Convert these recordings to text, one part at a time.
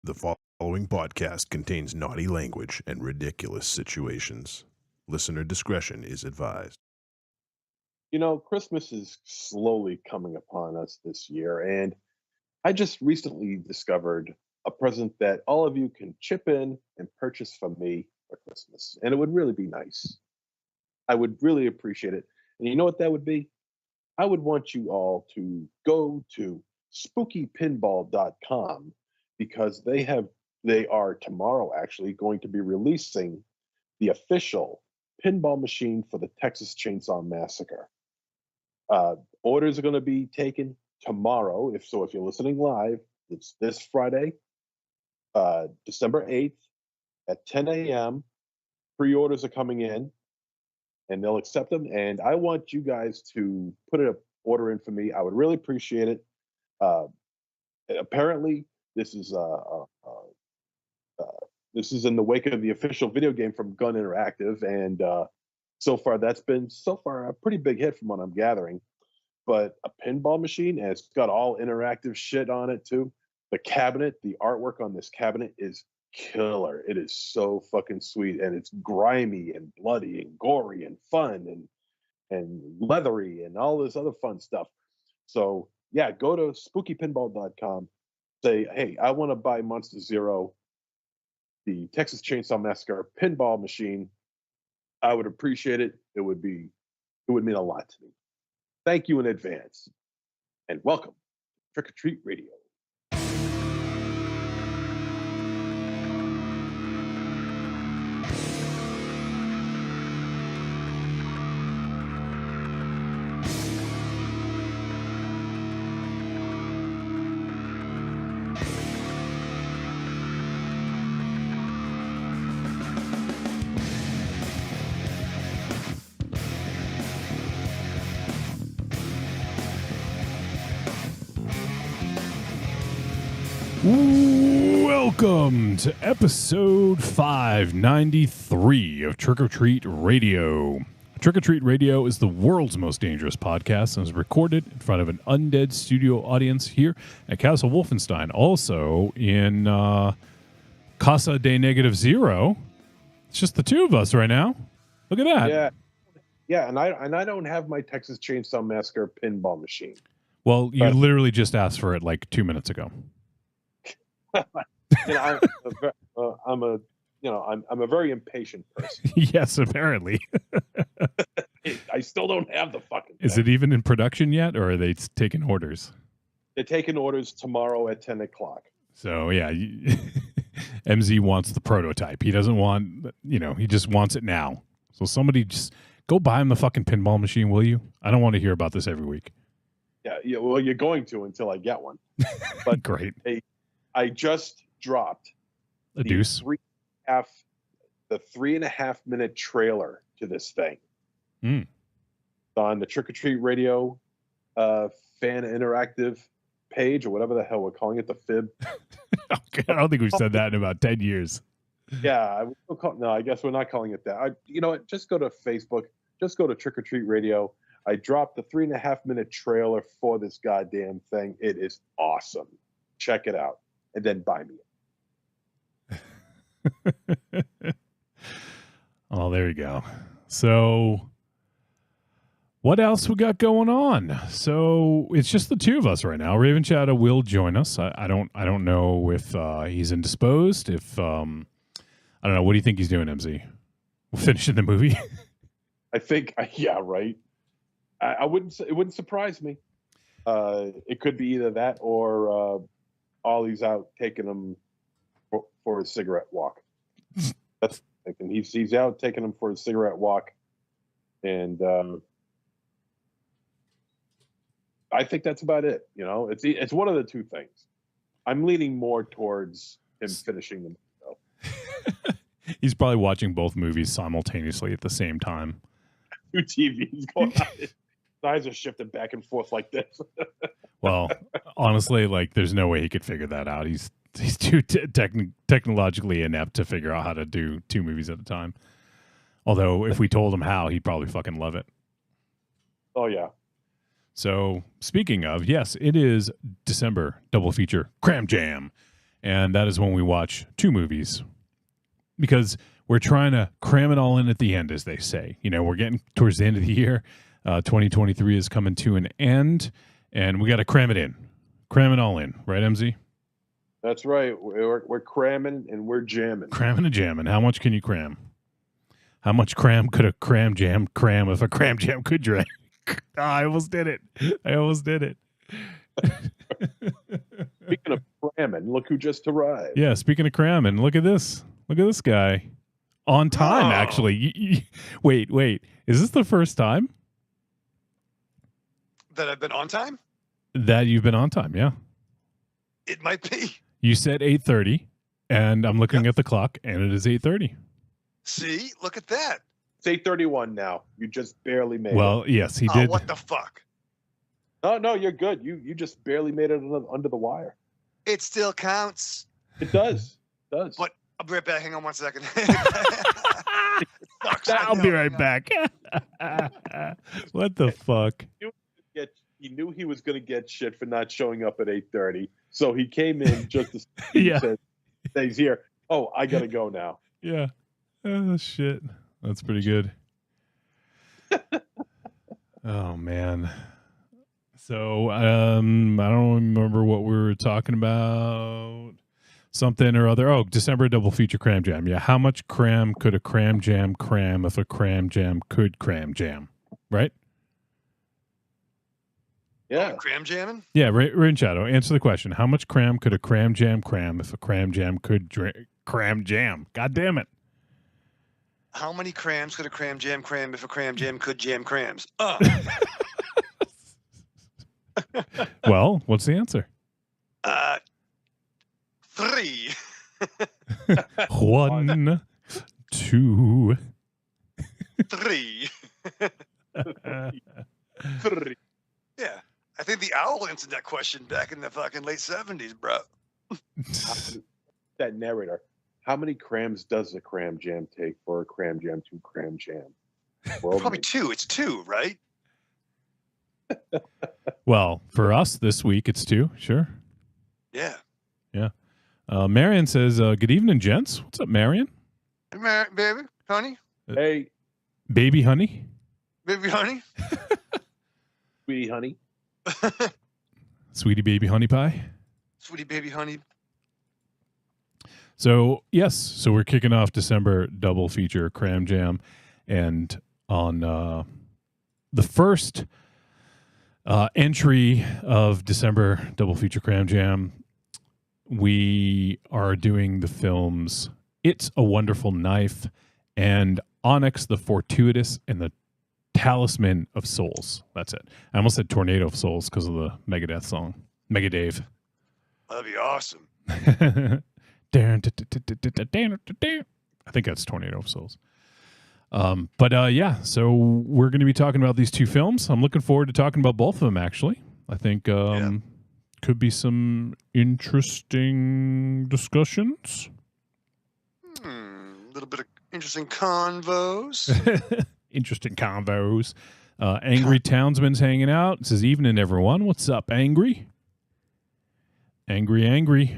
The following podcast contains naughty language and ridiculous situations. Listener discretion is advised. You know, Christmas is slowly coming upon us this year, and I just recently discovered a present that all of you can chip in and purchase from me for Christmas. And it would really be nice. I would really appreciate it. And you know what that would be? I would want you all to go to spookypinball.com because they are tomorrow actually going to be releasing the official pinball machine for the Texas Chainsaw Massacre. Orders are going to be taken tomorrow. If you're listening live, it's this Friday, December 8th at 10 a.m. Pre-orders are coming in, and they'll accept them. And I want you guys to put an order in for me. I would really appreciate it. Apparently, this is in the wake of the official video game from Gun Interactive, and so far that's been a pretty big hit from what I'm gathering. But a pinball machine, and it's got all interactive shit on it too. The cabinet, the artwork on this cabinet is killer. It is so fucking sweet, and it's grimy and bloody and gory and fun and leathery and all this other fun stuff. So yeah, go to spookypinball.com. Say, hey, I want to buy Monster Zero, the Texas Chainsaw Massacre pinball machine. I would appreciate it. It would mean a lot to me. Thank you in advance, and welcome to Trick or Treat Radio. Welcome to episode 593 of Trick or Treat Radio. Trick or Treat Radio is the world's most dangerous podcast and is recorded in front of an undead studio audience here at Castle Wolfenstein. Also in Casa de Negative Zero. It's just the two of us right now. Look at that. Yeah, and I don't have my Texas Chainsaw Massacre pinball machine. Well, you literally just asked for it like 2 minutes ago. I'm a very impatient person. Yes, apparently. I still don't have the fucking thing. Is it even in production yet, or are they taking orders? They're taking orders tomorrow at 10 o'clock. So, yeah, MZ wants the prototype. He doesn't want, he just wants it now. So somebody just go buy him the fucking pinball machine, will you? I don't want to hear about this every week. Yeah, well, you're going to until I get one. But great. I just dropped a deuce. The 3.5 minute trailer to this thing. On the Trick or Treat Radio fan interactive page, or whatever the hell we're calling it, the fib. Okay, I don't think we've said that in about 10 years. Yeah, I guess we're not calling it that. You know what? Just go to Facebook. Just go to Trick or Treat Radio. I dropped the 3.5 minute trailer for this goddamn thing. It is awesome. Check it out. And then buy me it. Oh, there you go. So what else we got going on? So it's just the two of us right now. Raven Shadow will join us. I don't know if he's indisposed. If I don't know. What do you think he's doing, MZ? Finishing the movie? I think, yeah, right. I wouldn't. It wouldn't surprise me. It could be either that or Ollie's out taking him for a cigarette walk. That's thinking. He's out taking him for a cigarette walk, and I think that's about it. You know, it's one of the two things. I'm leaning more towards him finishing the movie, though. He's probably watching both movies simultaneously at the same time. Two TVs going on. His eyes are shifting back and forth like this. Well, honestly, like there's no way he could figure that out. He's too technologically inept to figure out how to do two movies at a time. Although if we told him how, he'd probably fucking love it. Oh yeah. So speaking of, yes, it is December double feature Cram Jam. and that is when we watch 2 movies because we're trying to cram it all in at the end, as they say. You know, we're getting towards the end of the year. 2023 is coming to an end, and we got to cram it all in, right, MZ? That's right. We're cramming and we're jamming. Cramming and jamming. How much can you cram? How much cram could a cram jam cram if a cram jam could drink? I almost did it. Speaking of cramming, look who just arrived. Yeah, speaking of cramming, look at this. Look at this guy. On time, actually. Wait. Is this the first time that I've been on time? That you've been on time, yeah. It might be. You said 8:30, and I'm looking at the clock, and it is 8:30. See? Look at that. It's 8:31 now. You just barely made it. Well, yes, he did. What the fuck? No, you're good. You just barely made it under the wire. It still counts. It does. But I'll be right back. Hang on 1 second. I'll be right back. What the fuck? He knew he was going to get shit for not showing up at 8:30, so he came in just to say he's here. Oh, I got to go now. Yeah. Oh, shit. That's pretty good. Oh, man. So, I don't remember what we were talking about. Something or other. Oh, December double feature cram jam. Yeah. How much cram could a cram jam cram if a cram jam could cram jam? Right? Yeah. Cram jamming? Yeah. Rain Shadow, answer the question. How much cram could a cram jam cram if a cram jam could cram jam? God damn it. How many crams could a cram jam cram if a cram jam could jam crams? Well, what's the answer? 3. 1, 2, 3. 3. Yeah. I think the owl answered that question back in the fucking late 70s, bro. That narrator. How many crams does a cram jam take for a cram jam to cram jam? Probably 2. It's 2, right? Well, for us this week, it's 2. Sure. Yeah. Yeah. Marion says, good evening, gents. What's up, Marion? Hey, baby, honey. Hey, Baby honey? Baby, honey. sweetie honey. Sweetie baby honey pie? Sweetie baby, honey. So, yes. So we're kicking off December double feature cram jam. And on the first entry of December double feature cram jam, we are doing the films It's a Wonderful Knife and Onyx, the Fortuitous, and the Talisman of Souls. That's it. I almost said Tornado of Souls because of the Megadeth song. Megadave. That'd be awesome. I think that's Tornado of Souls. Yeah, so we're going to be talking about these 2 films. I'm looking forward to talking about both of them, actually. I think could be some interesting discussions. A little bit of interesting convos. Interesting convos. Angry Townsman's hanging out. It says, evening, everyone. What's up, Angry? Angry.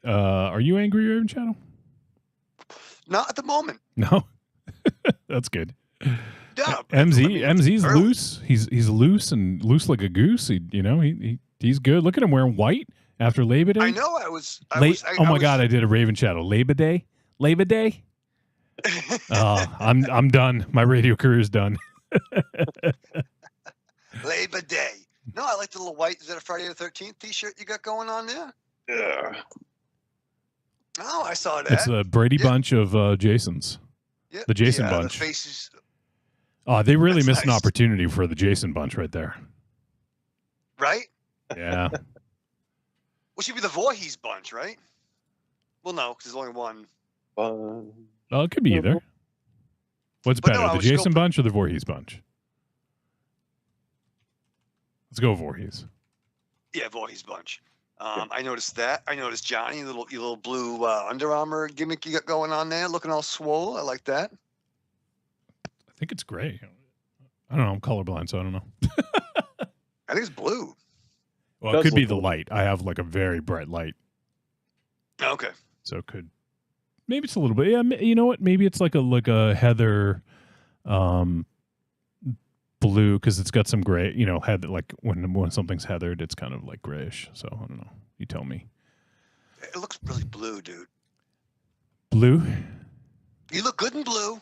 Are you angry, Raven Shadow? Not at the moment. No? That's good. Yeah, MZ's early. loose. He's loose and loose like a goose. He's good. Look at him wearing white after Labor Day. I know. My God! I did a Raven Shadow. Labor Day. I'm done. My radio career is done. Labor Day. No, I like the little white. Is that a Friday the 13th T-shirt you got going on there? Yeah. Oh, I saw that. It's a Brady Bunch of Jasons. Yep. The Jason Bunch. The faces. Oh, they really That's missed an nice. opportunity for the Jason Bunch right there. Right? Yeah. Well, should be the Voorhees bunch, right? Well, no, because there's only one. Oh, it could be either. What's But no, better, I the was Jason scoping- Bunch or the Voorhees Bunch? Let's go Voorhees. Yeah, Voorhees bunch. I noticed that. I noticed Johnny, your little blue Under Armour gimmick you got going on there, looking all swole. I like that. I think it's gray. I don't know. I'm colorblind, so I don't know. I think it's blue. Well, it Does could be look the cool. light. I have like a very bright light. Okay. So it could, maybe it's a little bit. Yeah, you know what? Maybe it's like a heather, blue, because it's got some gray. You know, like when something's heathered, it's kind of like grayish. So I don't know. You tell me. It looks really blue, dude. Blue. You look good in blue.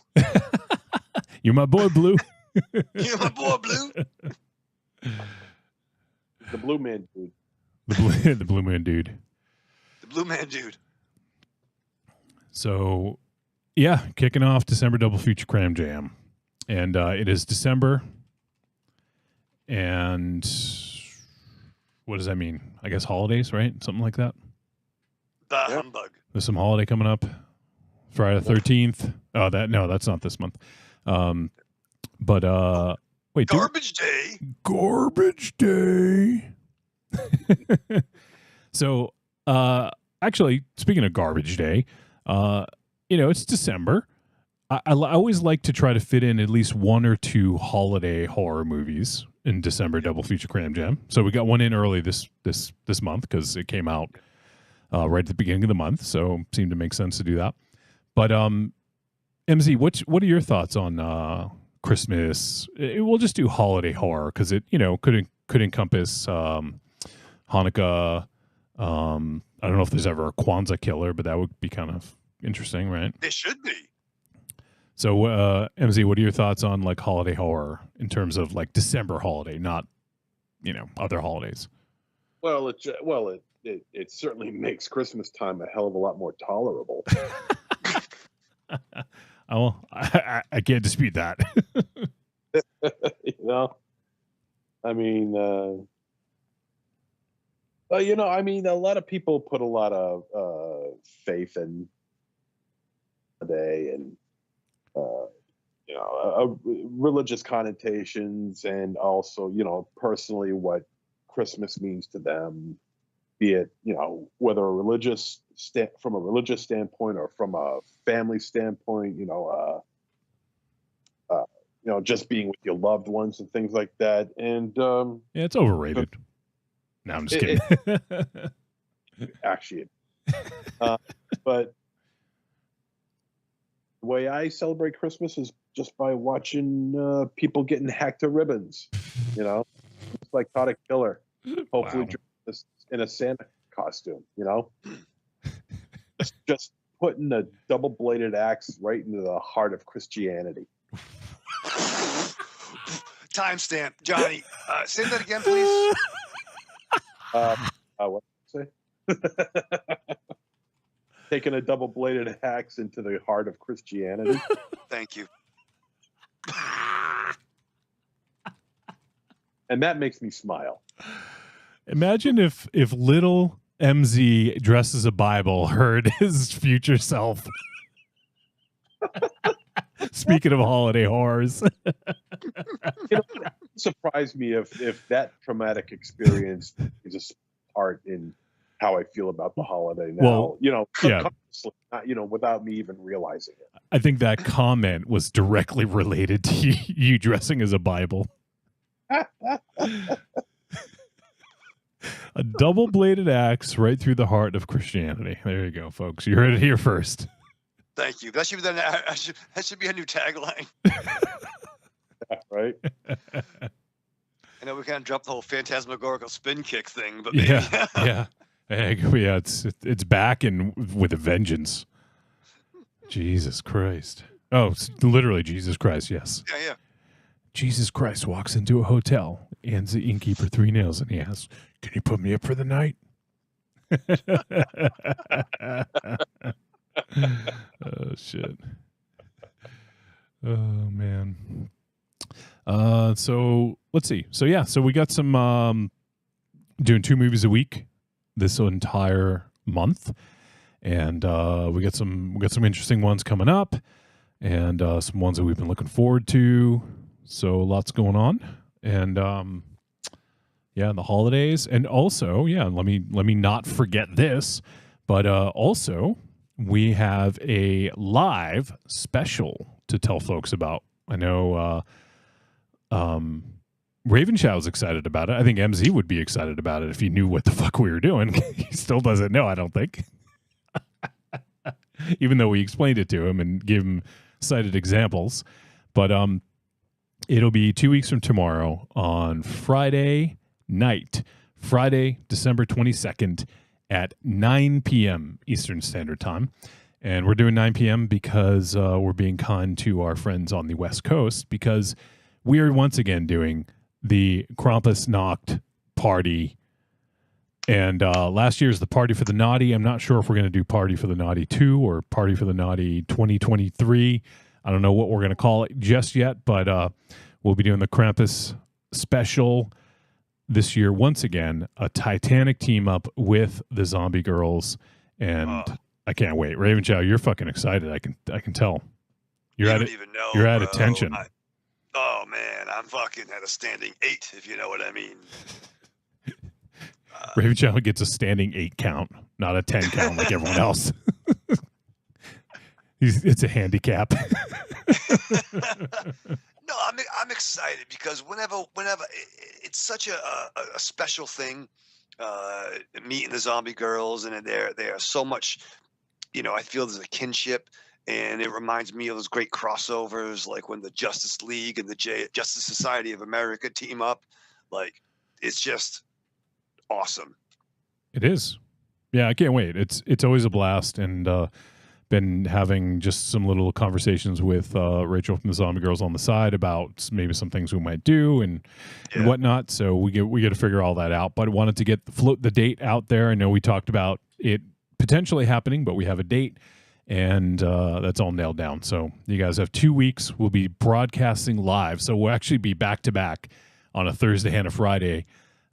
You're my boy, Blue. You're my boy, Blue. The blue man dude. The blue man dude. The blue man dude. So, yeah, kicking off December Double Feature Cram Jam. And it is December. And what does that mean? I guess holidays, right? Something like that. The humbug. There's some holiday coming up. Friday the 13th. Oh, that's not this month. But wait. Garbage Day. Garbage Day. So, actually, speaking of Garbage Day, it's December. I always like to try to fit in at least one or two holiday horror movies in December Double Feature Cram Jam. So we got one in early this month because it came out right at the beginning of the month. So it seemed to make sense to do that. But MZ, what are your thoughts on Christmas? We'll just do holiday horror because it could encompass Hanukkah. I don't know if there's ever a Kwanzaa killer, but that would be kind of interesting, right? It should be. So, MZ, what are your thoughts on like holiday horror in terms of like December holiday, not other holidays? Well, it certainly makes Christmas time a hell of a lot more tolerable. I can't dispute that. I mean, a lot of people put a lot of faith in today and religious connotations, and also personally what Christmas means to them, be it whether from a religious standpoint or from a family standpoint, just being with your loved ones and things like that. And yeah, it's overrated. No, I'm just kidding. Actually, but the way I celebrate Christmas is just by watching people getting hacked to ribbons. It's like caught a killer. Hopefully, dressed in a Santa costume. Just putting a double-bladed axe right into the heart of Christianity. Timestamp, Johnny. Say that again, please. What did I say? Taking a double-bladed axe into the heart of Christianity. Thank you. And that makes me smile. Imagine if little MZ dressed as a Bible heard his future self. Speaking of holiday horrors. It surprised me if that traumatic experience is a part in how I feel about the holiday now. Subconsciously, not, without me even realizing it. I think that comment was directly related to you dressing as a Bible. A double-bladed axe right through the heart of Christianity. There you go, folks. You heard it here first. Thank you. That should be a new tagline. Right? I know we kind of dropped the whole phantasmagorical spin kick thing, but yeah, yeah. Yeah, it's back and with a vengeance. Jesus Christ. Oh, it's literally Jesus Christ, yes. Yeah. Jesus Christ walks into a hotel, hands the innkeeper 3 nails, and he asks, "Can you put me up for the night?" Oh, shit. Oh, man. So let's see. So we got some doing 2 movies a week this entire month, and we got some interesting ones coming up, and some ones that we've been looking forward to. So lots going on, and the holidays, and also let me not forget this, but also we have a live special to tell folks about. I know Ravenshaw's excited about it. I think MZ would be excited about it if he knew what the fuck we were doing. He still doesn't know, I don't think. even though we explained it to him and gave him cited examples. But it'll be 2 weeks from tomorrow on Friday night, Friday, December 22nd at 9 p.m. Eastern Standard Time. And we're doing 9 p.m. because we're being kind to our friends on the West Coast, because we are once again doing the Krampusnacht party. And last year's the Party for the Naughty. I'm not sure if we're going to do Party for the Naughty 2 or Party for the Naughty 2023. I don't know what we're going to call it just yet, but we'll be doing the Krampus special this year. Once again, a Titanic team up with the Zombie Girls, and I can't wait. Raven Chow, you're fucking excited. I can tell. You're you at don't it. even know, You're at bro. attention. Oh man, I'm fucking at a standing 8, if you know what I mean. Raven Chow gets a standing 8 count, not a 10 count like everyone else. It's a handicap. No, I'm excited because whenever it's such a special thing, meeting the Zombie Girls, and they are so much, I feel there's a kinship, and it reminds me of those great crossovers, like when the Justice League and the Justice Society of America team up. Like, it's just awesome. It is. Yeah, I can't wait. It's always a blast, and been having just some little conversations with Rachel from the Zombie Girls on the side about maybe some things we might do and whatnot. So we get to figure all that out. But I wanted to get float the date out there. I know we talked about it potentially happening, but we have a date, and that's all nailed down. So you guys have 2 weeks. We'll be broadcasting live. So we'll actually be back to back on a Thursday and a Friday.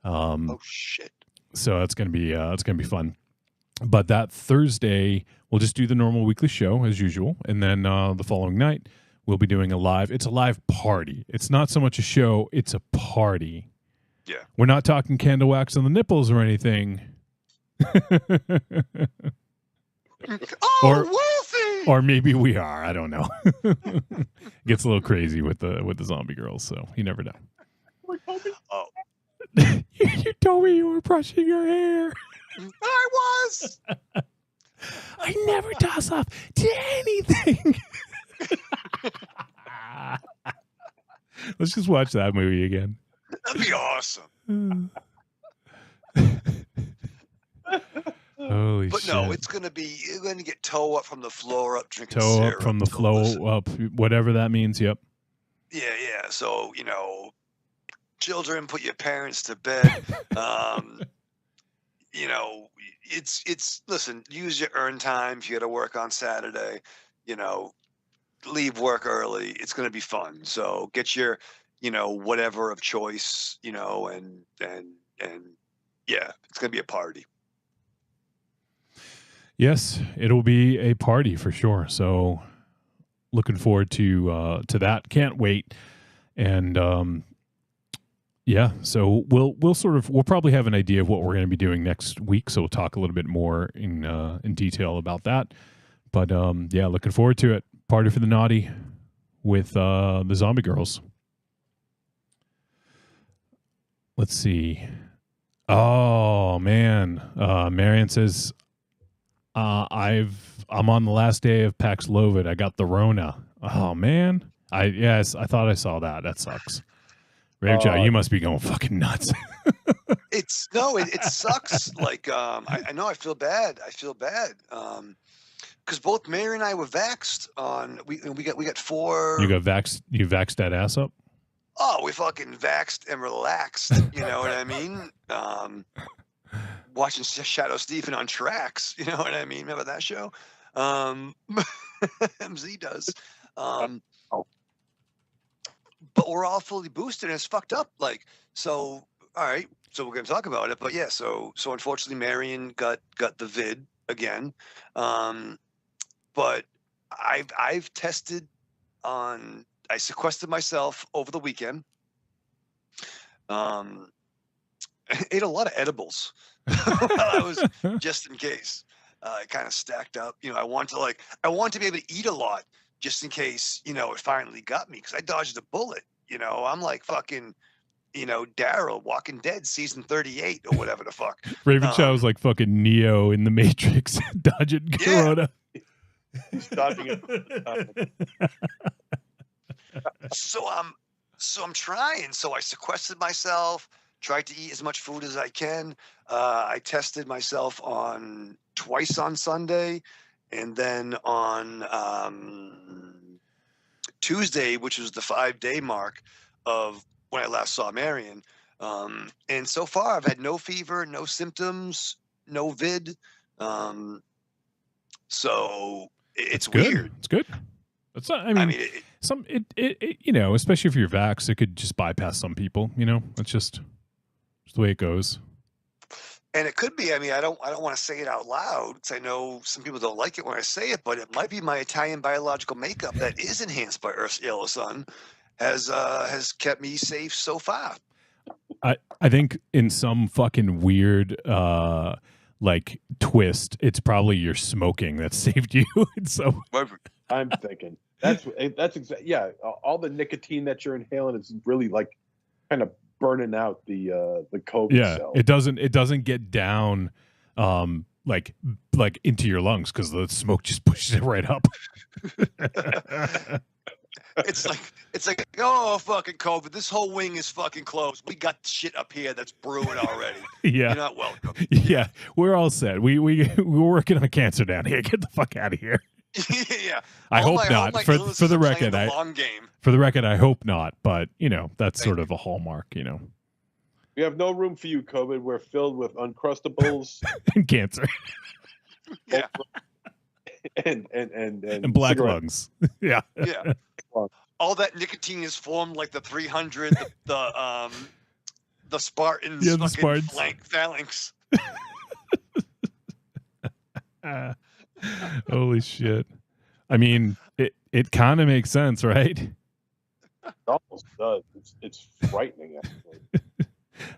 Oh shit! So it's gonna be fun. But that Thursday, we'll just do the normal weekly show as usual. And then the following night, we'll be doing it's a live party. It's not so much a show, it's a party. Yeah. We're not talking candle wax on the nipples or anything. Wolfie! Or maybe we are. I don't know. Gets a little crazy with the Zombie Girls, so you never know. Oh. You told me you were brushing your hair. I was. I never toss off to anything. Let's just watch that movie again. That'd be awesome. Holy But shit. no, you're going to get toe up from the floor up, drinking Toe syrup. up from the So flow listen. up, whatever that means. Yep. Yeah. So, children, put your parents to bed. Listen, use your earn time if you got to work on Saturday, leave work early. It's going to be fun. So get your, whatever of choice, and yeah, it's going to be a party. Yes, it'll be a party for sure. So looking forward to that. Can't wait. And, yeah, so we'll probably have an idea of what we're going to be doing next week. So we'll talk a little bit more in detail about that. But yeah, looking forward to it. Party for the Naughty with the Zombie Girls. Let's see. Oh man, Marion says, I'm on the last day of Paxlovid. I got the Rona. Oh man, I thought I saw that. That sucks. Raven, you must be going fucking nuts. It sucks. Like, I know I feel bad. Because both Mary and I were vaxxed we got 4. You vaxxed that ass up? Oh, we fucking vaxxed and relaxed. You know what I mean? Watching Shadow Stephen on Tracks. You know what I mean? Remember that show? MZ does. But we're all fully boosted, and it's fucked up. Like, so, all right. So we're going to talk about it. But yeah, so unfortunately, Marion got the vid again. But I've tested on. I sequestered myself over the weekend. I ate a lot of edibles while I was just in case. I kind of stacked up. I want to be able to eat a lot just in case, it finally got me, because I dodged a bullet. I'm like fucking, Daryl, Walking Dead, season 38 or whatever the fuck. Raven Chow was like fucking Neo in the Matrix, dodging Corona. He's dodging it. So I'm trying. So I sequestered myself, tried to eat as much food as I can. I tested myself on twice on Sunday, and then on Tuesday, which was the 5-day mark of when I last saw Marion. And so far, I've had no fever, no symptoms, no vid. So it's good. weird. It's good. It's not, I mean, you know, especially if you're vaxxed, it could just bypass some people, you know, it's just the way it goes. And it could be, I mean, I don't want to say it out loud because I know some people don't like it when I say it, but it might be my Italian biological makeup that is enhanced by Earth's yellow sun has kept me safe so far. I think in some fucking weird like twist, it's probably your smoking that saved you. So I'm thinking that's exactly, yeah. All the nicotine that you're inhaling is really like kind of burning out the COVID cells. It doesn't get down like into your lungs because the smoke just pushes it right up. It's like, oh, fucking COVID, this whole wing is fucking closed. We got shit up here that's brewing already. Yeah. You're not welcome. Yeah, we're all set. We're working on cancer down here. Get the fuck out of here. Yeah. I hope not. For the record, long game. For the record, I hope not. But you know, that's sort of a hallmark. You know, we have no room for you, COVID. We're filled with Uncrustables and cancer. Yeah. and black cigarettes. lungs. Yeah. Yeah. All that nicotine is formed like the 300, the Spartans, yeah, the fucking Spartans. phalanx. Holy shit! I mean, it kind of makes sense, right? It almost does. It's frightening, actually.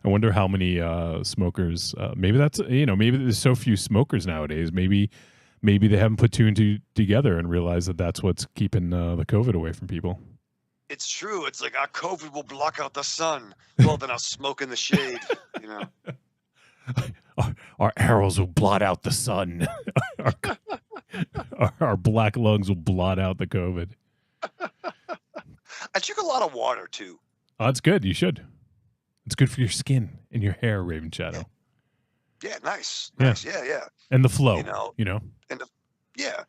I wonder how many smokers. Maybe that's, you know, maybe there's so few smokers nowadays. Maybe they haven't put two and two together and realized that that's what's keeping the COVID away from people. It's true. It's like our COVID will block out the sun. Well, then I'll smoke in the shade. You know. Our arrows will blot out the sun. our black lungs will blot out the COVID. I drink a lot of water too. Oh, that's good. You should. It's good for your skin and your hair, Raven Shadow. Yeah, nice. Yeah. Yeah. And the flow, you know. And yeah,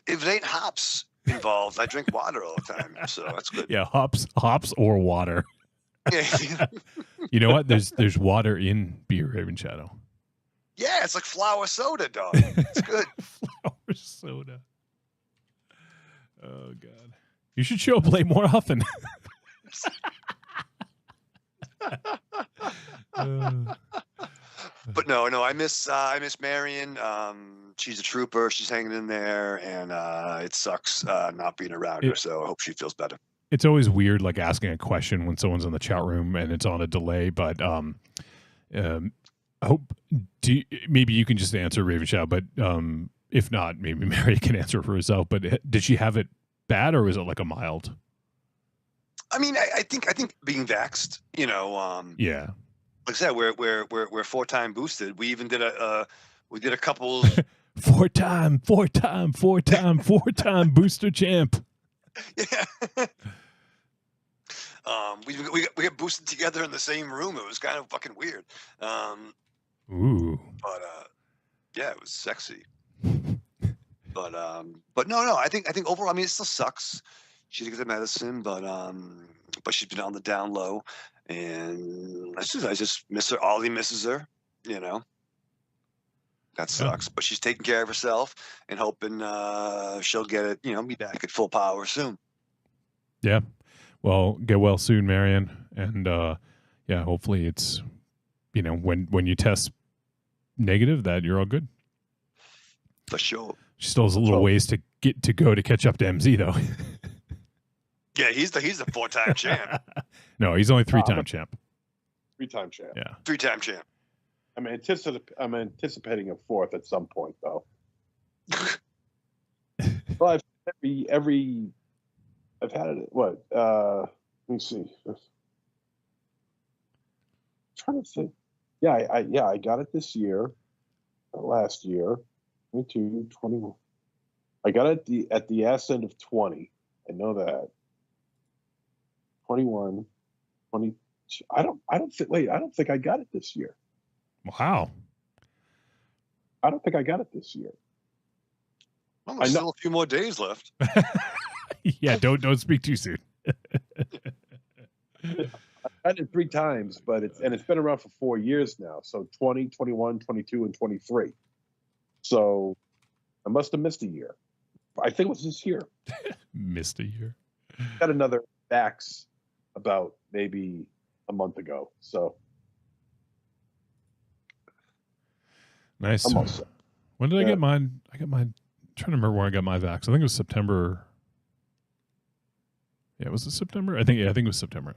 if it ain't hops involved, I drink water all the time, so that's good. Yeah, hops or water. Yeah. You know what? There's water in beer, Raven Shadow. Yeah, it's like flour soda, dog. It's good. Flour soda. Oh God, you should show up late more often. But no, I miss Marion. She's a trooper. She's hanging in there, and it sucks not being around her. So I hope she feels better. It's always weird, like asking a question when someone's in the chat room and it's on a delay. But I hope maybe you can just answer, Raven Shadow. But if not, maybe Mary can answer for herself. But did she have it bad, or was it like a mild? I mean, I think being vaxxed, you know, yeah. Like I said, we're 4-time boosted. We even did a couple four-time booster champ. Yeah. We got boosted together in the same room. It was kind of fucking weird. Ooh. But yeah, it was sexy. But no. I think overall, I mean, it still sucks. She didn't get the medicine, but she's been on the down low, and I just miss her. Ollie misses her, you know. That sucks, but she's taking care of herself and hoping she'll get it, you know, be back at full power soon. Yeah. Well, get well soon, Marion, and yeah, hopefully it's, you know, when you test negative that you're all good. For sure. She still has a little ways to go to catch up to MZ though. Yeah, he's the 4-time champ. No, he's only 3-time champ. 3-time champ. Yeah. 3-time champ. I'm anticipating a 4th at some point, though. Well, I've had it. What? Let me see. I'm trying to think. Yeah, I got it this year, last year, 22, 21. I got it at the ass end of 20. I know that. 21, 22. I don't think I got it this year. Wow. I don't think I got it this year. Well, there's still a few more days left. Yeah, don't speak too soon. I've had it 3 times, but it's been around for 4 years now. So 20, 21, 22, and 23. So I must have missed a year. I think it was this year. Missed a year. Got another vax about maybe a month ago. So nice. I'm all set. When did I get mine? I'm trying to remember when I got my vax. I think it was September. Yeah, was it September? I think it was September.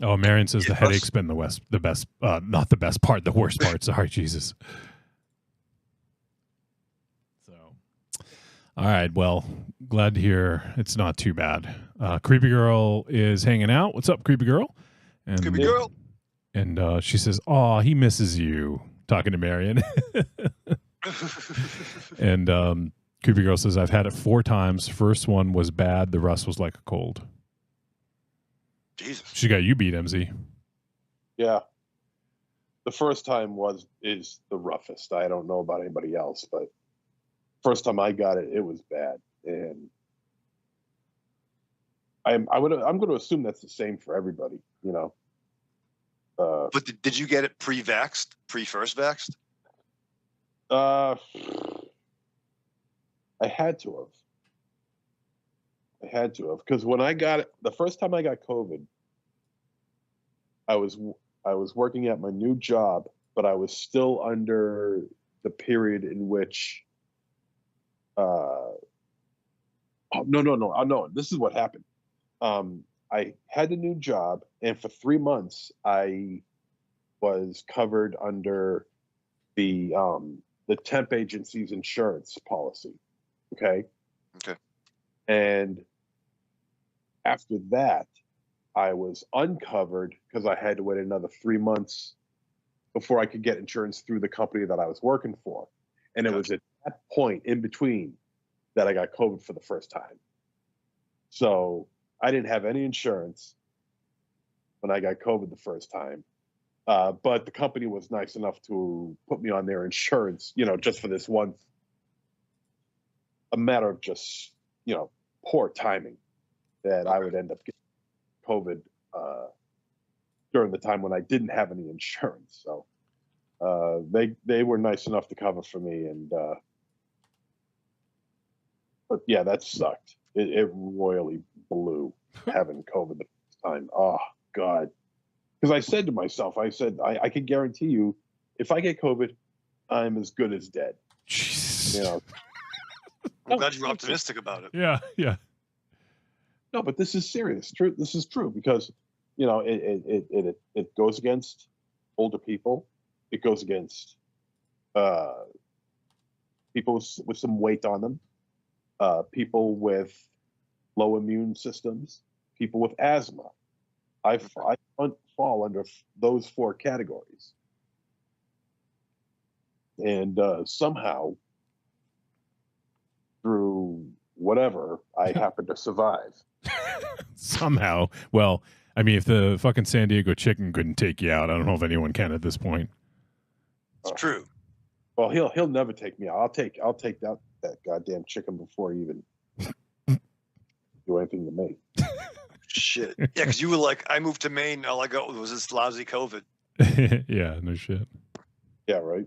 Oh, Marion says the headache's been the best, not the best part, the worst part. Sorry, Jesus. So, all right. Well, glad to hear it's not too bad. Creepy Girl is hanging out. What's up, Creepy Girl? And, Creepy Girl. And she says, "Oh, he misses you." Talking to Marion. And Creepy Girl says, "I've had it 4 times. First one was bad. The rest was like a cold." Jesus. She got you beat, MZ. Yeah. The first time is the roughest. I don't know about anybody else, but first time I got it, it was bad. And I'm going to assume that's the same for everybody, you know. But did you get it pre-vaxxed, pre-first vaxxed? I had to have, because when I got it, the first time I got COVID, I was working at my new job, but I was still under the period in which, no. This is what happened. I had a new job, and for 3 months, I was covered under the temp agency's insurance policy. Okay. And after that, I was uncovered because I had to wait another 3 months before I could get insurance through the company that I was working for. And it was at that point in between that I got COVID for the first time. So I didn't have any insurance when I got COVID the first time. But the company was nice enough to put me on their insurance, you know, just for this one. A matter of just, you know, poor timing that I would end up getting COVID during the time when I didn't have any insurance. So they were nice enough to cover for me. And but yeah, that sucked. It royally blew having COVID the first time. Oh God. Because I said to myself, I can guarantee you, if I get COVID, I'm as good as dead. Jesus. You know. I'm glad you're optimistic about it. Yeah. No, but this is serious. True. This is true because, you know, it goes against older people. It goes against people with some weight on them, people with low immune systems, people with asthma. I fall under those 4 categories. And somehow, through whatever, I happen to survive. Somehow. Well, I mean, if the fucking San Diego chicken couldn't take you out, I don't know if anyone can at this point. It's true. Well, he'll never take me out. I'll take that goddamn chicken before he even do anything to me. Shit. Yeah, because you were like, I moved to Maine. All I got was this lousy COVID. Yeah, no shit. Yeah, right.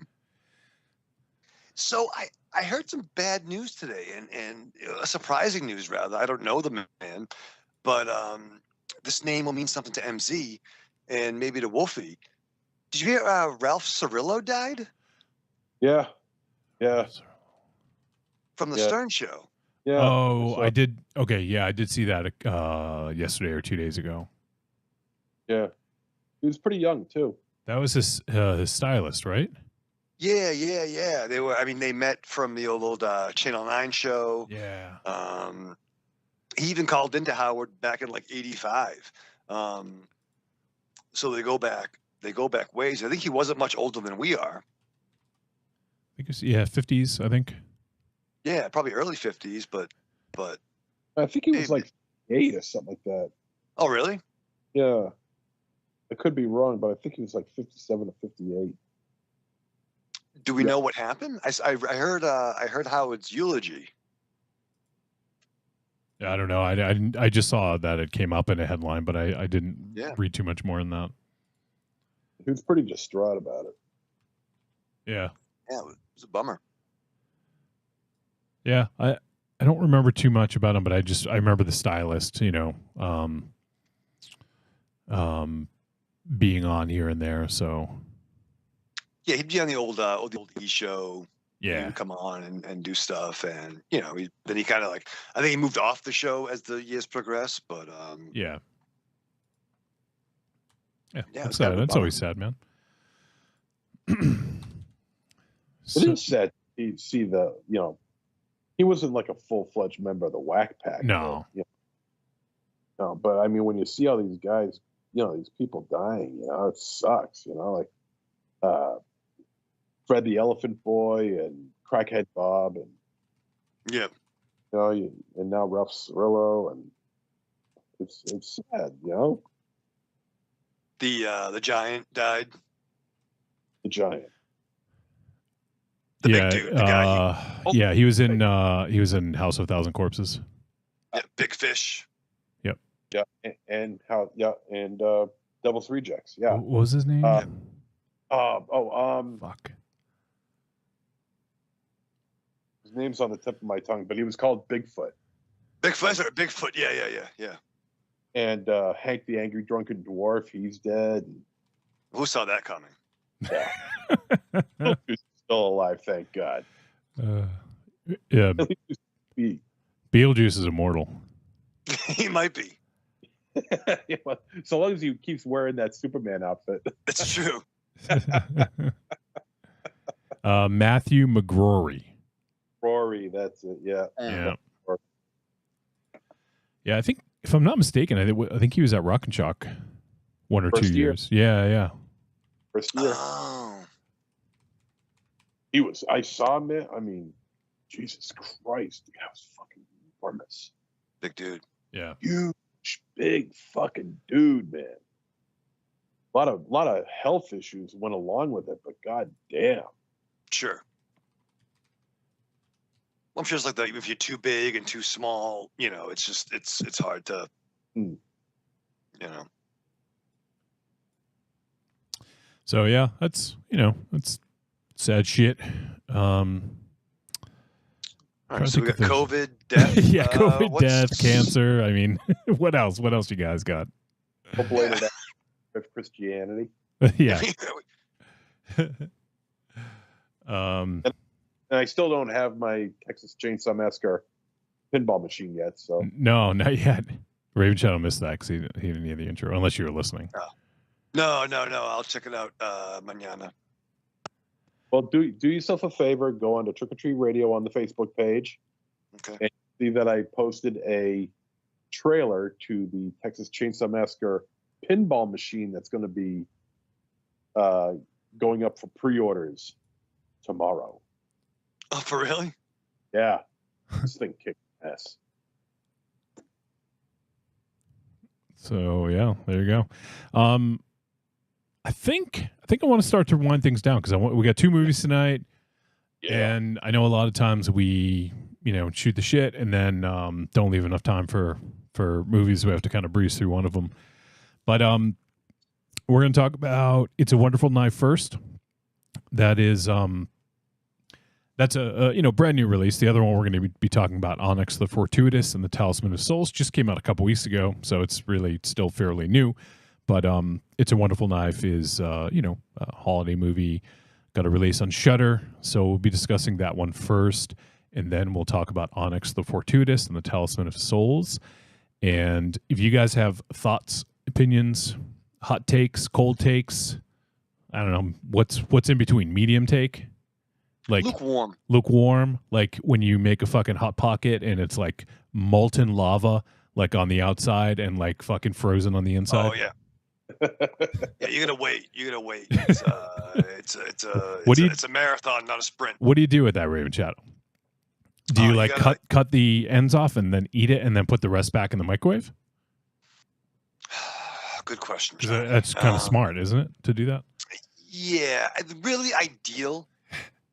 So I heard some bad news today, and surprising news rather. I don't know the man, but this name will mean something to MZ and maybe to Wolfie. Did you hear Ralph Cirillo died? Yeah. From the Stern Show. Yeah. Oh, I did. Okay, yeah, I did see that yesterday or 2 days ago. Yeah, he was pretty young too. That was his stylist, right? Yeah. They were. I mean, they met from the old Channel 9 show. Yeah. He even called into Howard back in like '85. So they go back ways. I think he wasn't much older than we are. think it's 50s. I think. Yeah, probably early 50s, but I think he was maybe. like 8 or something like that. Oh, really? Yeah. I could be wrong, but I think he was like 57 or 58. Do we Yeah. know what happened? I heard Howard's eulogy. I don't know. I just saw that it came up in a headline, but I didn't read too much more than that. He was pretty distraught about it. Yeah. Yeah, it was a bummer. Yeah, I don't remember too much about him, but I remember the stylist, being on here and there. So Yeah, he'd be on the old E show. He yeah, would come on and do stuff, and then he kind of like, I think he moved off the show as the years progressed, but yeah, it's that's kind sad. of a That's bummer. always sad, man. It is sad to see he wasn't like a full-fledged member of the Whack Pack. No. But, no, but I mean, when you see all these guys, these people dying, it sucks, like Fred the Elephant Boy and Crackhead Bob and, Yeah. And now Ralph Cirillo, and it's sad, The giant died. The Giant. The big dude, the guy. Yeah, he was in House of 1,000 Corpses. Yeah, Big Fish. Yeah, and Devil's Rejects. Yeah. What was his name? Fuck. His name's on the tip of my tongue, but he was called Bigfoot. Bigfoot. Yeah. And Hank the Angry Drunken Dwarf, he's dead. Who saw that coming? Yeah. He's still alive, thank God. Yeah. Beetlejuice is immortal. He might be. Yeah, well, so long as he keeps wearing that Superman outfit. It's true. Matthew McGrory. Rory, that's it. Yeah. Yeah. Yeah, I think if I'm not mistaken, I think he was at Rock and Shock 1 or First 2 year. years. Yeah. First year. Oh. He was. I saw him there. I mean, Jesus Christ, the guy was fucking enormous. Big dude. Yeah. Huge, big fucking dude, man. A lot of health issues went along with it, but god damn. Sure. I'm sure it's like that. If you're too big and too small, it's just it's hard to, So yeah, that's that's sad shit. All right, so we got think of COVID, death. yeah, COVID, death, what's- cancer. I mean, what else? What else you guys got? Hopefully that with Christianity. Yeah. And I still don't have my Texas Chainsaw Massacre pinball machine yet. So No, not yet. Raven Shadow missed that because he didn't hear the intro, unless you were listening. No. I'll check it out mañana. well, do yourself a favor. Go on to Trick or Treat Radio on the Facebook page. Okay. And see that I posted a trailer to the Texas Chainsaw Massacre pinball machine that's going to be going up for pre-orders tomorrow. Oh, for really? Yeah, this thing kicks ass. So yeah, there you go. I think I want to start to wind things down because we got 2 movies tonight, and I know a lot of times we shoot the shit and then don't leave enough time for movies. We have to kind of breeze through one of them, but we're going to talk about It's a Wonderful Knife first. That is that's a brand new release. The other one we're going to be talking about, Onyx, the Fortuitous, and the Talisman of Souls, just came out a couple weeks ago, so it's really still fairly new. But It's a Wonderful Knife is a holiday movie, got a release on Shudder, so we'll be discussing that one first, and then we'll talk about Onyx, the Fortuitous, and the Talisman of Souls. And if you guys have thoughts, opinions, hot takes, cold takes, I don't know what's in between, medium take. Like lukewarm, like when you make a fucking hot pocket and it's like molten lava, like on the outside and like fucking frozen on the inside. Oh yeah. Yeah, you're gonna wait. You're gonna wait. It's a marathon, not a sprint. What do you do with that Raven Shadow? Do you like cut the ends off and then eat it and then put the rest back in the microwave? Good question. That's kind of smart, isn't it, to do that? Yeah, really ideal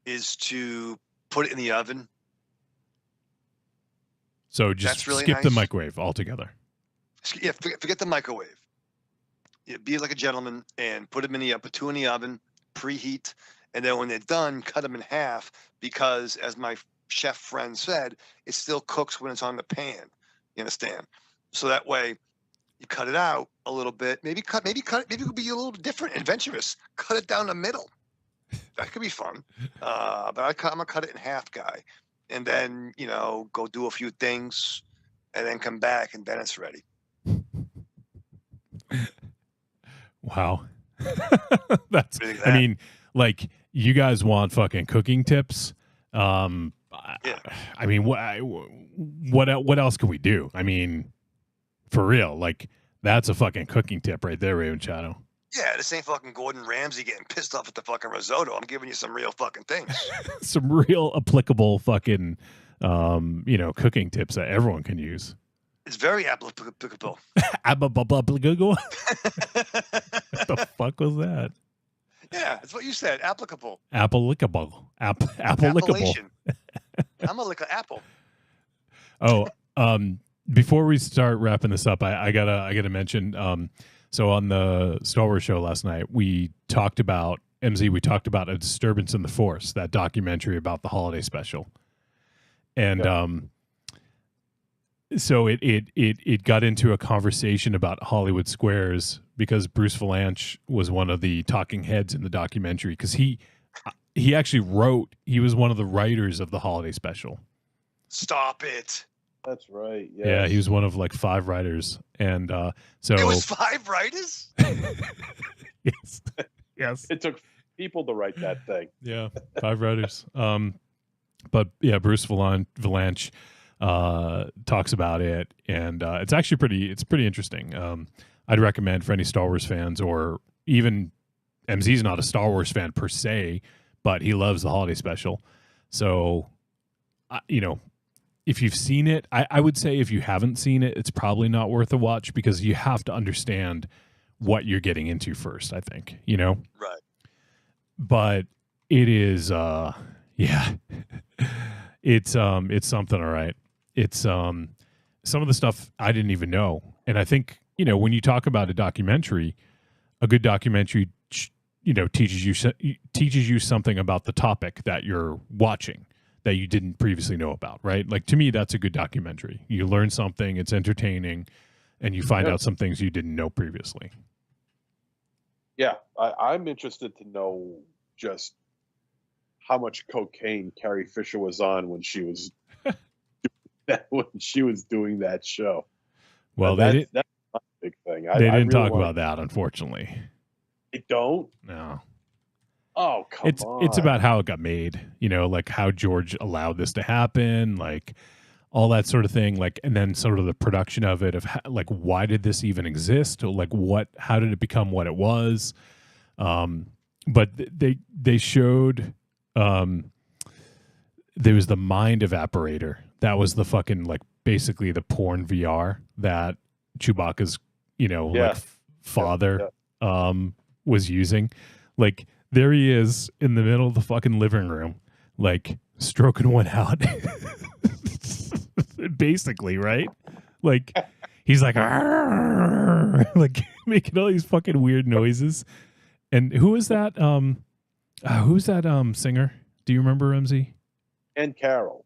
is to put it in the oven. So just really skip nice. the microwave altogether. Yeah, forget the microwave. Yeah, be like a gentleman and put them put two in the oven, preheat, and then when they're done, cut them in half because, as my chef friend said, it still cooks when it's on the pan. You understand? So that way, you cut it out a little bit. Maybe it could be a little different, adventurous. Cut it down the middle. That could be fun. But I'm gonna cut it in half, guy, and then go do a few things, and then come back, and then it's ready. Wow. I mean, like, you guys want fucking cooking tips? Yeah. I mean, what else can we do? I mean, for real, like, that's a fucking cooking tip right there, Raven Shadow. Yeah, this ain't fucking Gordon Ramsay getting pissed off at the fucking risotto. I'm giving you some real fucking things. Some real applicable fucking, cooking tips that everyone can use. It's very applicable. Applicable? What the fuck was that? Yeah, that's what you said. Applicable. Applicable. Applicable. Appellation. I'm a lick of apple. Oh, before we start wrapping this up, I gotta mention. So on the Star Wars show last night, we talked about A Disturbance in the Force, that documentary about the holiday special, and so it got into a conversation about Hollywood Squares because Bruce Vilanch was one of the talking heads in the documentary because he actually he was one of the writers of the holiday special. Stop it. That's right. Yes. Yeah, he was one of like 5 writers, and so it was 5 writers. Yes. It took people to write that thing. Yeah, 5 writers. But yeah, Bruce Vilanch talks about it, and it's actually pretty interesting. I'd recommend for any Star Wars fans, or even MZ's not a Star Wars fan per se, but he loves the holiday special. So, if you've seen it, I would say if you haven't seen it, it's probably not worth a watch because you have to understand what you're getting into first, I think, Right. But it is, it's something. All right. It's, some of the stuff I didn't even know. And I think, when you talk about a good documentary, teaches you something about the topic that you're watching that you didn't previously know about, right? Like, to me, that's a good documentary. You learn something, it's entertaining, and you find out some things you didn't know previously. Yeah, I'm interested to know just how much cocaine Carrie Fisher was on when she was doing that show. Well, that's a big thing. They didn't talk about that, unfortunately. They don't? No. Oh, come on. It's about how it got made, like how George allowed this to happen, like all that sort of thing, like, and then sort of the production of it, of how, like, why did this even exist? Or like, how did it become what it was? But they showed, there was the mind evaporator. That was the fucking, like, basically the porn VR that Chewbacca's, like father, was using. Like, there he is in the middle of the fucking living room, like, stroking one out. Basically, right? Like, he's like, like, making all these fucking weird noises. And who is that? Who's that singer? Do you remember, MZ? Ann Carroll.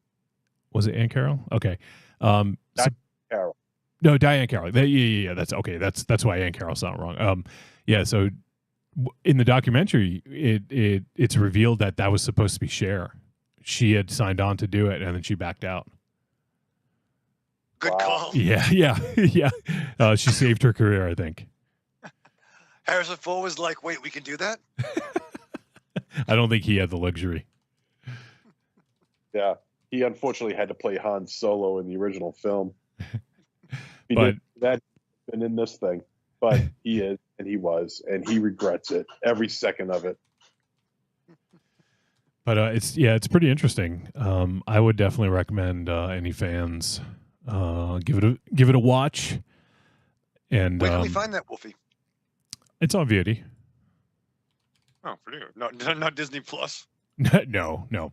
Was it Ann Carroll? Okay. Carroll. No, Diane Carroll. Yeah. That's okay. That's why Ann Carroll's not wrong. Yeah. So in the documentary, it's revealed that was supposed to be Cher. She had signed on to do it, and then she backed out. Good call. Yeah. She saved her career, I think. Harrison Ford was like, "Wait, we can do that?" I don't think he had the luxury. Yeah, he unfortunately had to play Han Solo in the original film. But that's been in this thing, but he is, and and he was, and he regrets it every second of it. But it's pretty interesting. I would definitely recommend any fans give it a watch. And Where can we find that, Wolfie? it's on VOD. Oh, pretty good. Not Disney Plus. No.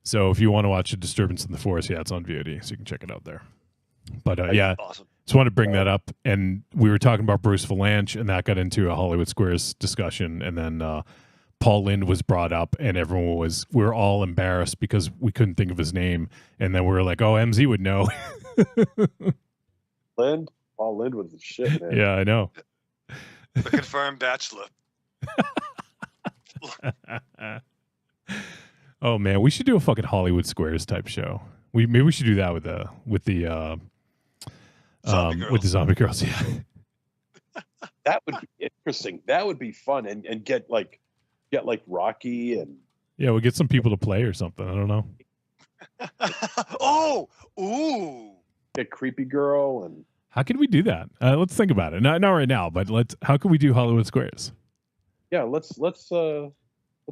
So if you want to watch A Disturbance in the Forest, yeah, it's on VOD, so you can check it out there. But yeah, Awesome. just wanted to bring that up. And we were talking about Bruce Valanche, and that got into a Hollywood Squares discussion. And then Paul Lynde was brought up, and we were all embarrassed because we couldn't think of his name. And then we were like, oh, MZ would know. Paul Lynde was the shit, man. Yeah, I know. The confirmed bachelor. Oh man, we should do a fucking Hollywood Squares type show. Maybe we should do that with the zombie girls. Yeah, That would be interesting. That would be fun, and get Rocky and yeah, we'll get some people to play or something. I don't know. Ooh. get Creepy Girl and How could we do that? Let's think about it. Not right now, but how can we do Hollywood Squares? yeah. Let's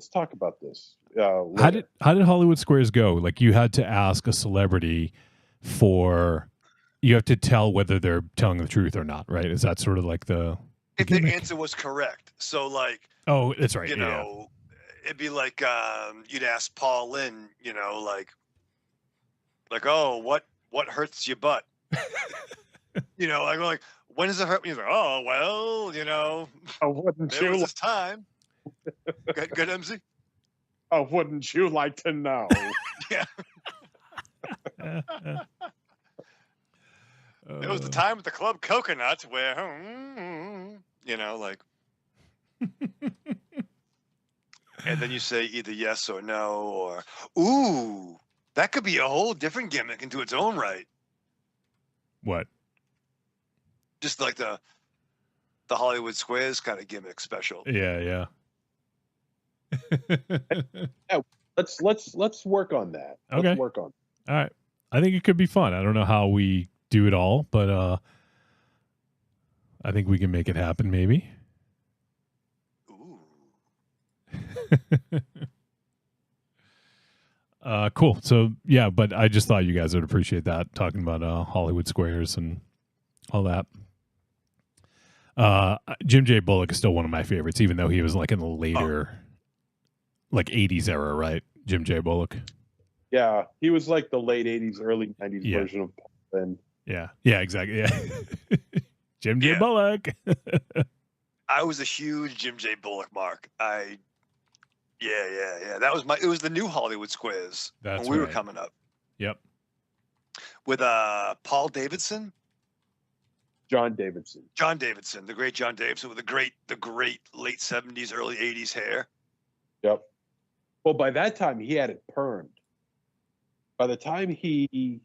talk about this. How did Hollywood Squares go? Like you had to ask a celebrity you have to tell whether they're telling the truth or not, right? Is that sort of like if the answer was correct? So like, oh, that's right. you know, it'd be like you'd ask Paul Lynde, you know, like oh, what hurts your butt? You know, like when does it hurt? He's like, oh well, you know, wouldn't there was this time. Good MZ. Oh, wouldn't you like to know? Yeah. There was the time at the Club Coconut where, you know, like, and then you say either yes or no, or, ooh, that could be a whole different gimmick into its own right. What? Just like the Hollywood Squares kind of gimmick special. Yeah. Let's work on that. Okay. Let's work on. All right. I think it could be fun. I don't know how we do it all, but I think we can make it happen maybe. Ooh. Cool. So yeah, but I just thought you guys would appreciate that, talking about Hollywood Squares and all that. Jim J. Bullock is still one of my favorites, even though he was like in the later like 80s era, right? Jim J. Bullock. Yeah, he was like the late 80s, early 90s version of Paul Lynde. Yeah, exactly. Yeah. Jim J. Bullock. I was a huge Jim J. Bullock mark. Yeah. It was the new Hollywood Squares That's when we were right. coming up. Yep. With Paul Davidson. John Davidson, the great John Davidson with the great late 70s, early 80s hair. Yep. Well, by that time he had it permed. By that time he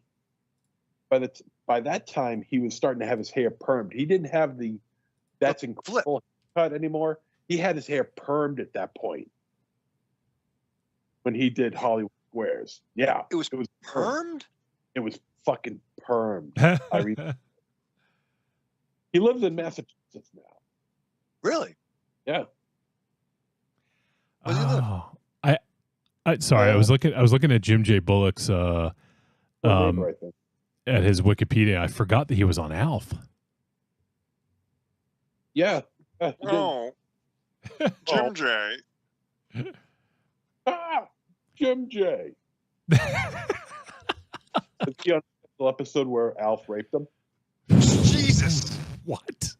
was starting to have his hair permed. He didn't have that's incredible cut anymore. He had his hair permed at that point when he did Hollywood Squares. Yeah, it was permed. It was fucking permed. He lives in Massachusetts now. Really? Yeah. Where does he live? Sorry, I was looking at Jim J. Bullock's Neighbor, I think. at his Wikipedia. I forgot that he was on Alf. Yeah. Oh, Jim J. Jim J. Is he on the episode where Alf raped him? Jesus. What?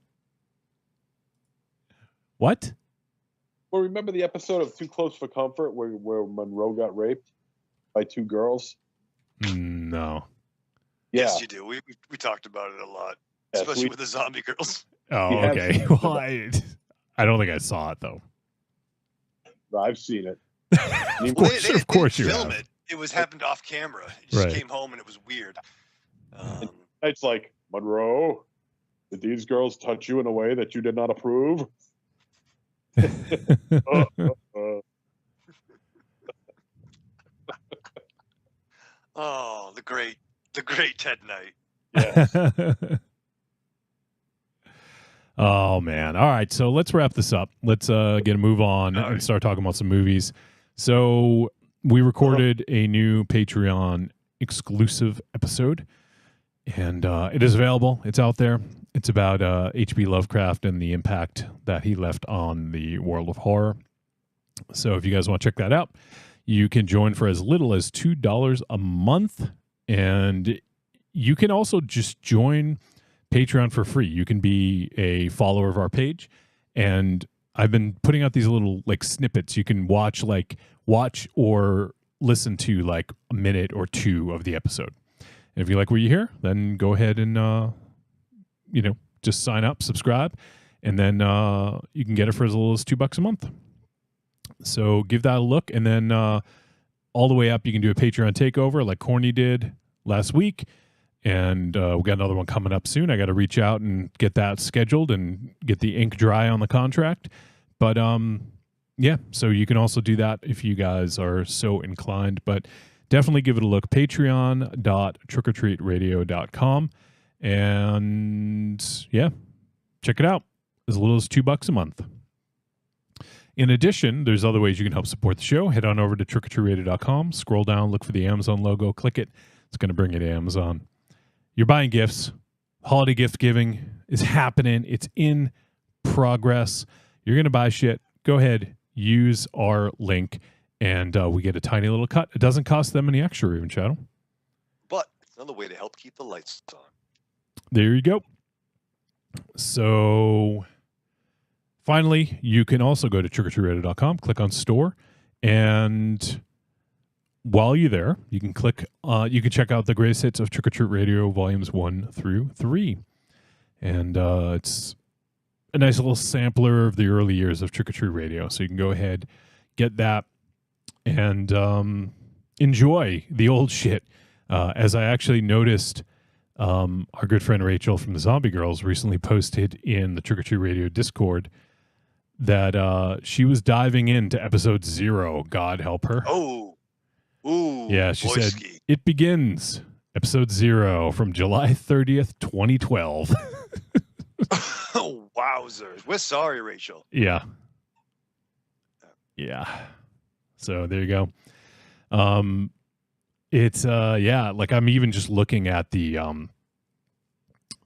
Well, remember the episode of Too Close for Comfort where Monroe got raped by two girls? No. Yeah. Yes, you do. We talked about it a lot, Yes, especially with the zombie girls. Oh, okay. Well, I don't think I saw it though. I've seen it. Of course you film have. it. It was happened off camera. He just Right. came home and it was weird. It's like, Monroe, did these girls touch you in a way that you did not approve? Oh, the great Ted Knight. Yes. Oh man. All right. So let's wrap this up. Let's get a move on and start talking about some movies. So we recorded a new Patreon exclusive episode, and it is available. It's out there. It's about H.P. Lovecraft and the impact that he left on the world of horror. So if you guys want to check that out, you can join for as little as $2 a month, and you can also just join Patreon for free. You can be a follower of our page, and I've been putting out these little like snippets. You can watch or listen to like a minute or two of the episode. And if you like what you hear, then go ahead and just sign up, subscribe, and then you can get it for as little as $2 a month. So give that a look, and then all the way up, you can do a Patreon takeover like Corny did last week. And we got another one coming up soon. I got to reach out and get that scheduled and get the ink dry on the contract. But yeah, so you can also do that if you guys are so inclined. But definitely give it a look. Patreon.trickortreatradio.com. And yeah, check it out. As little as $2 a month. In addition, there's other ways you can help support the show. Head on over to trickortreatradio.com. Scroll down, look for the Amazon logo, click it. It's going to bring you to Amazon. You're buying gifts. Holiday gift giving is happening. It's in progress. You're going to buy shit. Go ahead, use our link, and we get a tiny little cut. It doesn't cost them any extra, even, Shadow. But it's another way to help keep the lights on. There you go. So finally, you can also go to trickortreatradio.com, click on store, and while you're there, you can click. You can check out the greatest hits of Trick or Treat Radio Volumes 1 through 3, and it's a nice little sampler of the early years of Trick or Treat Radio. So you can go ahead, get that, and enjoy the old shit. As I actually noticed, our good friend Rachel from the Zombie Girls recently posted in the Trick or Treat Radio Discord that she was diving into episode 0. God help her. Oh. Ooh, yeah, she said, it begins, episode 0 from July 30th, 2012. Oh, wowzers. We're sorry, Rachel. Yeah. Yeah. So there you go. It's, yeah, like I'm even just looking at the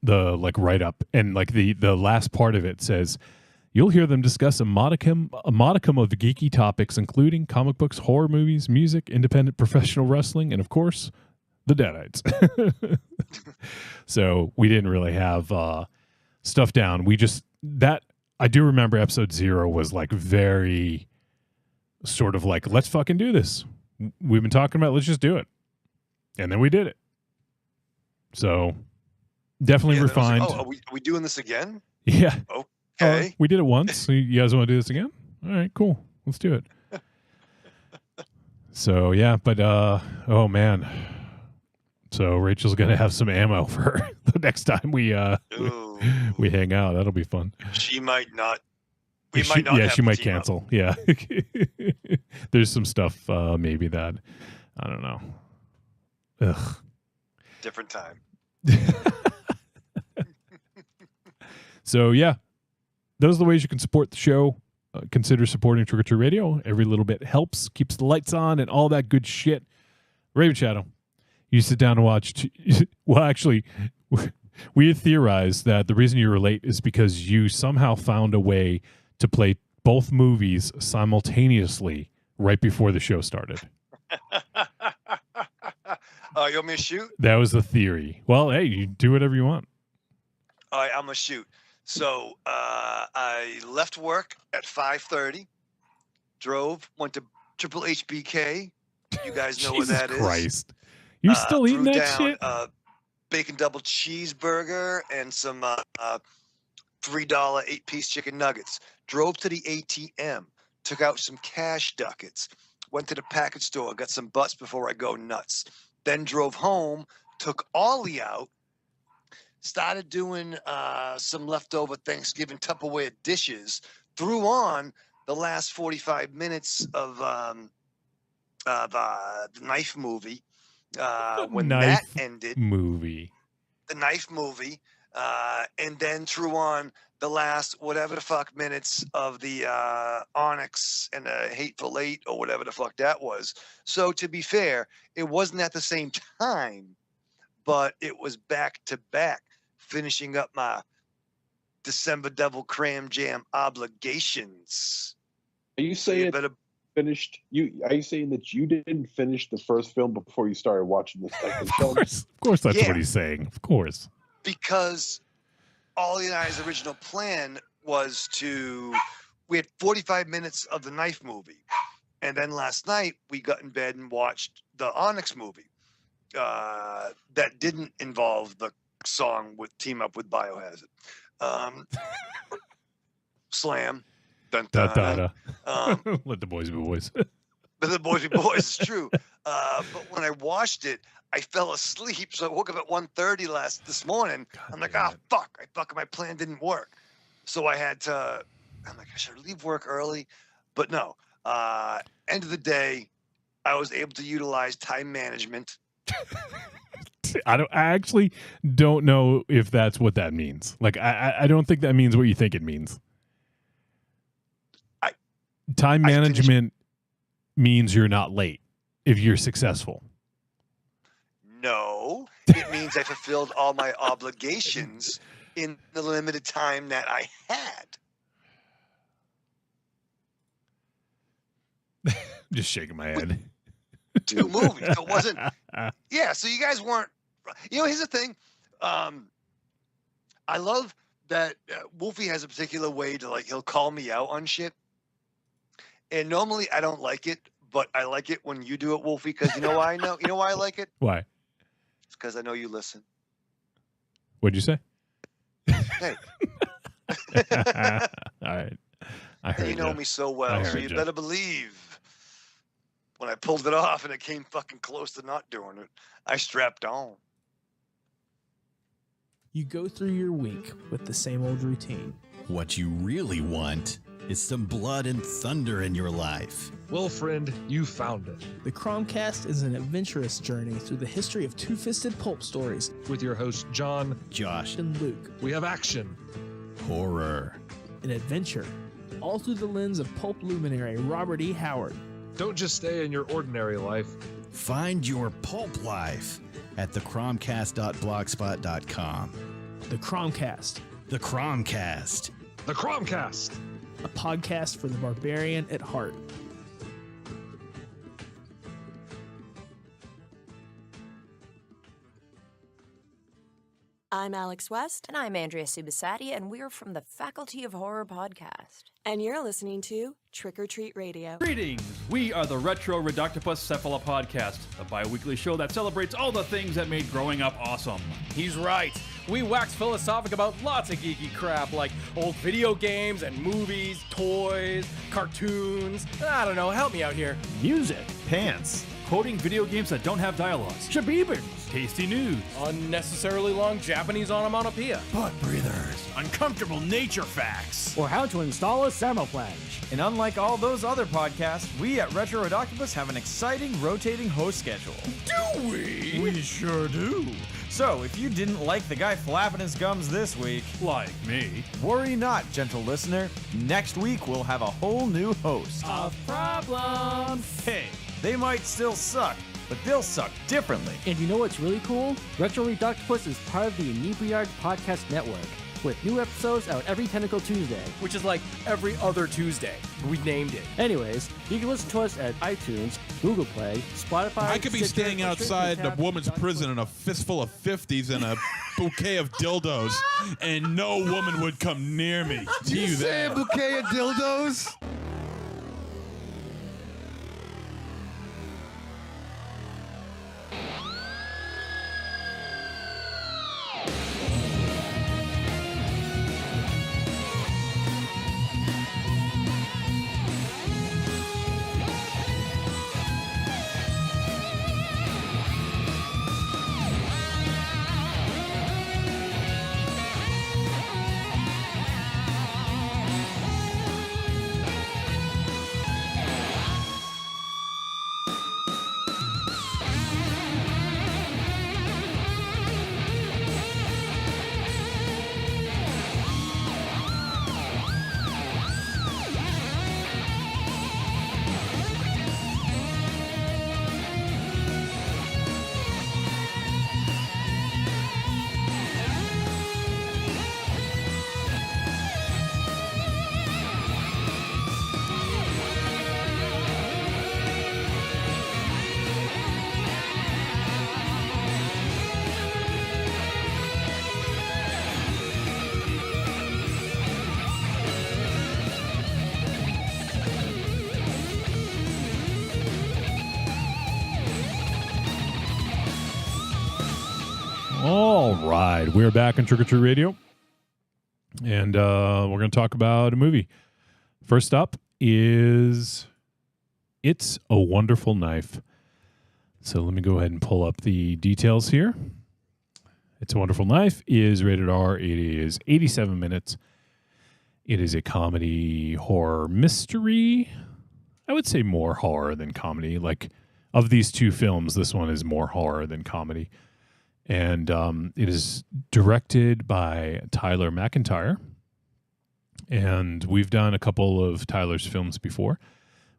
like write-up, and like the last part of it says, you'll hear them discuss a modicum of geeky topics, including comic books, horror movies, music, independent professional wrestling, and of course, the Deadites. So we didn't really have stuff down. I do remember episode 0 was like very sort of like, let's fucking do this. We've been talking about, let's just do it. And then we did it. So definitely refined. Like, are we doing this again? Yeah. Okay. We did it once. You guys want to do this again? All right, cool. Let's do it. So yeah, but oh man. So Rachel's gonna have some ammo for the next time we hang out. That'll be fun. She might not. Yeah, she might cancel. Up. Yeah. There's some stuff maybe that I don't know. Ugh. Different time. So yeah. Those are the ways you can support the show. Consider supporting Trick or Treat Radio. Every little bit helps, keeps the lights on, and all that good shit. Raven Shadow, you sit down and watch. Well, actually, we had theorized that the reason you were late is because you somehow found a way to play both movies simultaneously right before the show started. You want me to shoot? That was the theory. Well, hey, you do whatever you want. All right, I'm going to shoot. So I left work at 5:30, went to Triple HBK. You guys know where that is. Jesus Christ. You still eating that shit? Bacon double cheeseburger and some $3 8-piece chicken nuggets. Drove to the ATM, took out some cash ducats, went to the package store, got some butts before I go nuts. Then drove home, took Ollie out, started doing some leftover Thanksgiving Tupperware dishes, threw on the last 45 minutes of the Knife movie. When that ended, movie. The Knife movie, and then threw on the last whatever the fuck minutes of the Onyx and the Hateful Eight or whatever the fuck that was. So to be fair, it wasn't at the same time, but it was back to back, finishing up my December Devil Cram Jam obligations. Are you saying finished? Are you saying that you didn't finish the first film before you started watching the second film? Of course, that's what he's saying. Of course, because Ollie and I's original plan was we had 45 minutes of the Knife movie, and then last night we got in bed and watched the Onyx movie. That didn't involve the song with Team Up with Biohazard. Slam. Dun, dun, dun. Let the boys be boys. But the boys be boys, it's true. But when I watched it, I fell asleep. So I woke up at 1:30 this morning. I'm like, fuck, my plan didn't work. So I'm like, I should leave work early. But no, end of the day, I was able to utilize time management. I actually don't know if that's what that means. Like, I don't think that means what you think it means. Time management means you're not late if you're successful. No, it means I fulfilled all my obligations in the limited time that I had. Just shaking my head. 2 movies. So it wasn't. Yeah. So you guys weren't. Here's the thing. I love that Wolfie has a particular way to he'll call me out on shit. And normally I don't like it, but I like it when you do it, Wolfie, because you know why I know? You know why I like it? Why? It's because I know you listen. What'd you say? Hey. All right. I heard you know me so well, so you better believe when I pulled it off and it came fucking close to not doing it, I strapped on. You go through your week with the same old routine. What you really want is some blood and thunder in your life. Well, friend, you found it. The Cromcast is an adventurous journey through the history of two-fisted pulp stories With your hosts, John, Josh, and Luke. we have action, horror, An adventure, all through the lens of pulp luminary Robert E. Howard. Don't just stay in your ordinary life. find your pulp life at thecromcast.blogspot.com. The Cromcast, The Cromcast. The Cromcast. a podcast for the barbarian at heart. I'm Alex West. And I'm Andrea Subasati, and we're from the Faculty of Horror podcast. And you're listening to Trick or Treat Radio. Greetings! We are the Retro Reductopus Cephala Podcast, a bi-weekly show that celebrates all the things that made growing up awesome. He's right. We wax philosophic about lots of geeky crap like old video games and movies, toys, cartoons. I don't know, help me out here. Music, pants, quoting video games that don't have dialogues, shabibans, tasty news, Unnecessarily long Japanese onomatopoeia. Butt breathers. Uncomfortable nature facts. or how to install a thermoflange. And unlike all those other podcasts, we at Retro Reductopus have an exciting rotating host schedule. Do we? We sure do. So, if you didn't like the guy flapping his gums this week, like me. worry not, gentle listener. Next week we'll have a whole new host. Of problems. Hey, they might still suck, but they'll suck differently. And you know what's really cool? Retro Reductopus is part of the Inebriard Podcast Network, with new episodes out every Tentacle Tuesday. Which is like every other Tuesday. We named it. Anyways, you can listen to us at iTunes, Google Play, Spotify. I could be Stitcher, staying or outside straight a from woman's prison in a fistful of 50s and a bouquet of dildos, and no woman would come near me. Did you say a bouquet of dildos? All right, we're back on Trick or Treat Radio, and we're going to talk about a movie. First up is It's a Wonderful Knife. So let me go ahead and pull up the details here. It's a Wonderful Knife is rated R. It is 87 minutes. It is a comedy, horror, mystery. I would say more horror than comedy. Like, of these two films, this one is more horror than comedy. And it is directed by Tyler McIntyre. And we've done a couple of Tyler's films before.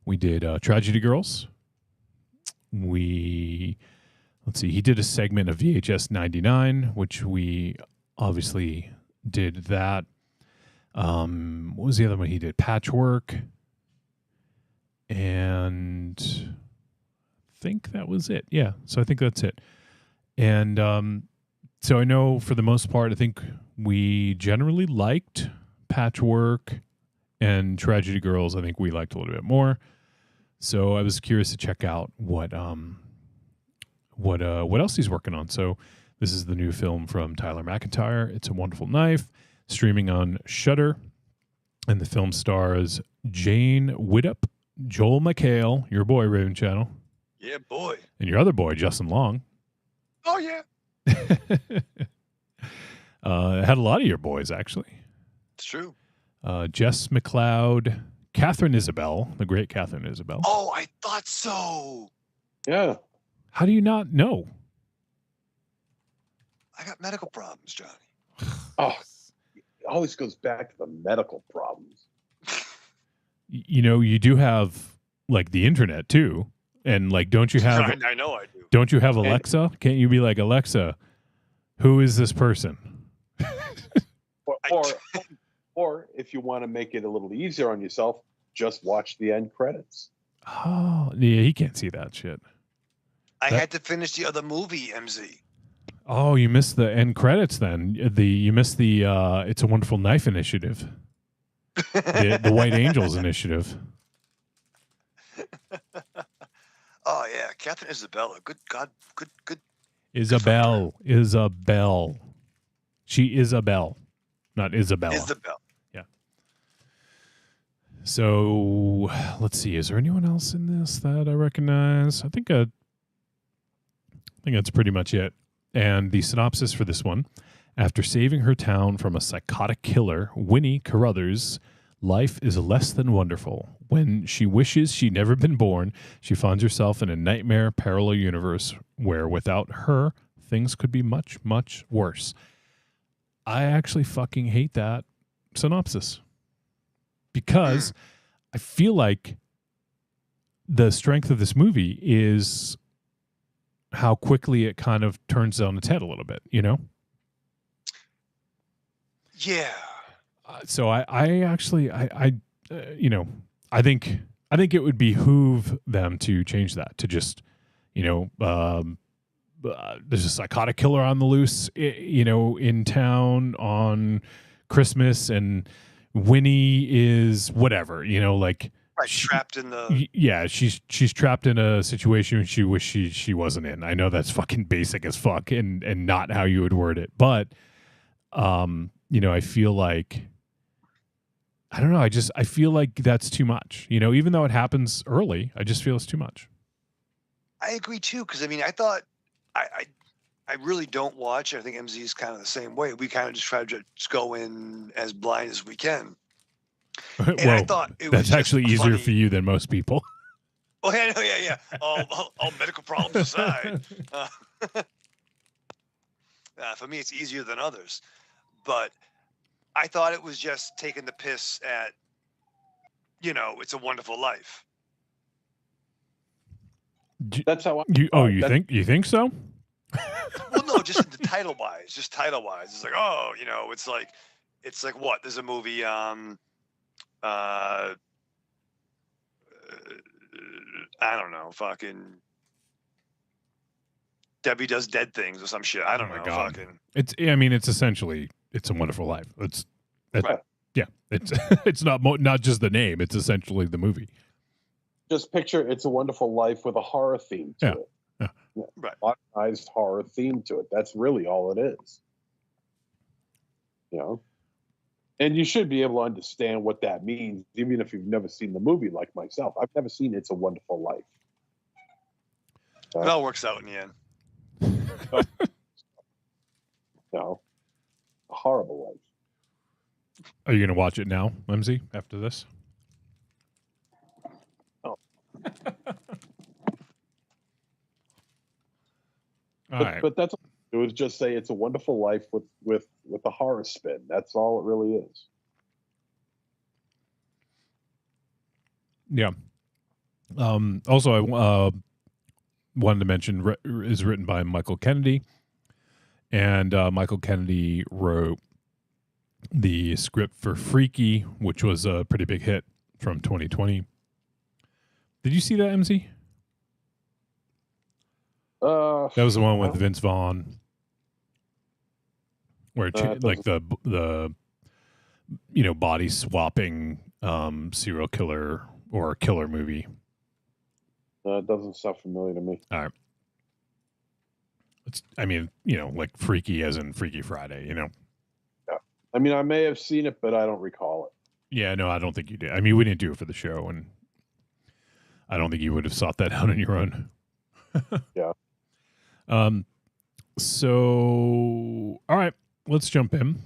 We did Tragedy Girls. He did a segment of VHS 99, which we obviously did that. What was the other one he did? Patchwork. And I think that was it. Yeah, so I think that's it. And so I know for the most part, I think we generally liked Patchwork, and Tragedy Girls I think we liked a little bit more. So I was curious to check out what else he's working on. So this is the new film from Tyler McIntyre. It's a Wonderful Knife, streaming on Shudder. And the film stars Jane Widdop, Joel McHale, your boy, Raven Channel. Yeah, boy. And your other boy, Justin Long. Oh, yeah. Had a lot of your boys, actually. It's true. Jess McLeod, Catherine Isabel, the great Catherine Isabel. Oh, I thought so. Yeah. How do you not know? I got medical problems, Johnny. Oh, it always goes back to the medical problems. You know, you do have, like, the internet, too. And, like, don't you have... I know I do. Don't you have Alexa? Can't you be like, Alexa, who is this person? Or if you want to make it a little easier on yourself, just watch the end credits. Oh, yeah, he can't see that shit. I had to finish the other movie, MZ. Oh, you missed the end credits then. You missed the It's a Wonderful Knife initiative. the White Angels initiative. Oh, yeah. Catherine Isabella. Good God. Good. Isabel. She Isabel, not Isabella. Isabel. Yeah. So let's see. Is there anyone else in this that I recognize? I think that's pretty much it. And the synopsis for this one: after saving her town from a psychotic killer, Winnie Carruthers' life is less than wonderful. When she wishes she'd never been born, she finds herself in a nightmare parallel universe where without her, things could be much, much worse. I actually fucking hate that synopsis because I feel like the strength of this movie is how quickly it kind of turns on its head a little bit, you know? Yeah. So I think it would behoove them to change that to just, there's a psychotic killer on the loose, in town on Christmas, and Winnie is whatever, right, trapped in the. Yeah, she's trapped in a situation she wishes she wasn't in. I know that's fucking basic as fuck and not how you would word it, but I feel like. I don't know. I feel like that's too much. Even though it happens early, I just feel it's too much. I agree too, because I thought I really don't watch. I think MZ is kind of the same way. We kind of just try to just go in as blind as we can. And well, I thought that's actually easier for you than most people. Oh yeah. All medical problems aside, for me it's easier than others. But I thought it was just taking the piss at, It's a Wonderful Life. That's how you think so? Well, no, just the title wise. It's like, it's like what? There's a movie. I don't know. Fucking Debbie Does Dead Things or some shit. I don't know. God. Fucking. It's essentially It's a Wonderful Life. Right. Yeah. It's not just the name. It's essentially the movie. Just picture It's a Wonderful Life with a horror theme to it. Yeah. modernized horror theme to it. That's really all it is. You know? And you should be able to understand what that means, even if you've never seen the movie like myself. I've never seen It's a Wonderful Life. It all works out in the end. No. A horrible life. Are you going to watch it now, Mimsy, after this? Oh. But that's it was just say It's a Wonderful Life with a horror spin. That's all it really is. Yeah. Also, I wanted to mention is written by Michael Kennedy, and Michael Kennedy wrote the script for Freaky, which was a pretty big hit from 2020. Did you see that, MZ? That was the one with Vince Vaughn, where like the body swapping serial killer or killer movie. It doesn't sound familiar to me. All right. Like Freaky as in Freaky Friday, Yeah. I mean, I may have seen it, but I don't recall it. Yeah, no, I don't think you did. I mean, we didn't do it for the show, and I don't think you would have sought that out on your own. Yeah. So, all right, let's jump in.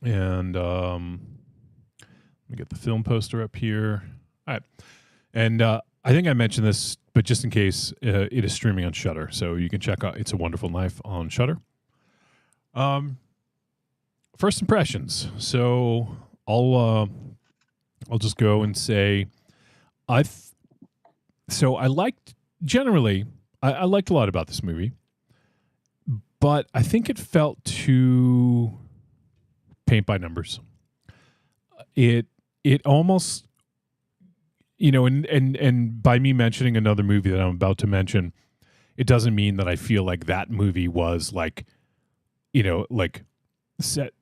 And let me get the film poster up here. All right. And I think I mentioned this, but just in case, it is streaming on Shudder. So you can check out It's a Wonderful Life on Shudder. First impressions. So I'll just go and say I liked I liked a lot about this movie, but I think it felt too paint by numbers. It almost, and by me mentioning another movie that I'm about to mention, it doesn't mean that I feel like that movie was like set,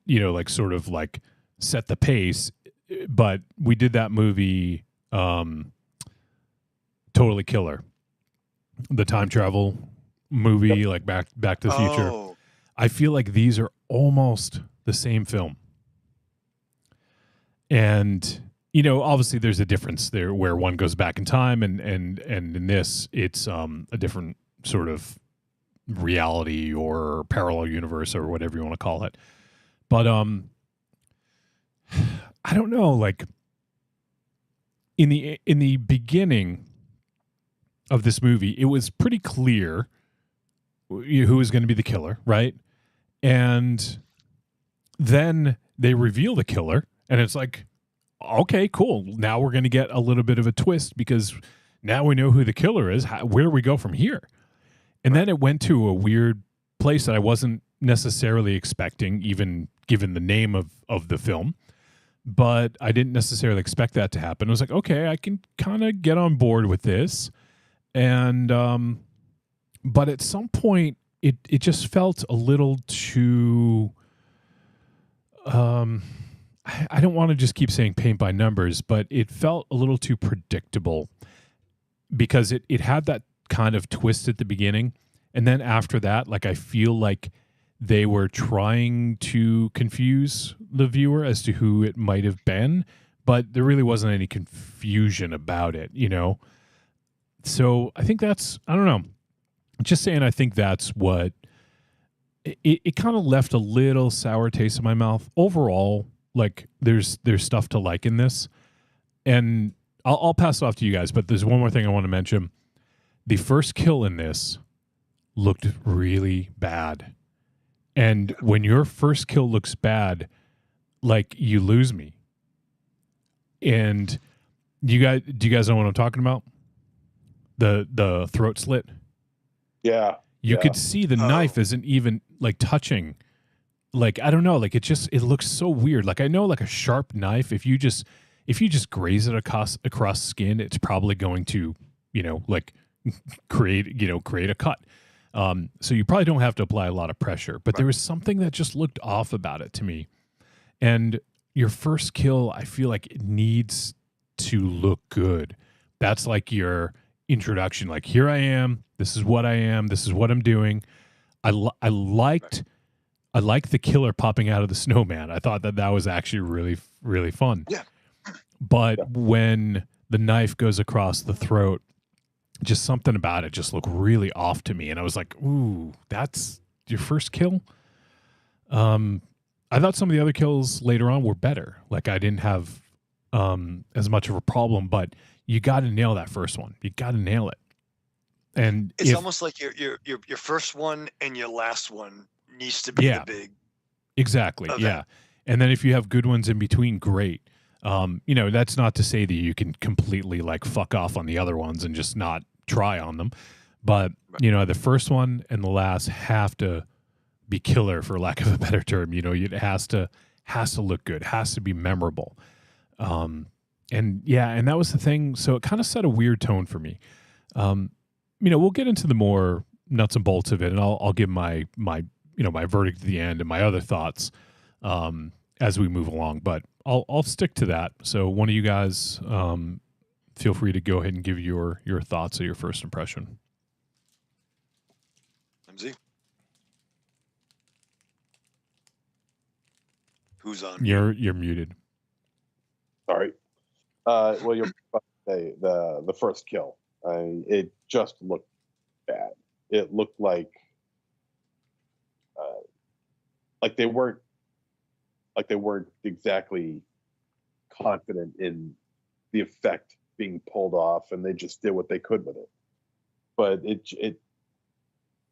sort of like set the pace, but we did that movie, Totally Killer, the time travel movie, like Back to the Future. I feel like these are almost the same film. And, obviously there's a difference there where one goes back in time and in this, it's a different sort of reality or parallel universe or whatever you want to call it. But I don't know, like in the beginning of this movie, it was pretty clear who was going to be the killer, right? And then they reveal the killer, and it's like, okay, cool. Now we're going to get a little bit of a twist because now we know who the killer is. Where do we go from here? And then it went to a weird place that I wasn't necessarily expecting, even given the name of the film. But I didn't necessarily expect that to happen. I was like, okay, I can kind of get on board with this. And but at some point, it just felt a little too. I don't want to just keep saying paint by numbers, but it felt a little too predictable because it had that kind of twist at the beginning. And then after that, like I feel like they were trying to confuse the viewer as to who it might have been, but there really wasn't any confusion about it, So I think that's, I don't know, just saying I think that's what, it kind of left a little sour taste in my mouth. Overall, like there's stuff to like in this. And I'll pass it off to you guys, but there's one more thing I want to mention. The first kill in this looked really bad. And when your first kill looks bad, like you lose me. And do you guys know what I'm talking about? The throat slit? Yeah. You could see the knife isn't even like touching. Like, I don't know, like it looks so weird. Like I know like a sharp knife, if you just graze it across skin, it's probably going to, like create a cut. So you probably don't have to apply a lot of pressure, but there was something that just looked off about it to me. And your first kill, I feel like it needs to look good. That's like your introduction. Like, here I am. This is what I am. This is what I'm doing. I liked the killer popping out of the snowman. I thought that was actually really, really fun. Yeah. But when the knife goes across the throat, just something about it just looked really off to me. And I was like, ooh, that's your first kill? I thought some of the other kills later on were better. Like, I didn't have as much of a problem, but you got to nail that first one. You got to nail it. And it's almost like your first one and your last one needs to be the big. Exactly. event. Yeah. And then if you have good ones in between, great. That's not to say that you can completely like fuck off on the other ones and just not try on them. But, the first one and the last have to be killer, for lack of a better term. It has to look good, has to be memorable. And that was the thing. So it kind of set a weird tone for me. We'll get into the more nuts and bolts of it, and I'll give my verdict at the end and my other thoughts as we move along. But I'll stick to that. So one of you guys, feel free to go ahead and give your thoughts or your first impression. MZ, who's on? You're muted. Sorry. Well, you're about to say the first kill. It just looked bad. It looked like they weren't exactly confident in the effect being pulled off, and they just did what they could with it. But it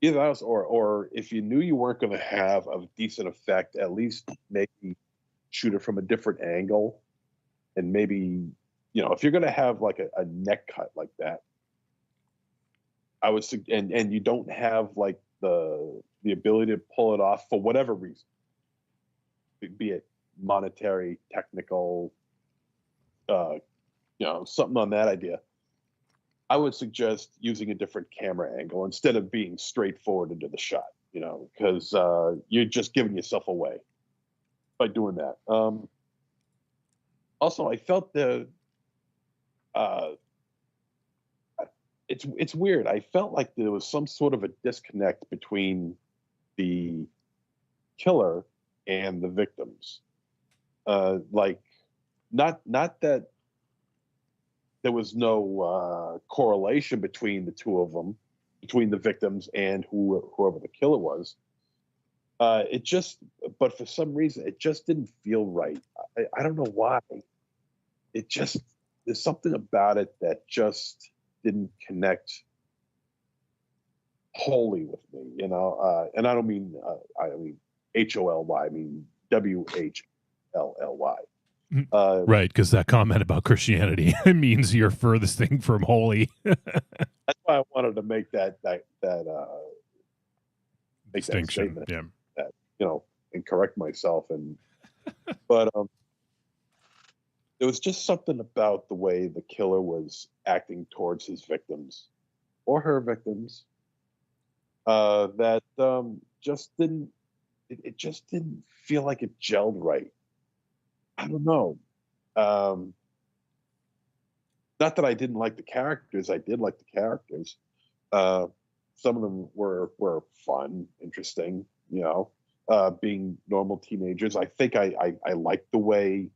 either that was, or if you knew you weren't going to have a decent effect, at least maybe shoot it from a different angle, and maybe if you're going to have like a neck cut like that, I would and you don't have like the ability to pull it off for whatever reason, be it monetary, technical, something on that idea, I would suggest using a different camera angle instead of being straightforward into the shot, because you're just giving yourself away by doing that. Also, I felt it's weird. I felt like there was some sort of a disconnect between the killer and the victims. Like, not that there was no correlation between the two of them, between the victims and whoever the killer was. But for some reason, it just didn't feel right. I don't know why. There's something about it that just didn't connect wholly with me, and I don't mean HOLY, I mean WHLLY. Right, because that comment about Christianity means you're furthest thing from holy. That's why I wanted to make that distinction. That statement, Yeah. and correct myself. But there was just something about the way the killer was acting towards his victims or her victims that just didn't. It just didn't feel like it gelled right. I don't know. Not that I didn't like the characters. I did like the characters. Some of them were fun, interesting. Being normal teenagers. I think I liked the way.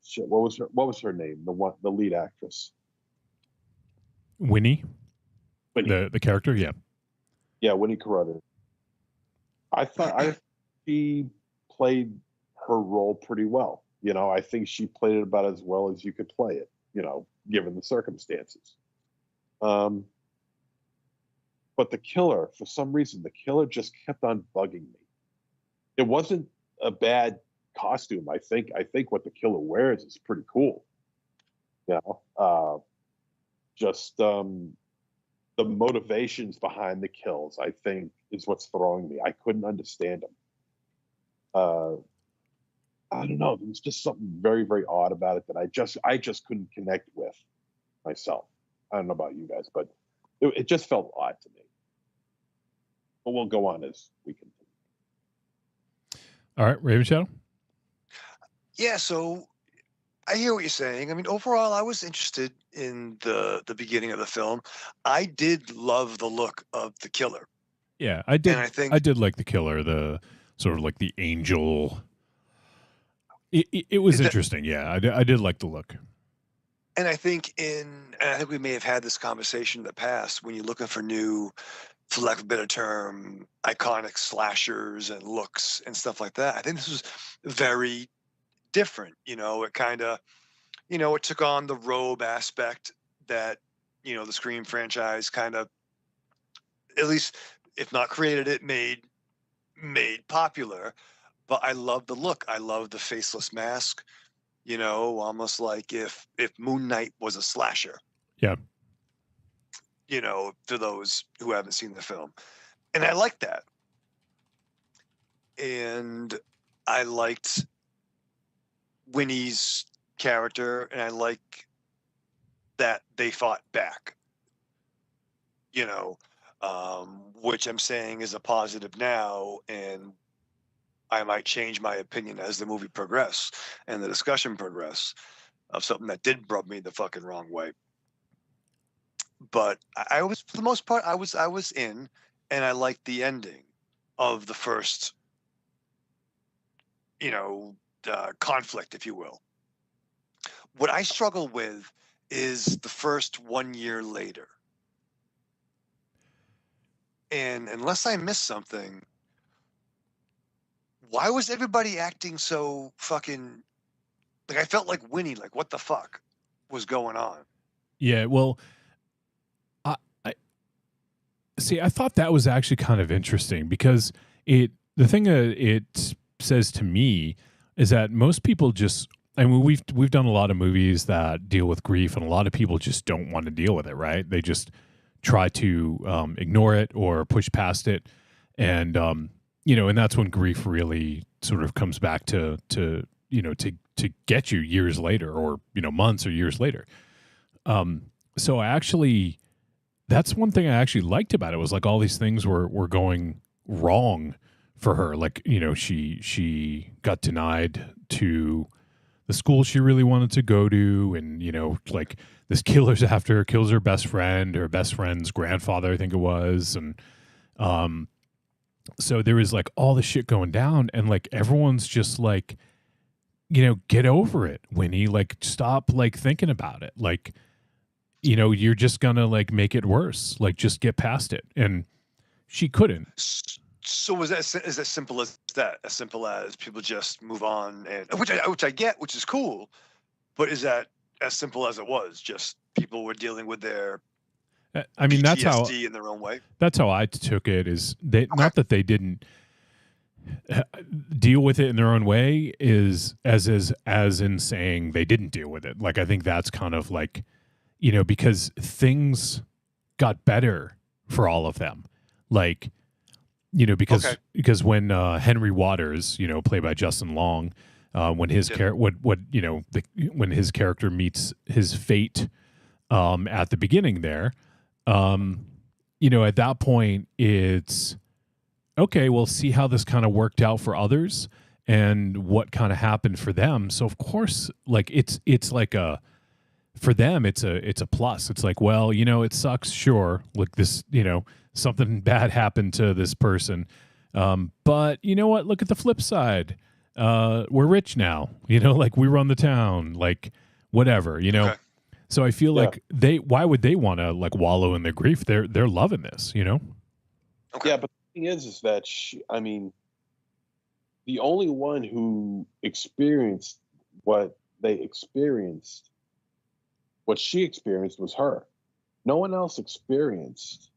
Shit, what was her name? The lead actress. Winnie. Winnie. The character, yeah. Yeah, Winnie Carruthers. I thought she played her role pretty well. I think she played it about as well as you could play it, given the circumstances. But the killer, for some reason, the killer just kept on bugging me. It wasn't a bad costume. I think what the killer wears is pretty cool. Just the motivations behind the kills, I think, is what's throwing me. I couldn't understand them. I don't know. There was just something very, very odd about it that I just couldn't connect with myself. I don't know about you guys, but it just felt odd to me. But we'll go on as we continue. All right, Raven Shadow. Yeah, so I hear what you're saying. I mean, overall, I was interested in the beginning of the film. I did love the look of the killer. Yeah, I did. And I think I did like the killer, the sort of like the angel. It was interesting. Yeah, I did like the look. And I think we may have had this conversation in the past when you're looking for new, for lack of a better term, iconic slashers and looks and stuff like that. I think this was very different. It kind of, it took on the robe aspect that, the Scream franchise kind of, at least if not created it, made popular. But I love the look. I love the faceless mask. Almost like if Moon Knight was a slasher. Yeah. To those who haven't seen the film. And I like that. And I liked Winnie's character, and I like that they fought back. Which I'm saying is a positive now, and I might change my opinion as the movie progresses and the discussion progresses of something that did rub me the fucking wrong way. But I was, for the most part, I was in, and I liked the ending of the first, conflict, if you will. What I struggle with is the first 1 year later. And unless I missed something, why was everybody acting so fucking, like, I felt like Winnie, like, what the fuck was going on? Yeah, well, I see. I thought that was actually kind of interesting because the thing that it says to me is that most people just, I mean, we've done a lot of movies that deal with grief, and a lot of people just don't want to deal with it, right? They just try to ignore it or push past it, and and that's when grief really sort of comes back to get you years later, or months or years later. So that's one thing I actually liked about it, was like all these things were going wrong for her. Like, she got denied to the school she really wanted to go to, and like this killer's after her, kills her best friend's grandfather, I think it was, and so there was like all this shit going down, and like everyone's just like, get over it, Winnie. Like, stop like thinking about it. Like, you're just gonna like make it worse. Like, just get past it. And she couldn't. So is that simple as that? As simple as people just move on, and which I get, which is cool. But is that as simple as it was? Just people were dealing with their I mean, that's how PTSD in their own way. That's how I took it. Is they not that they didn't deal with it in their own way, is as in saying they didn't deal with it. Like, I think that's kind of like, because things got better for all of them. Like, because when Henry Waters, played by Justin Long, when his when his character meets his fate at the beginning there, at that point it's okay, we'll see how this kind of worked out for others and what kind of happened for them. So of course, like it's like for them it's a plus. It's like, well, it sucks, sure, like this, something bad happened to this person, but you know what, look at the flip side, we're rich now, like we run the town, like whatever, Okay. So I feel like why would they want to like wallow in their grief? They're loving this, Okay. Yeah, but the thing is that the only one who experienced what she experienced was her. No one else experienced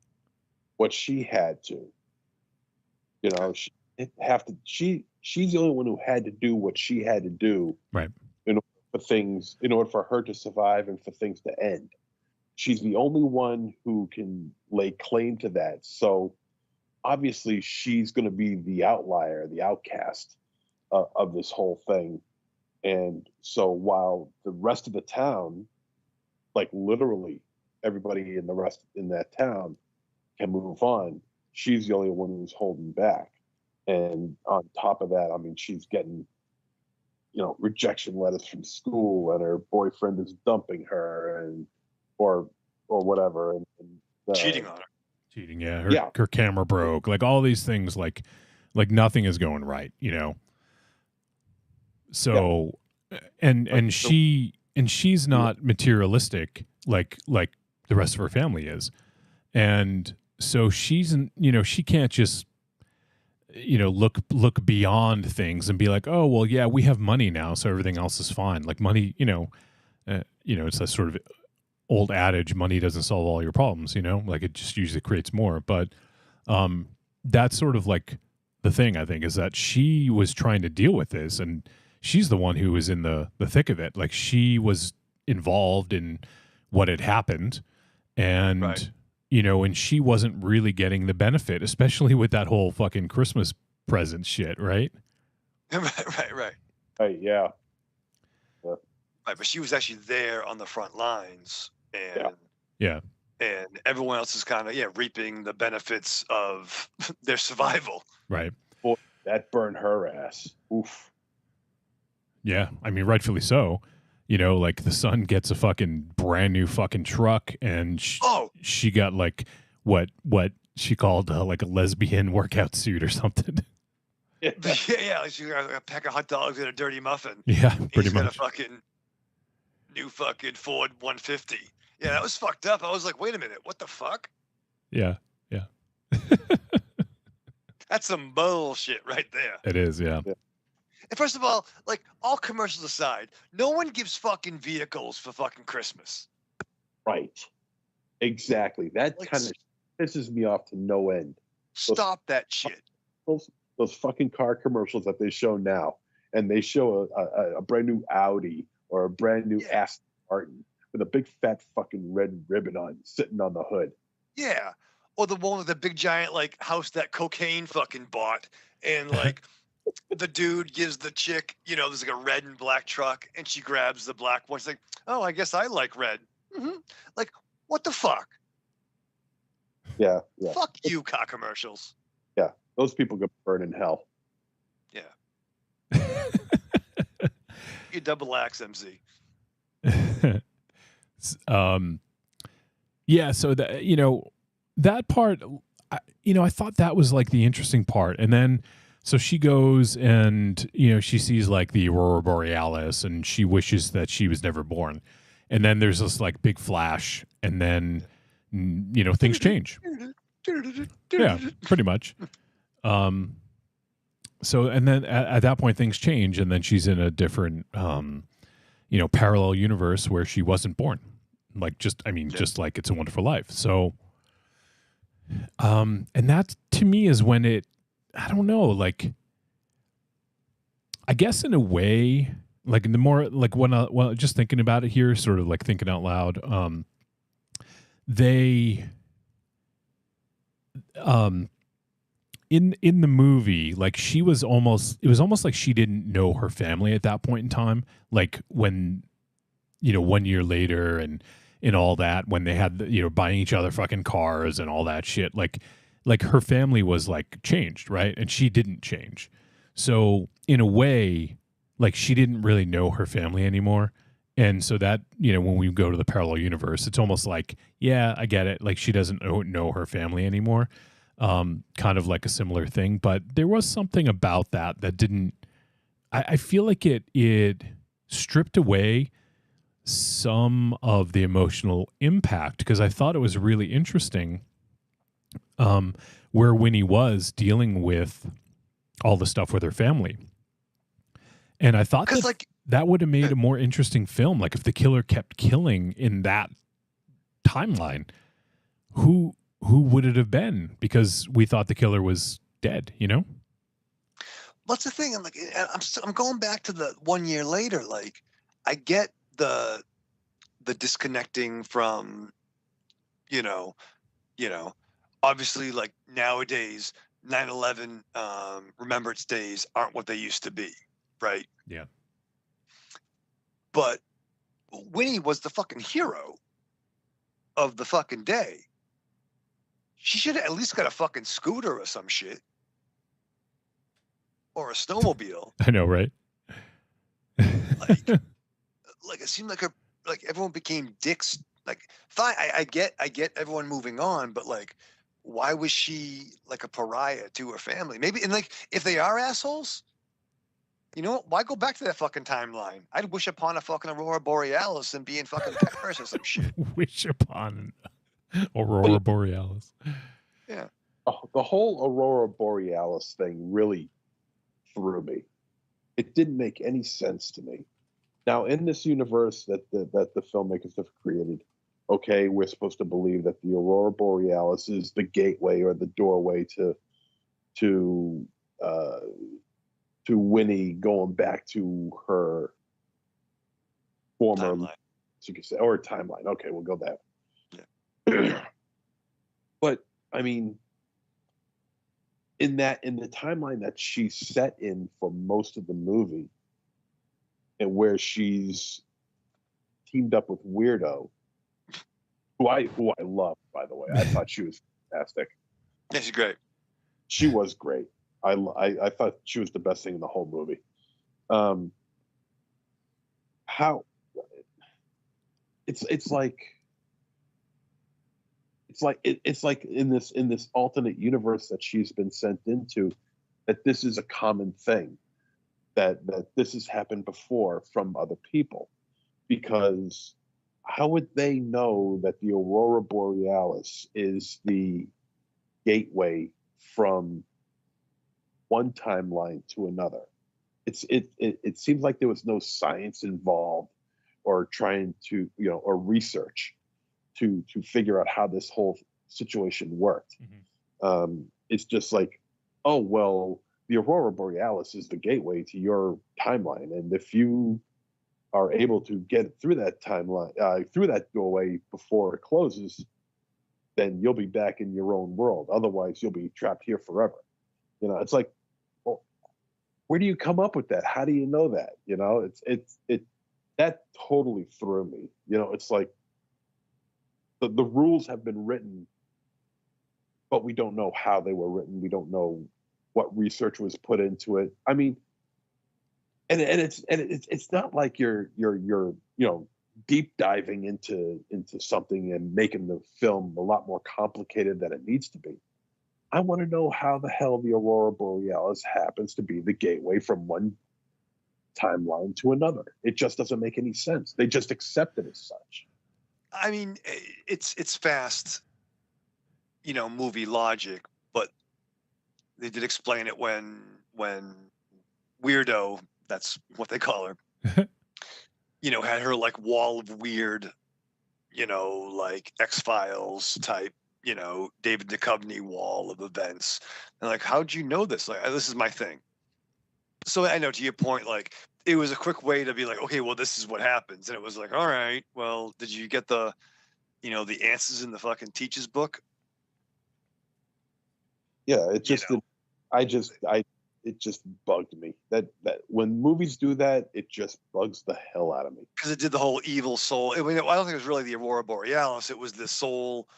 what she had to. She's the only one who had to do what she had to do. Right. In order for her to survive and for things to end. She's the only one who can lay claim to that. So obviously she's going to be the outlier, the outcast of this whole thing. And so while the rest of the town, like literally everybody in that town can move on, she's the only one who's holding back. And on top of that, I mean, she's getting, rejection letters from school, and her boyfriend is dumping her, or whatever, and cheating on her. Cheating, yeah. Her camera broke. Like all these things, like nothing is going right, So, and she's not materialistic like the rest of her family is, and so she's she can't just look beyond things and be like, oh well, yeah, we have money now, so everything else is fine. Like money, it's a sort of old adage, money doesn't solve all your problems, like it just usually creates more. But that's sort of like the thing, I think, is that she was trying to deal with this, and she's the one who was in the thick of it. Like she was involved in what had happened, and right. And she wasn't really getting the benefit, especially with that whole fucking Christmas present shit, right? Right, yeah. Right, but she was actually there on the front lines, and and everyone else is kind of reaping the benefits of their survival. Right. Boy, that burned her ass. Oof. Yeah, I mean, rightfully so. Like the son gets a fucking brand new fucking truck, and she got like what she called like a lesbian workout suit or something. Yeah, she got a pack of hot dogs and a dirty muffin. Yeah, pretty much. Got a fucking new fucking Ford 150. Yeah, that was fucked up. I was like, wait a minute, what the fuck? Yeah. That's some bullshit right there. It is, yeah. And first of all, like all commercials aside, no one gives fucking vehicles for fucking Christmas. Right. Exactly. That kind of pisses me off to no end. Stop that shit. Those fucking car commercials that they show now, and they show a brand new Audi or a brand new Aston Martin with a big fat fucking red ribbon on sitting on the hood. Yeah. Or the one with the big giant like house that cocaine fucking bought, and like the dude gives the chick, there's like a red and black truck, and she grabs the black one. She's like, oh, I guess I like red. Mm-hmm. Like, what the fuck? Yeah. Fuck you, car commercials. Yeah, those people go burn in hell. Yeah. You double axe, MC. Yeah, so that, that part, I thought that was like the interesting part. And then, so she goes and, she sees like the Aurora Borealis, and she wishes that she was never born. And then there's this like big flash, and then, things change. Yeah, pretty much. So, and then at that point things change, and then she's in a different, parallel universe where she wasn't born. Like just like It's a Wonderful Life. So, and that to me is when I don't know, like, I guess in a way, like in the more, like when just thinking about it here, sort of like thinking out loud, in the movie, like it was almost like she didn't know her family at that point in time. Like when, 1 year later and all that, when they had, buying each other fucking cars and all that shit, like her family was like changed, right? And she didn't change. So in a way, like she didn't really know her family anymore. And so that, when we go to the parallel universe, it's almost like, yeah, I get it. Like she doesn't know her family anymore. Kind of like a similar thing, but there was something about that didn't, I feel like it stripped away some of the emotional impact, because I thought it was really interesting where Winnie was dealing with all the stuff with her family. And I thought that would have made a more interesting film. Like if the killer kept killing in that timeline, who would it have been? Because we thought the killer was dead, What's the thing? I'm going back to the 1 year later. Like, I get the disconnecting from, obviously, like nowadays, 9/11 Remembrance Days aren't what they used to be, right? Yeah. But Winnie was the fucking hero of the fucking day. She should have at least got a fucking scooter or some shit. Or a snowmobile. I know, right? like it seemed like everyone became dicks. Like, fine, I get everyone moving on, but like, why was she like a pariah to her family? Maybe, and like, if they are assholes, you know what? Why go back to that fucking timeline? I'd wish upon a fucking Aurora Borealis and be in fucking Paris or some shit. Wish upon Aurora Borealis. Yeah. Oh, the whole Aurora Borealis thing really threw me. It didn't make any sense to me. Now, in this universe that the filmmakers have created, okay, we're supposed to believe that the Aurora Borealis is the gateway or the doorway to Winnie going back to her former timeline. So you could say, or timeline. Okay, we'll go that. Yeah. But I mean, in the timeline that she's set in for most of the movie, and where she's teamed up with Weirdo, who I love, by the way. I thought she was fantastic. Yeah, she's great. She was great. I thought she was the best thing in the whole movie. How it's like in this alternate universe that she's been sent into, that this is a common thing, that this has happened before from other people, because how would they know that the Aurora Borealis is the gateway from one timeline to another? It seems like there was no science involved, or trying to, or research to figure out how this whole situation worked. Mm-hmm. It's just like, oh, well, the Aurora Borealis is the gateway to your timeline, and if you are able to get through that timeline, through that doorway before it closes, then you'll be back in your own world. Otherwise, you'll be trapped here forever. It's like, well, where do you come up with that? How do you know that? That totally threw me. It's like the rules have been written, but we don't know how they were written. We don't know what research was put into it. I mean, and it's not like you're deep diving into something and making the film a lot more complicated than it needs to be. I want to know how the hell the Aurora Borealis happens to be the gateway from one timeline to another. It just doesn't make any sense. They just accept it as such. I mean, it's fast, movie logic, but they did explain it when Weirdo, that's what they call her, had her like wall of weird, like X-Files type, David Duchovny wall of events. And like, how'd you know this? Like, this is my thing. So I know, to your point, like, it was a quick way to be like, okay, well, this is what happens. And it was like, all right, well, did you get the answers in the fucking teacher's book? Yeah, it just, it just bugged me that when movies do that, it just bugs the hell out of me. Because it did the whole evil soul. I mean, I don't think it was really the Aurora Borealis. It was the soul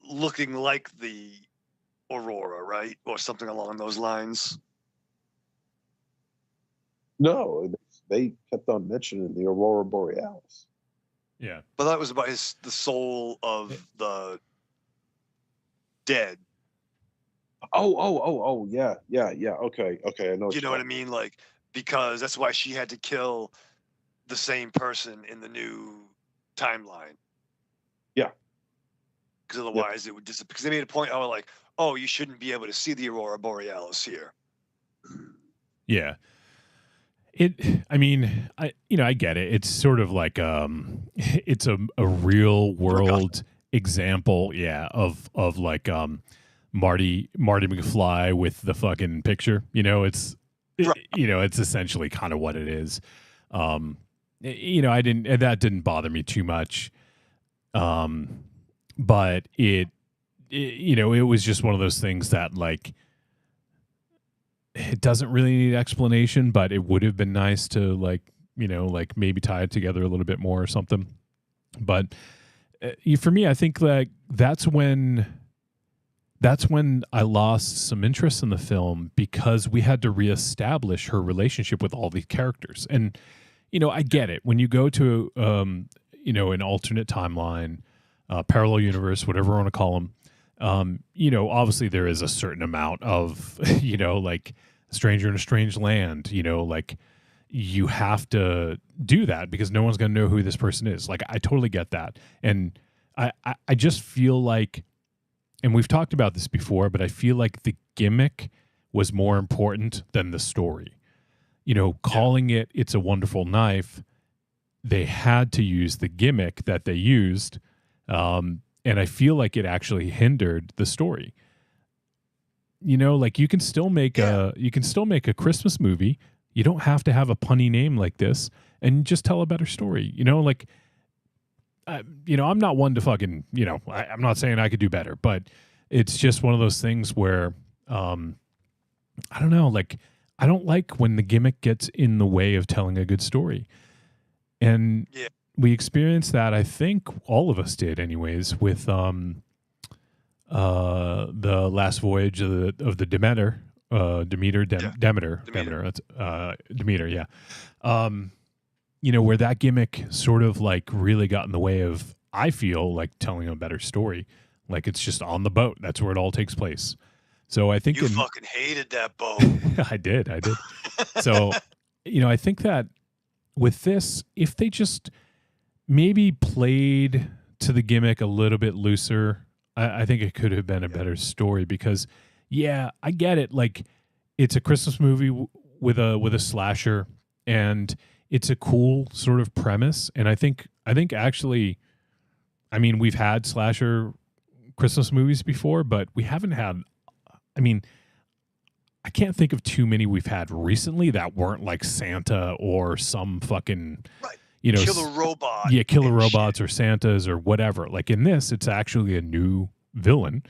looking like the Aurora, right? Or something along those lines. No, they kept on mentioning the Aurora Borealis. Yeah. But that was about the soul of the dead. Oh, yeah. Okay. I know. You know what I mean? Like, because that's why she had to kill the same person in the new timeline. Yeah. Because otherwise it would disappear. Because they made a point, like, oh, you shouldn't be able to see the Aurora Borealis here. Yeah. I get it. It's sort of like it's a real world example, of like Marty McFly with the fucking picture. It's essentially kind of what it is. That didn't bother me too much. But it was just one of those things that, like, it doesn't really need explanation, but it would have been nice to, like maybe tie it together a little bit more or something. But for me, I think like that's when I lost some interest in the film, because we had to reestablish her relationship with all these characters. And, I get it. When you go to, an alternate timeline, parallel universe, whatever you want to call them, obviously there is a certain amount of, like stranger in a strange land, like you have to do that because no one's going to know who this person is. Like, I totally get that. And I just feel like, and we've talked about this before, but I feel like the gimmick was more important than the story. Calling it It's a Wonderful Knife, they had to use the gimmick that they used, and I feel like it actually hindered the story. Like you can still make a Christmas movie. You don't have to have a punny name like this, and just tell a better story. I'm not one to fucking, I'm not saying I could do better, but it's just one of those things where, I don't know, like, I don't like when the gimmick gets in the way of telling a good story. And we experienced that, I think all of us did anyways, with the last voyage of the Demeter. Demeter. That's Demeter, yeah. Where that gimmick sort of like really got in the way of, I feel like, telling a better story. Like, it's just on the boat. That's where it all takes place. So I think you fucking hated that boat. I did. So, I think that with this, if they just maybe played to the gimmick a little bit looser, I think it could have been a better story because, I get it. Like, it's a Christmas movie with a slasher, and it's a cool sort of premise. And I think actually, I mean, we've had slasher Christmas movies before, but we haven't had, I can't think of too many we've had recently that weren't like Santa or some fucking, killer robot. Yeah, killer robots or Santas or whatever. Like in this, it's actually a new villain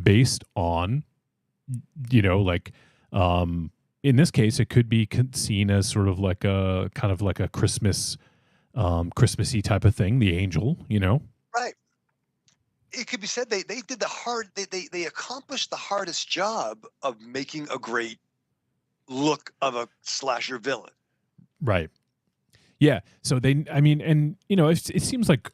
based on, in this case, it could be seen as sort of like a kind of like a Christmassy type of thing. The angel, Right. It could be said they did they accomplished the hardest job of making a great look of a slasher villain. Right. Yeah. So it seems like,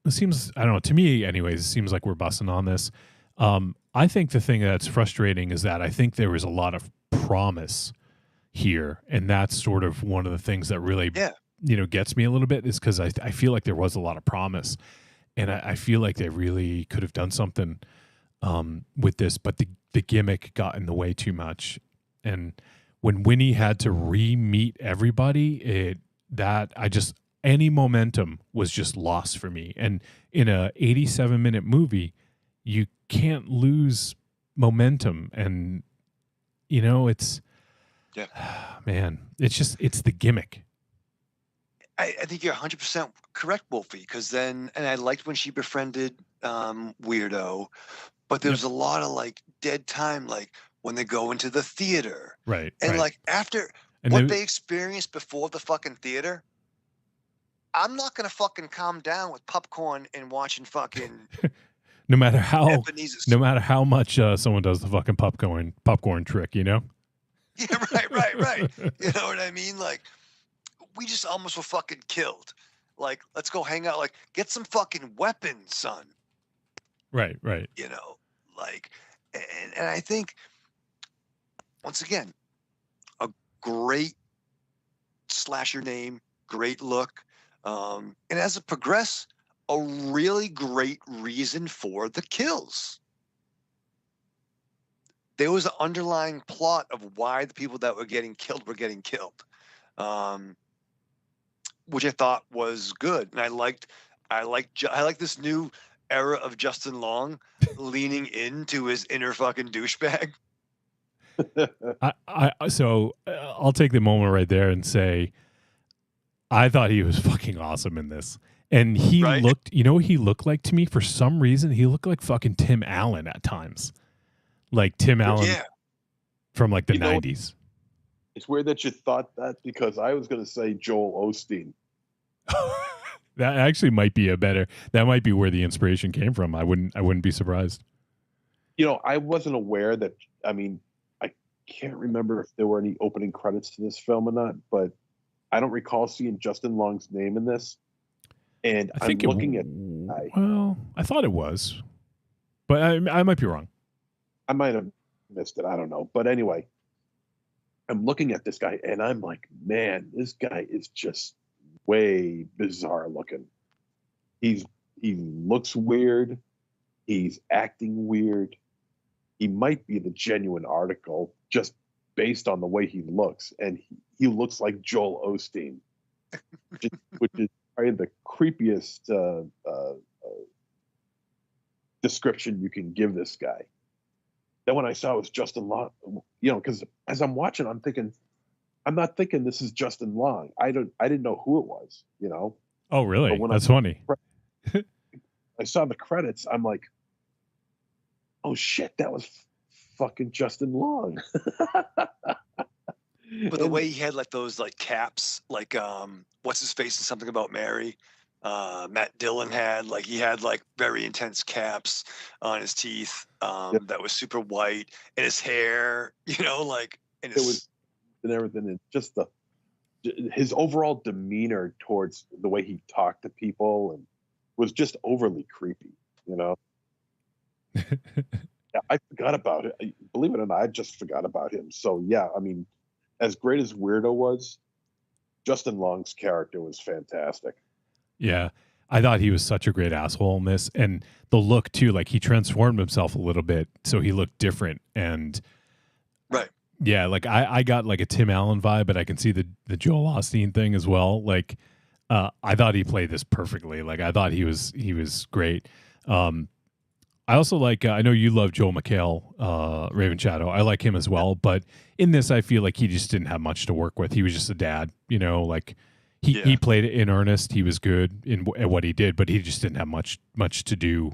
I don't know, to me anyways, it seems like we're busting on this. I think the thing that's frustrating is that I think there was a lot of promise here, and that's sort of one of the things that really, gets me a little bit, is because I feel like there was a lot of promise. And I feel like they really could have done something with this, but the gimmick got in the way too much. And when Winnie had to re-meet everybody, any momentum was just lost for me. And in a 87-minute movie, you can't lose momentum. And, it's, man, it's the gimmick. I think you're 100% correct, Wolfie, because then, and I liked when she befriended Weirdo, but there's a lot of like dead time, like when they go into the theater. Right. And like after what they experienced before the fucking theater, I'm not going to fucking calm down with popcorn and watching fucking no matter how much someone does the fucking popcorn trick, Yeah, right. You know what I mean? Like, we just almost were fucking killed. Like, let's go hang out. Like, get some fucking weapons, son. Right. Like, and I think, once again, a great slasher name, great look. And as it progressed, a really great reason for the kills. There was an underlying plot of why the people that were getting killed, which I thought was good. And I liked this new era of Justin Long leaning into his inner fucking douchebag. So I'll take the moment right there and say, I thought he was fucking awesome in this. And he looked, he looked like to me, for some reason, he looked like fucking Tim Allen at times. Like Tim Allen from like the 90s. It's weird that you thought that, because I was going to say Joel Osteen. That actually might be that might be where the inspiration came from. I wouldn't be surprised. I wasn't aware that, I can't remember if there were any opening credits to this film or not, but I don't recall seeing Justin Long's name in this. And I think I'm looking at. Well, I thought it was, but I might be wrong. I might have missed it. I don't know. But anyway, I'm looking at this guy and I'm like, man, this guy is just way bizarre looking. He looks weird. He's acting weird. He might be the genuine article just based on the way he looks. And he looks like Joel Osteen, which is probably the creepiest description you can give this guy. Then when I saw it was Justin Long, because as I'm watching, I'm not thinking this is Justin Long. I didn't know who it was, Oh, really? But when That's funny. I saw the credits, I'm like, oh shit, that was fucking Justin Long. But the way he had like those like caps, like what's his face in Something About Mary, Matt Dillon had like very intense caps on his teeth that was super white, and his hair, and his and everything, and just his overall demeanor towards the way he talked to people and was just overly creepy, Yeah, I forgot about it. Believe it or not, I just forgot about him. So yeah, I mean, as great as Weirdo was, Justin Long's character was fantastic. Yeah. I thought he was such a great asshole in this. And the look, too, like he transformed himself a little bit. So he looked different. And right. Yeah, like I got like a Tim Allen vibe, but I can see the Joel Osteen thing as well. Like I thought he played this perfectly. Like I thought he was great. I also like, I know you love Joel McHale, Raven Shadow. I like him as well. But in this, I feel like he just didn't have much to work with. He was just a dad, like he played it in earnest. He was good at what he did, but he just didn't have much to do.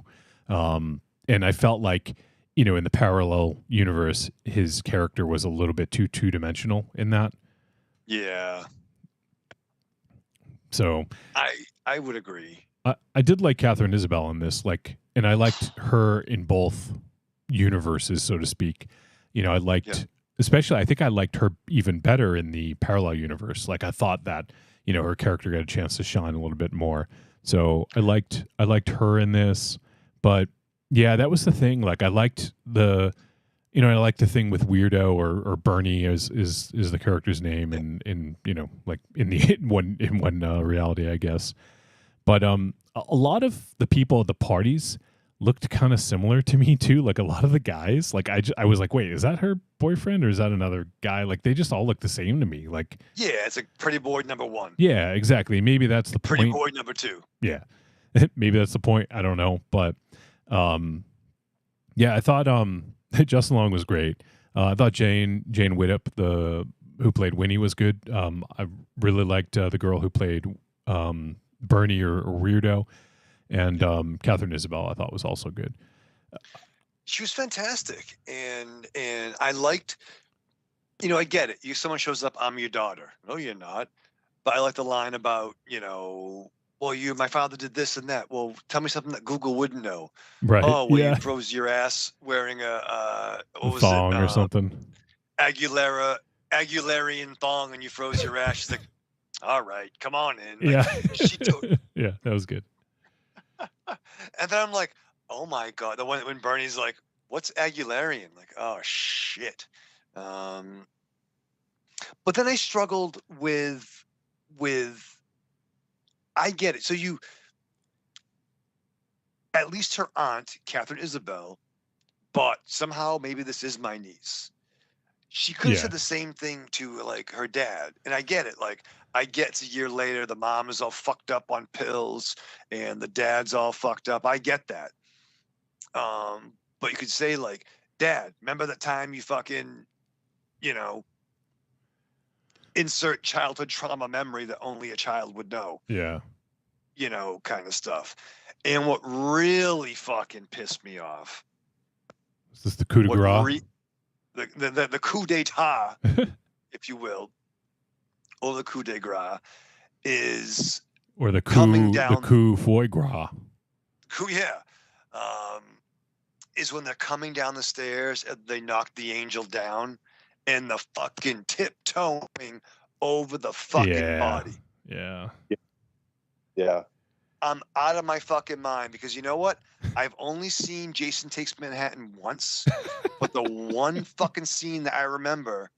And I felt like, in the parallel universe, his character was a little bit too two-dimensional in that. Yeah. So I would agree. I did like Catherine Isabel in this, and I liked her in both universes, so to speak. I liked, especially, I think I liked her even better in the parallel universe. Like I thought that, her character got a chance to shine a little bit more. So I liked her in this, but yeah, that was the thing. Like I liked I liked the thing with Weirdo or Bernie is the character's name in one reality, I guess. But a lot of the people at the parties looked kind of similar to me too. Like a lot of the guys, like I was like, wait, is that her boyfriend or is that another guy? Like they just all look the same to me. Like yeah, it's a Pretty Boy number 1. Yeah, exactly. Maybe that's the Pretty point. Boy number 2. Yeah, maybe that's the point. I don't know, but yeah, I thought Justin Long was great. I thought Jane Widdop, who played Winnie, was good. I really liked the girl who played Bernie or Weirdo, and Catherine Isabel I thought was also good. She was fantastic, and I liked, I get it. Someone shows up, I'm your daughter. No, you're not. But I like the line about, well, my father did this and that. Well, tell me something that Google wouldn't know. Right. Oh, well, yeah. you froze your ass wearing a thong or something. Aguilarian thong, and you froze your ass. She's like, all right, come on in. Yeah. Yeah, that was good. And then I'm like, oh my God. The one when Bernie's like, what's Aguilarian? Like, oh shit. But then I struggled with I get it. So at least her aunt, Catherine Isabel, but somehow maybe this is my niece. She could have said the same thing to like her dad. And I get it. Like I get it's a year later, the mom is all fucked up on pills and the dad's all fucked up. I get that. But you could say like, Dad, remember that time you fucking, insert childhood trauma memory that only a child would know. Yeah. Kind of stuff. And what really fucking pissed me off. Is this the coup de grace? The coup d'etat, if you will, or the coup de grace is, or the coup foie gras. Coup, yeah, is when they're coming down the stairs and they knock the angel down, and the fucking tiptoeing over the fucking body. Yeah. Yeah. I'm out of my fucking mind because you know what? I've only seen Jason Takes Manhattan once, but the one fucking scene that I remember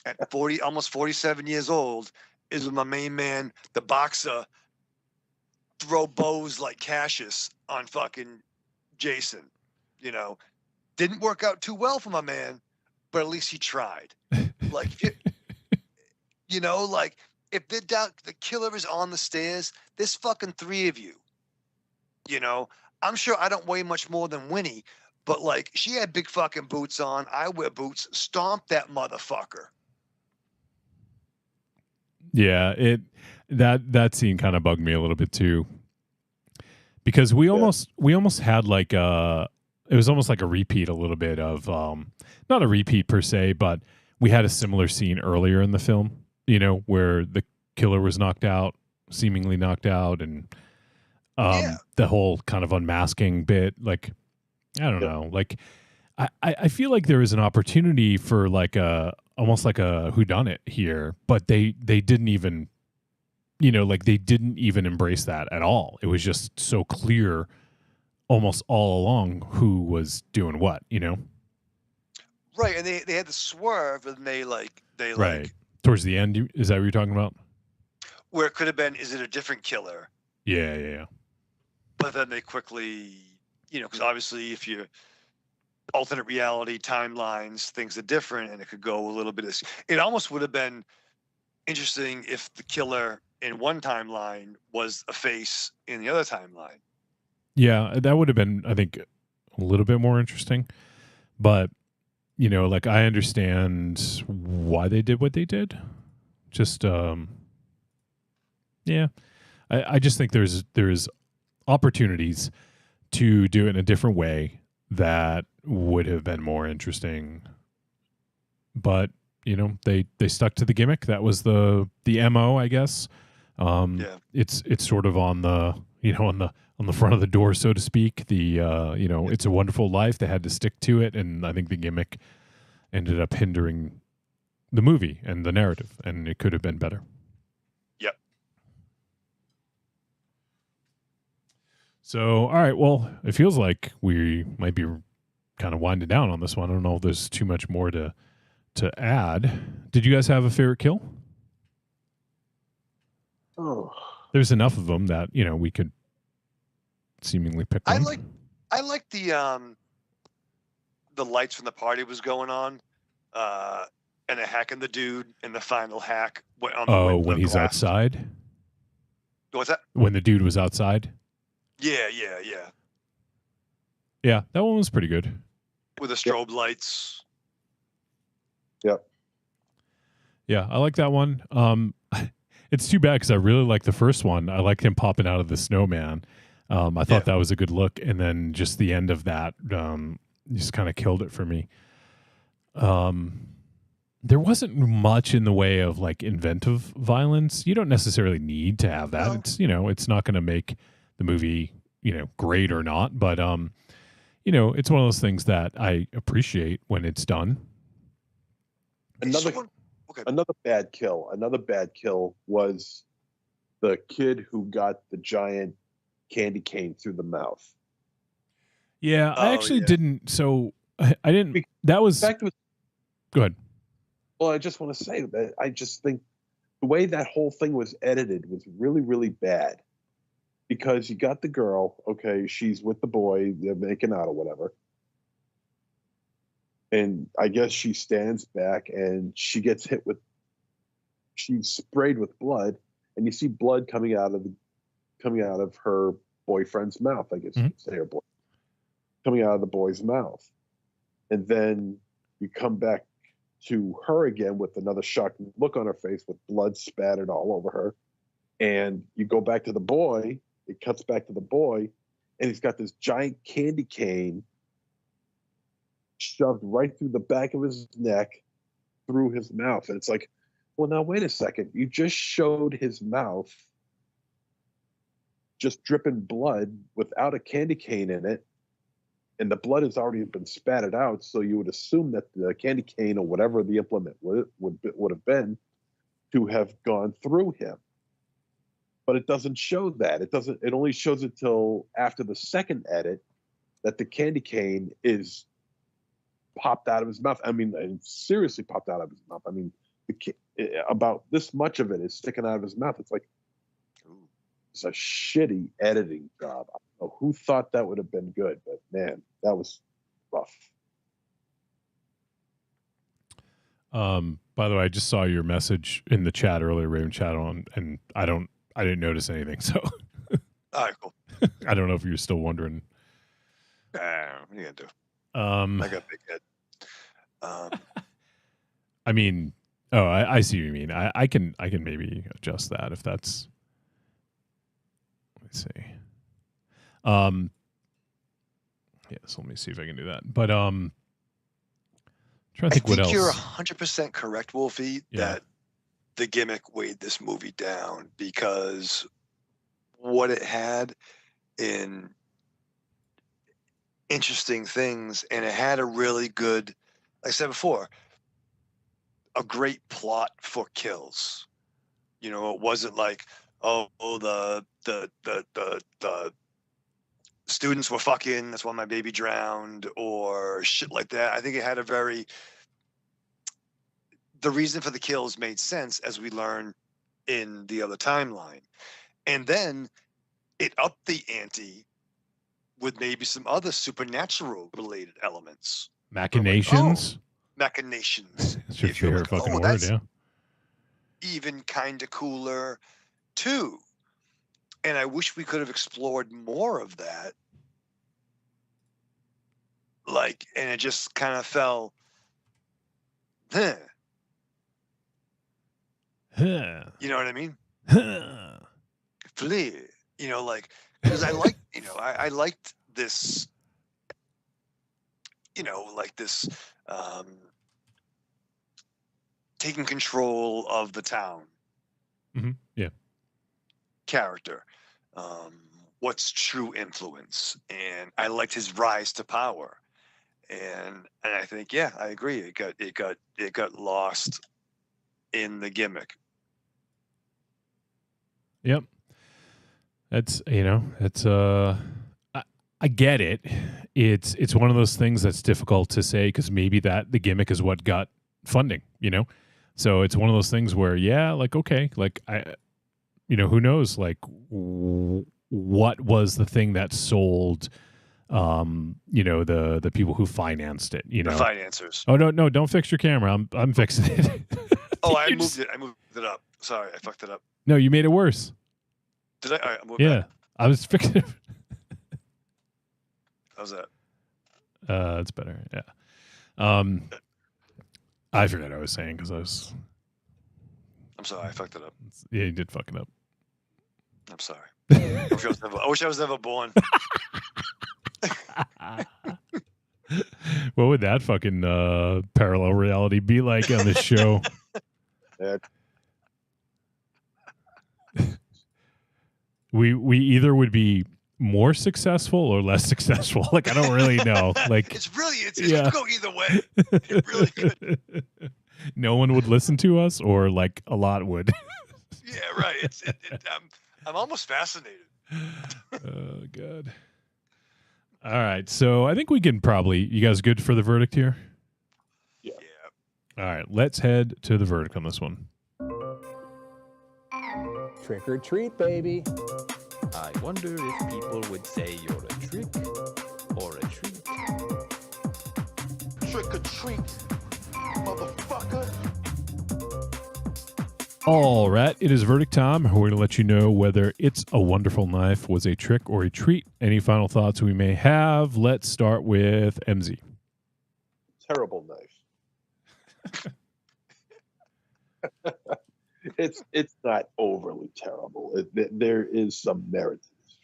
at almost 47 years old is when my main man, the boxer, throw bows like Cassius on fucking Jason. You know, didn't work out too well for my man, but at least he tried. Like, you know, like if they're down, the killer is on the stairs. There's fucking three of you. You know, I'm sure I don't weigh much more than Winnie, but like she had big fucking boots on. I wear boots. Stomp that motherfucker. Yeah, that scene kind of bugged me a little bit too, because we almost had like it was almost like a repeat a little bit of not a repeat per se, but we had a similar scene earlier in the film, you know, where the killer was seemingly knocked out, and the whole kind of unmasking bit. Like, I don't know, like I feel like there is an opportunity for like almost like a whodunit here, but they didn't even, you know, like they didn't even embrace that at all. It was just so clear almost all along who was doing what, you know? Right, and they had the swerve, and they right towards the end. Is that what you're talking about? Where it could have been, is it a different killer? Yeah. But then they quickly, you know, because obviously if you alternate reality timelines, things are different, and it could go a little bit. It almost would have been interesting if the killer in one timeline was a face in the other timeline. Yeah, that would have been, I think, a little bit more interesting. But, you know, like I understand why they did what they did. Just, yeah. I just think there's opportunities to do it in a different way that would have been more interesting. But, you know, they stuck to the gimmick. That was the MO, I guess. It's sort of on the, you know, on the front of the door, so to speak. The you know, It's a Wonderful Life. They had to stick to it, and I think the gimmick ended up hindering the movie and the narrative, and it could have been better. Yep. So, all right, well, it feels like we might be kind of winding down on this one. I don't know if there's too much more to add. Did you guys have a favorite kill? Oh, there's enough of them that, you know, we could seemingly pick one. I like the lights from the party was going on, and the hacking the dude in the final hack. When he's outside? What's that? When the dude was outside? Yeah. Yeah, that one was pretty good. With the strobe lights. Yep. Yeah, I like that one. It's too bad because I really like the first one. I like him popping out of the snowman. I thought that was a good look, and then just the end of that just kind of killed it for me. There wasn't much in the way of like inventive violence. You don't necessarily need to have that. No. It's, you know, it's not going to make the movie, you know, great or not, but you know, it's one of those things that I appreciate when it's done. Another bad kill was the kid who got the giant candy cane through the mouth. Yeah, I actually didn't. So I didn't. That was. Go ahead. Well, I just want to say that I just think the way that whole thing was edited was really, really bad. Because you got the girl, okay, she's with the boy, they're making out or whatever. And I guess she stands back and she gets she's sprayed with blood, and you see blood coming out of her boyfriend's mouth, I guess you could say, her boy, coming out of the boy's mouth. And then you come back to her again with another shocked look on her face with blood spattered all over her. And you go back to the boy, it cuts back to the boy, and he's got this giant candy cane shoved right through the back of his neck, through his mouth. And it's like, well, now wait a second. You just showed his mouth just dripping blood without a candy cane in it, and the blood has already been spattered out. So you would assume that the candy cane or whatever the implement would have been to have gone through him. But it doesn't show that. It only shows it till after the second edit that the candy cane is popped out of his mouth. I mean, seriously popped out of his mouth. I mean, about this much of it is sticking out of his mouth. It's like, it's a shitty editing job. I don't know who thought that would have been good, but man, that was rough. By the way, I just saw your message in the chat earlier, Raven chat on, and I didn't notice anything. So, all right, cool. I don't know if you're still wondering. What are you gonna do? I got a big head. I mean, I see what you mean. I can maybe adjust that if that's. Let me see. Yeah, so let me see if I can do that. But trying to think what else. You're 100% correct, Wolfie, that the gimmick weighed this movie down because what it had in interesting things, and it had a really good, like I said before, a great plot for kills. You know, it wasn't like, the students were fucking, that's why my baby drowned, or shit like that. I think it had the reason for the kills made sense, as we learn in the other timeline. And then it upped the ante with maybe some other supernatural related elements. Machinations? Machinations. That's your favorite fucking word, yeah. Even kind of cooler, too. And I wish we could have explored more of that. Like, and it just kind of fell, You know what I mean? Flea. You know, like, because I like, I liked this, like this taking control of the town. Mm-hmm. Yeah. Character. What's true influence? And I liked his rise to power. And I think, yeah, I agree. It got lost in the gimmick. Yep. That's, I get it. It's one of those things that's difficult to say because maybe that the gimmick is what got funding, So it's one of those things where, yeah, like, okay, like who knows, like what was the thing that sold, the people who financed it, The financiers. Oh, no, don't fix your camera. I'm fixing it. I moved it up. Sorry, I fucked it up. No, you made it worse. Did I? All right, I'm yeah, back. I was fixing it. How's that? It's better. Yeah. I forgot what I was saying because I'm sorry, I fucked it up. Yeah, you did fuck it up. I'm sorry. I wish I was never born. What would that fucking parallel reality be like on this show? We either would be more successful or less successful. Like, I don't really know. Like, it's go either way. It really could. No one would listen to us, or like a lot would. Yeah, right. I'm almost fascinated. Oh God. All right, so I think we can probably. You guys good for the verdict here? Yeah. All right, let's head to the verdict on this one. Trick or treat, baby. I wonder if people would say you're a trick or a treat. Trick or treat, motherfucker. All right, it is verdict time. We're going to let you know whether It's a Wonderful Knife was a trick or a treat. Any final thoughts we may have? Let's start with MZ. Terrible knife. It's not overly terrible. There is some merit to this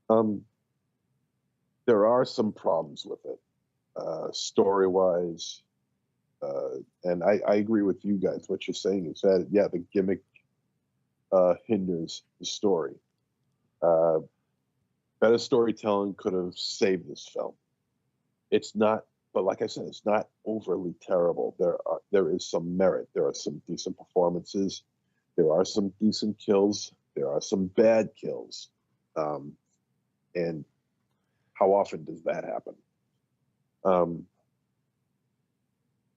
film. There are some problems with it, story-wise. And I agree with you guys. What you're saying is that, yeah, the gimmick hinders the story. Better storytelling could have saved this film. It's not but like I said, it's not overly terrible. There is some merit. There are some decent performances. There are some decent kills. There are some bad kills. And how often does that happen?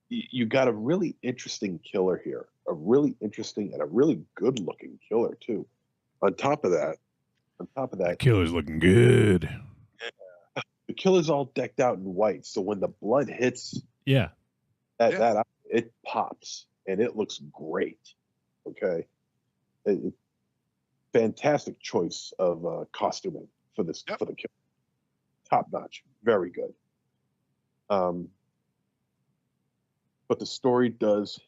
You got a really interesting killer here, a really interesting and a really good looking killer too. On top of that, Killer's looking good. the killer's all decked out in white, so when the blood hits, Yeah. that it pops and it looks great. Okay, fantastic choice of costuming for the killer. Top notch, very good. But the story does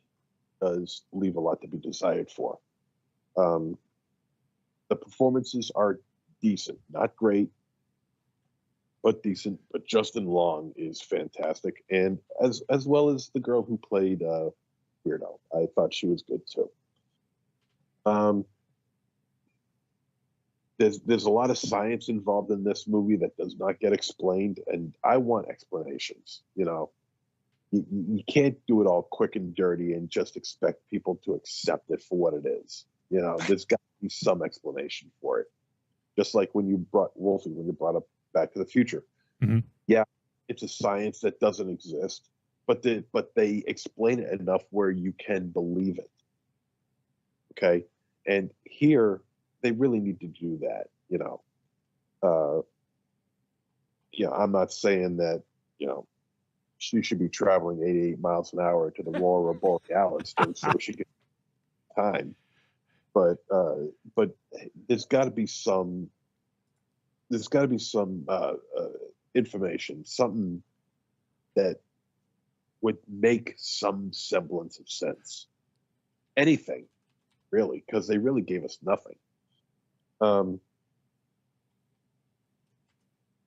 leave a lot to be desired for. The performances are decent, not great, but decent. But Justin Long is fantastic, and as well as the girl who played Weirdo. I thought she was good too. There's a lot of science involved in this movie that does not get explained, and I want explanations. You know, you can't do it all quick and dirty and just expect people to accept it for what it is. You know, there's got to be some explanation for it. Just like when you brought Wolfie, when you brought up Back to the Future. Mm-hmm. Yeah, it's a science that doesn't exist, but they explain it enough where you can believe it. Okay, and here they really need to do that. You know, I'm not saying that she should be traveling 88 miles an hour to the Aurora Borealis so she can time. But there's got to be some information, something that would make some semblance of sense. Anything, really, because they really gave us nothing. I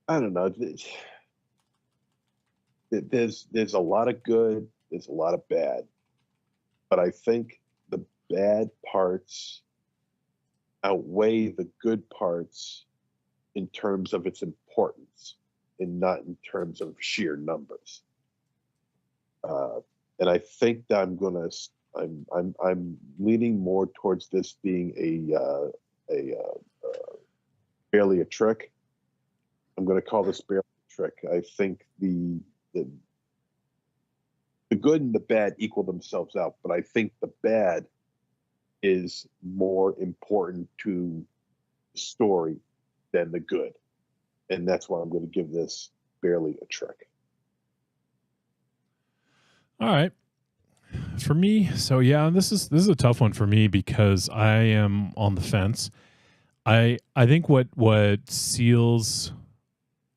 don't know. There's a lot of good, there's a lot of bad, but I think the bad parts outweigh the good parts in terms of its importance and not in terms of sheer numbers. And I think that I'm leaning more towards this being a barely a trick. I'm going to call this barely a trick. I think the good and the bad equal themselves out, but I think the bad is more important to the story than the good. And that's why I'm going to give this barely a trick. All right. For me, so yeah, this is a tough one for me because I am on the fence. I think what seals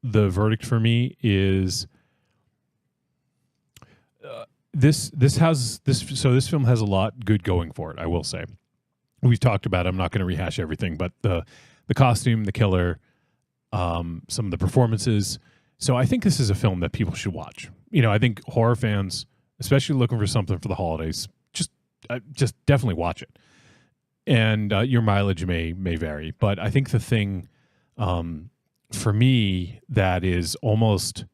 the verdict for me is this film has a lot good going for it, I will say. We've talked about it. I'm not going to rehash everything, but the costume, the killer, some of the performances. So I think this is a film that people should watch. You know, I think horror fans, especially looking for something for the holidays, just definitely watch it. And your mileage may vary, but I think the thing for me that is almost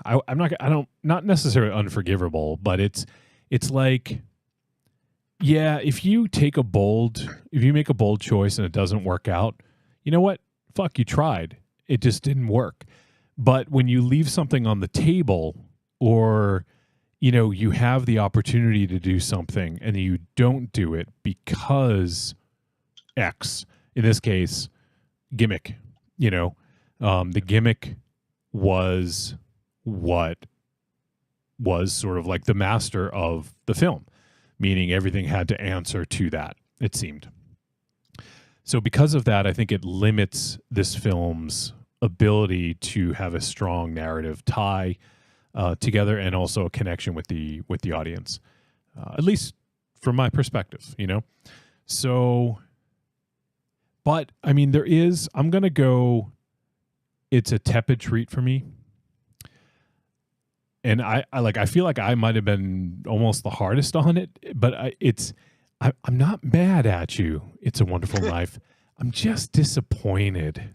not necessarily unforgivable, but it's like, yeah, if you make a bold choice and it doesn't work out, you know what? Fuck, you tried. It just didn't work. But when you leave something on the table, or you have the opportunity to do something and you don't do it because X, in this case, gimmick, the gimmick was what was sort of like the master of the film, meaning everything had to answer to that, it seemed. So because of that, I think it limits this film's ability to have a strong narrative tie together and also a connection with the audience, at least from my perspective, So, but I mean, I'm going to go, it's a tepid treat for me. And I feel like I might have been almost the hardest on it, but I'm not mad at you. It's a Wonderful Life. I'm just disappointed.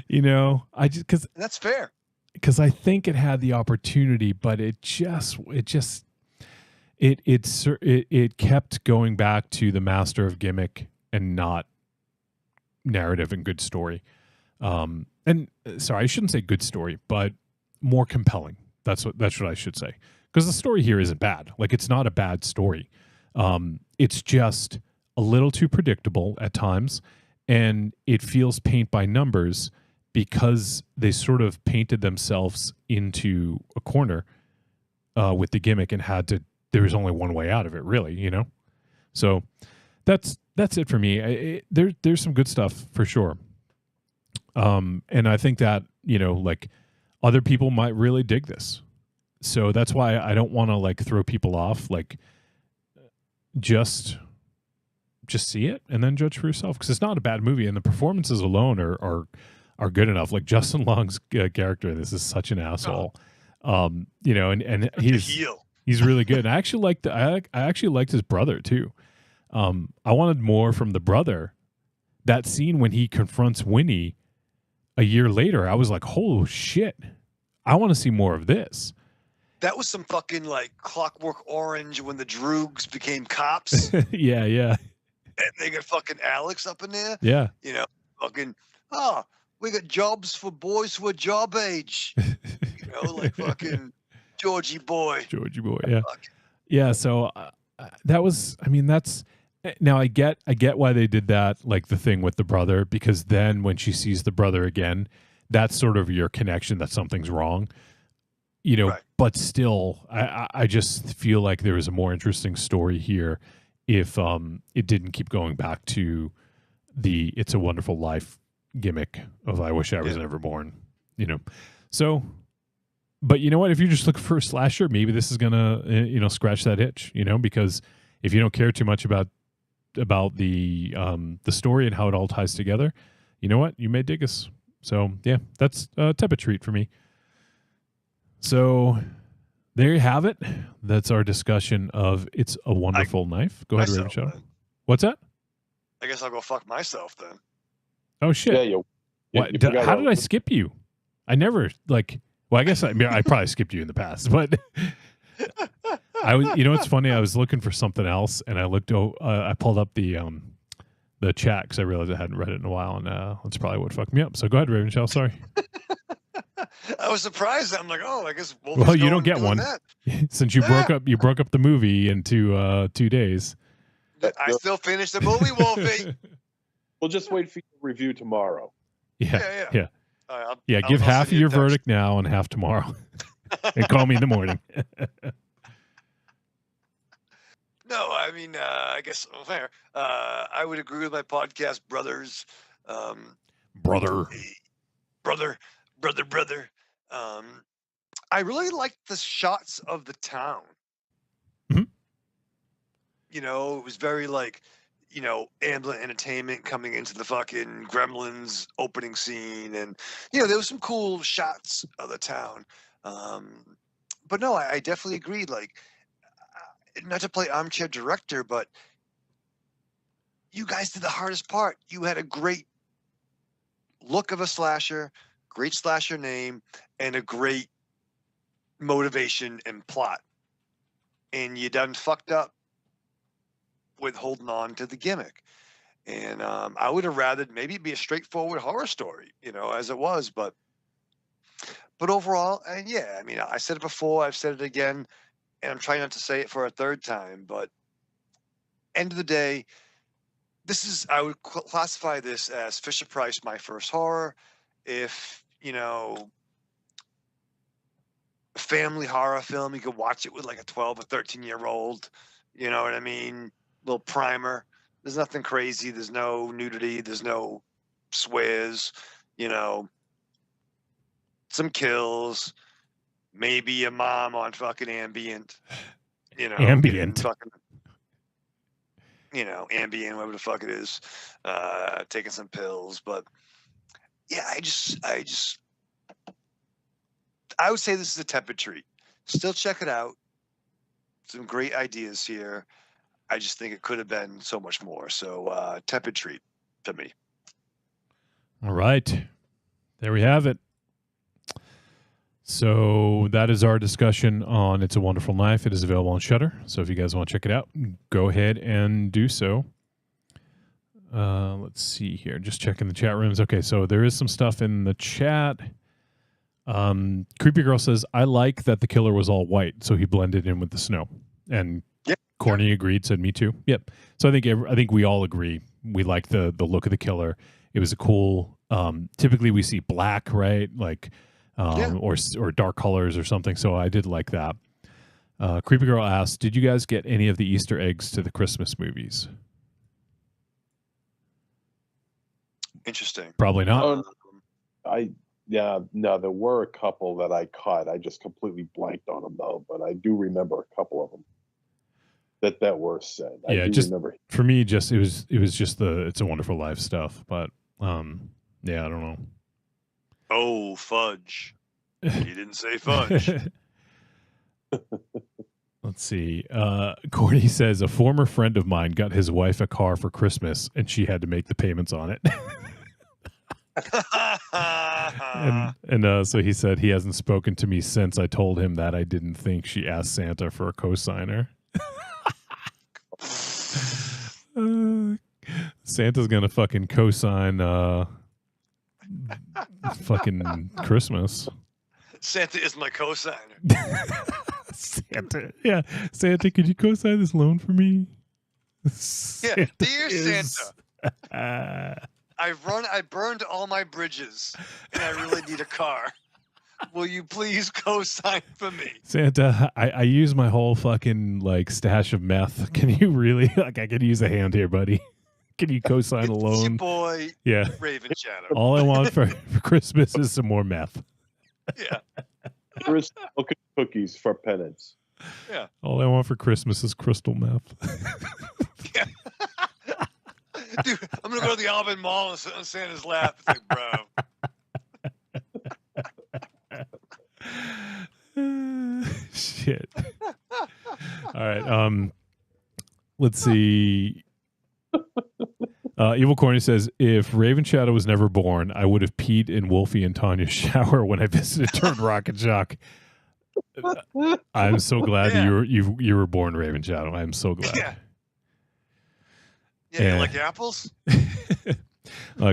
You know, I just That's fair. because I think it had the opportunity, but it kept going back to the master of gimmick and not narrative and good story. And sorry, I shouldn't say good story, but more compelling. That's what I should say. Because the story here isn't bad. Like, it's not a bad story. It's just a little too predictable at times, and it feels paint by numbers because they sort of painted themselves into a corner with the gimmick and there was only one way out of it, really, you know? So that's it for me. There's some good stuff for sure. And I think that, you know, like, other people might really dig this. So that's why I don't want to like throw people off. Like, just see it and then judge for yourself, because it's not a bad movie, and the performances alone are good enough. Like, Justin Long's character in this is such an asshole. You know, and he's really good. And I actually liked his brother too. I wanted more from the brother. That scene when he confronts Winnie a year later, I was like, "Holy shit! I want to see more of this." That was some fucking like Clockwork Orange when the Droogs became cops. Yeah. And they got fucking Alex up in there. Yeah. You know, fucking, we got jobs for boys who are job age. You know, like fucking Georgie boy. Yeah. Yeah. So that was, I mean, that's, now I get why they did that, like the thing with the brother, because then when she sees the brother again, that's sort of your connection that something's wrong, you know, right. But still, I just feel like there was a more interesting story here if it didn't keep going back to the It's a Wonderful Life gimmick of I wish I was never born, you know. So, but you know what, if you're just looking for a slasher, maybe this is gonna, you know, scratch that itch, you know, because if you don't care too much about the story and how it all ties together, you know what, you may dig us. So yeah, that's a type of treat for me. So there you have it. That's our discussion of It's a Wonderful Knife. Go ahead, Raven Shadow. What's that? I guess I'll go fuck myself then. Oh shit! Yeah, how did I skip you? I never like. Well, I guess I probably skipped you in the past, but I was. You know, it's funny. I was looking for something else, and I looked. I pulled up the chat because I realized I hadn't read it in a while, and that's probably what fucked me up. So go ahead, Raven Shadow. Sorry. I was surprised. I'm like, oh, I guess. Well, you don't get one since you broke up. You broke up the movie into 2 days. I still finished the movie, Wolfie. We'll just wait for your review tomorrow. Yeah. Right, Give half of your verdict now and half tomorrow, and call me in the morning. No, I mean, I guess fair. I would agree with my podcast brothers. Brother. I really liked the shots of the town. Mm-hmm. You know, it was very like, you know, Amblin Entertainment coming into the fucking Gremlins opening scene, and you know, there was some cool shots of the town. But no, I definitely agreed. Like, not to play armchair director, but you guys did the hardest part. You had a great look of a slasher, great slasher name, and a great motivation and plot. And you done fucked up with holding on to the gimmick. And I would have rather maybe be a straightforward horror story, you know, as it was. But overall, and yeah, I mean, I said it before, I've said it again, and I'm trying not to say it for a third time, but end of the day, this is, I would classify this as Fisher-Price, my first horror. If, you know, a family horror film, you could watch it with like a 12 or 13-year-old, you know what I mean? Little primer. There's nothing crazy. There's no nudity. There's no swears, you know, some kills, maybe a mom on fucking Ambient, you know, Ambient. fucking, you know, Ambien, whatever the fuck it is, taking some pills. But yeah, I would say this is a tepid treat. Still check it out. Some great ideas here. I just think it could have been so much more. So tepid treat to me. All right. There we have it. So that is our discussion on It's a Wonderful Life. It is available on Shudder. So if you guys want to check it out, go ahead and do so. Let's see here. Just checking the chat rooms. Okay, so there is some stuff in the chat. Creepy Girl says, I like that the killer was all white, so he blended in with the snow. And Corny agreed, said me too. Yep. So I think we all agree. We like the look of the killer. It was a cool, typically we see black, right? Like, or dark colors or something. So I did like that. Creepy Girl asked, did you guys get any of the Easter eggs to the Christmas movies? Interesting. Probably not. No, there were a couple that I caught. I just completely blanked on them though, but I do remember a couple of them that were said. I do remember. For me, it was just the It's a Wonderful Life stuff, but I don't know. Oh, fudge. You didn't say fudge. Let's see. Corny says a former friend of mine got his wife a car for Christmas and she had to make the payments on it. and so he said he hasn't spoken to me since I told him that I didn't think she asked Santa for a cosigner. Santa's gonna fucking cosign fucking Christmas. Santa is my cosigner. Santa, yeah, Santa, could you cosign this loan for me? Yeah, dear Santa, I burned all my bridges, and I really need a car. Will you please co-sign for me? Santa, I use my whole fucking like stash of meth. Can you really I could use a hand here, buddy? Can you co-sign a loan? Your boy, yeah, Raven Shadow. All I want for Christmas is some more meth. Yeah. Cookies for penance. Yeah. All I want for Christmas is crystal meth. Yeah. Dude, I'm gonna go to the Alvin Mall and sit on Santa's lap. It's like, bro. Shit. All right. Let's see. Evil Corny says, if Raven Shadow was never born, I would have peed in Wolfie and Tanya's shower when I visited Turn Rocket Jock. I'm so glad that you were born, Raven Shadow. I'm so glad. Yeah. Yeah, you like apples?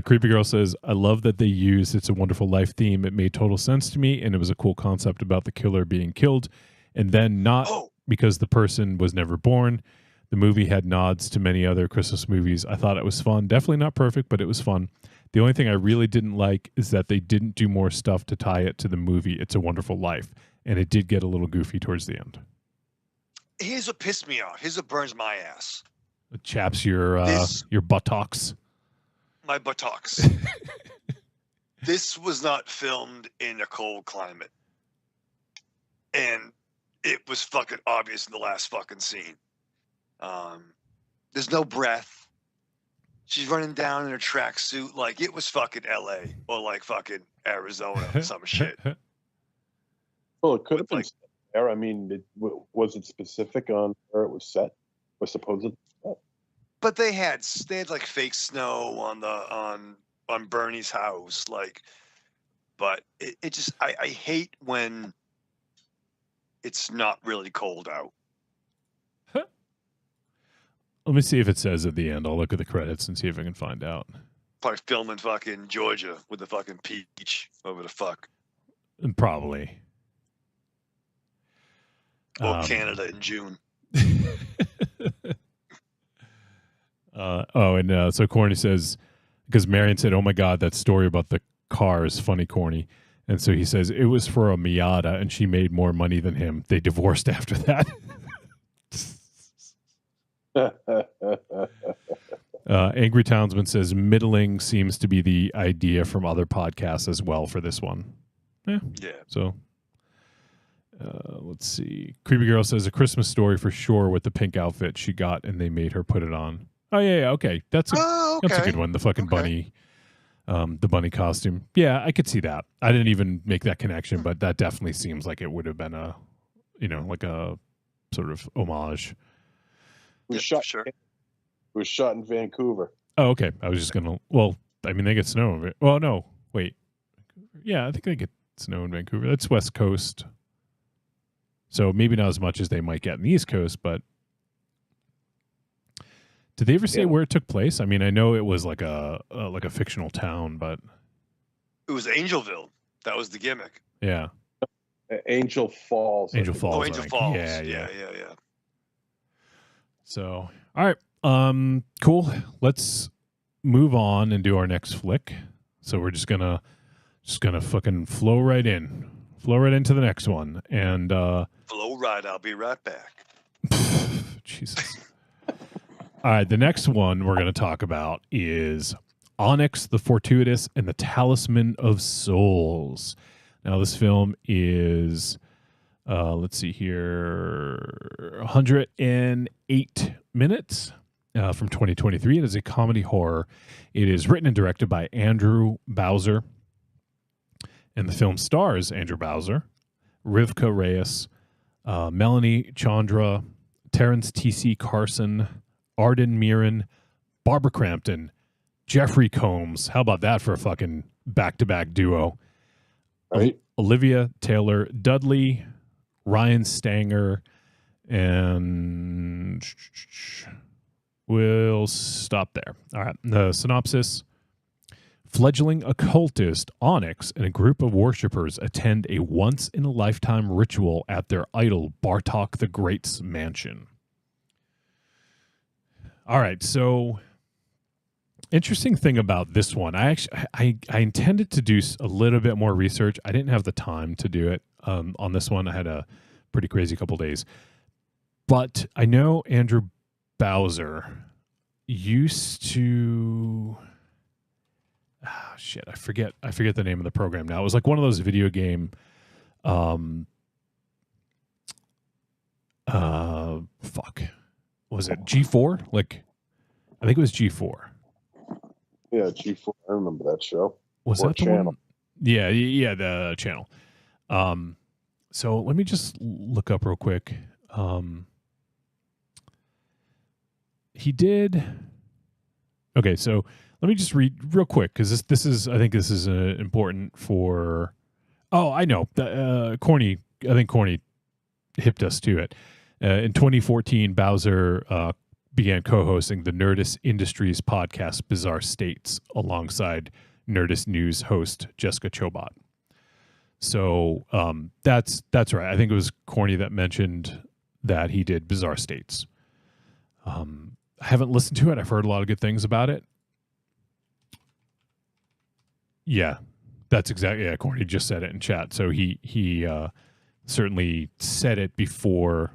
Creepy Girl says, I love that they used It's a Wonderful Life theme. It made total sense to me, and it was a cool concept about the killer being killed, and then not because the person was never born. The movie had nods to many other Christmas movies. I thought it was fun. Definitely not perfect, but it was fun. The only thing I really didn't like is that they didn't do more stuff to tie it to the movie It's a Wonderful Life, and it did get a little goofy towards the end. Here's what pissed me off. Here's what burns my ass. It chaps your buttocks. My buttocks. This was not filmed in a cold climate. And it was fucking obvious in the last fucking scene. There's no breath. She's running down in her tracksuit like it was fucking LA or like fucking Arizona or some shit. Well, it could have been there. I mean, was it specific on where it was set or supposedly set? But they had like fake snow on Bernie's house, like. But it just I hate when it's not really cold out. Let me see if it says at the end. I'll look at the credits and see if I can find out. Probably filming fucking Georgia with the fucking peach over the fuck. Probably. Or Canada in June. So Corny says, because Marion said, oh my God, that story about the car is funny, Corny. And so he says, it was for a Miata and she made more money than him. They divorced after that. Angry Townsman says, middling seems to be the idea from other podcasts as well for this one. Yeah. So let's see. Creepy Girl says, a Christmas Story for sure with the pink outfit she got and they made her put it on. Oh, yeah, okay. That's a good one. The fucking bunny, the bunny costume. Yeah, I could see that. I didn't even make that connection, but that definitely seems like it would have been a, like a sort of homage. It was shot in Vancouver. Oh, okay. I was just going to, well, I mean, they get snow. Well, no, wait. Yeah, I think they get snow in Vancouver. That's West Coast. So maybe not as much as they might get in the East Coast, but did they ever say where it took place? I mean, I know it was like a fictional town, but It was Angelville. That was the gimmick. yeah. Angel Falls. Angel Falls. Oh, I Angel think. Falls. Yeah. Yeah. So, all right. Cool. Let's move on and do our next flick. So we're just gonna fucking flow right into the next one. And Flow right. I'll be right back. Jesus. All right. The next one we're gonna talk about is Onyx, the Fortuitous, and the Talisman of Souls. Now, this film is, let's see here, 108 minutes from 2023. It is a comedy horror. It is written and directed by Andrew Bowser. And the film stars Andrew Bowser, Rivka Reyes, Melanie Chandra, Terrence T.C. Carson, Arden Mirren, Barbara Crampton, Jeffrey Combs. How about that for a fucking back-to-back duo? Right. Olivia Taylor Dudley, Ryan Stanger, and we'll stop there. All right. The synopsis. Fledgling occultist Onyx and a group of worshippers attend a once-in-a-lifetime ritual at their idol Bartok the Great's mansion. All right, so interesting thing about this one, I intended to do a little bit more research. I didn't have the time to do it on this one. I had a pretty crazy couple days. But I know Andrew Bowser used to... I forget the name of the program now. It was like one of those video game was it G4? Like I think it was G4. Yeah, G4. I remember that show. Was that the channel? One? Yeah, the channel. So let me just look up real quick. He did. Okay, so let me just read real quick because this is I think this is important for. Oh, I know. Corny. I think Corny hipped us to it. In 2014, Bowser began co-hosting the Nerdist Industries podcast Bizarre States alongside Nerdist News host Jessica Chobot. So that's right. I think it was Corny that mentioned that he did Bizarre States. I haven't listened to it. I've heard a lot of good things about it. Yeah, that's exactly. Yeah, Corny just said it in chat. So he certainly said it before.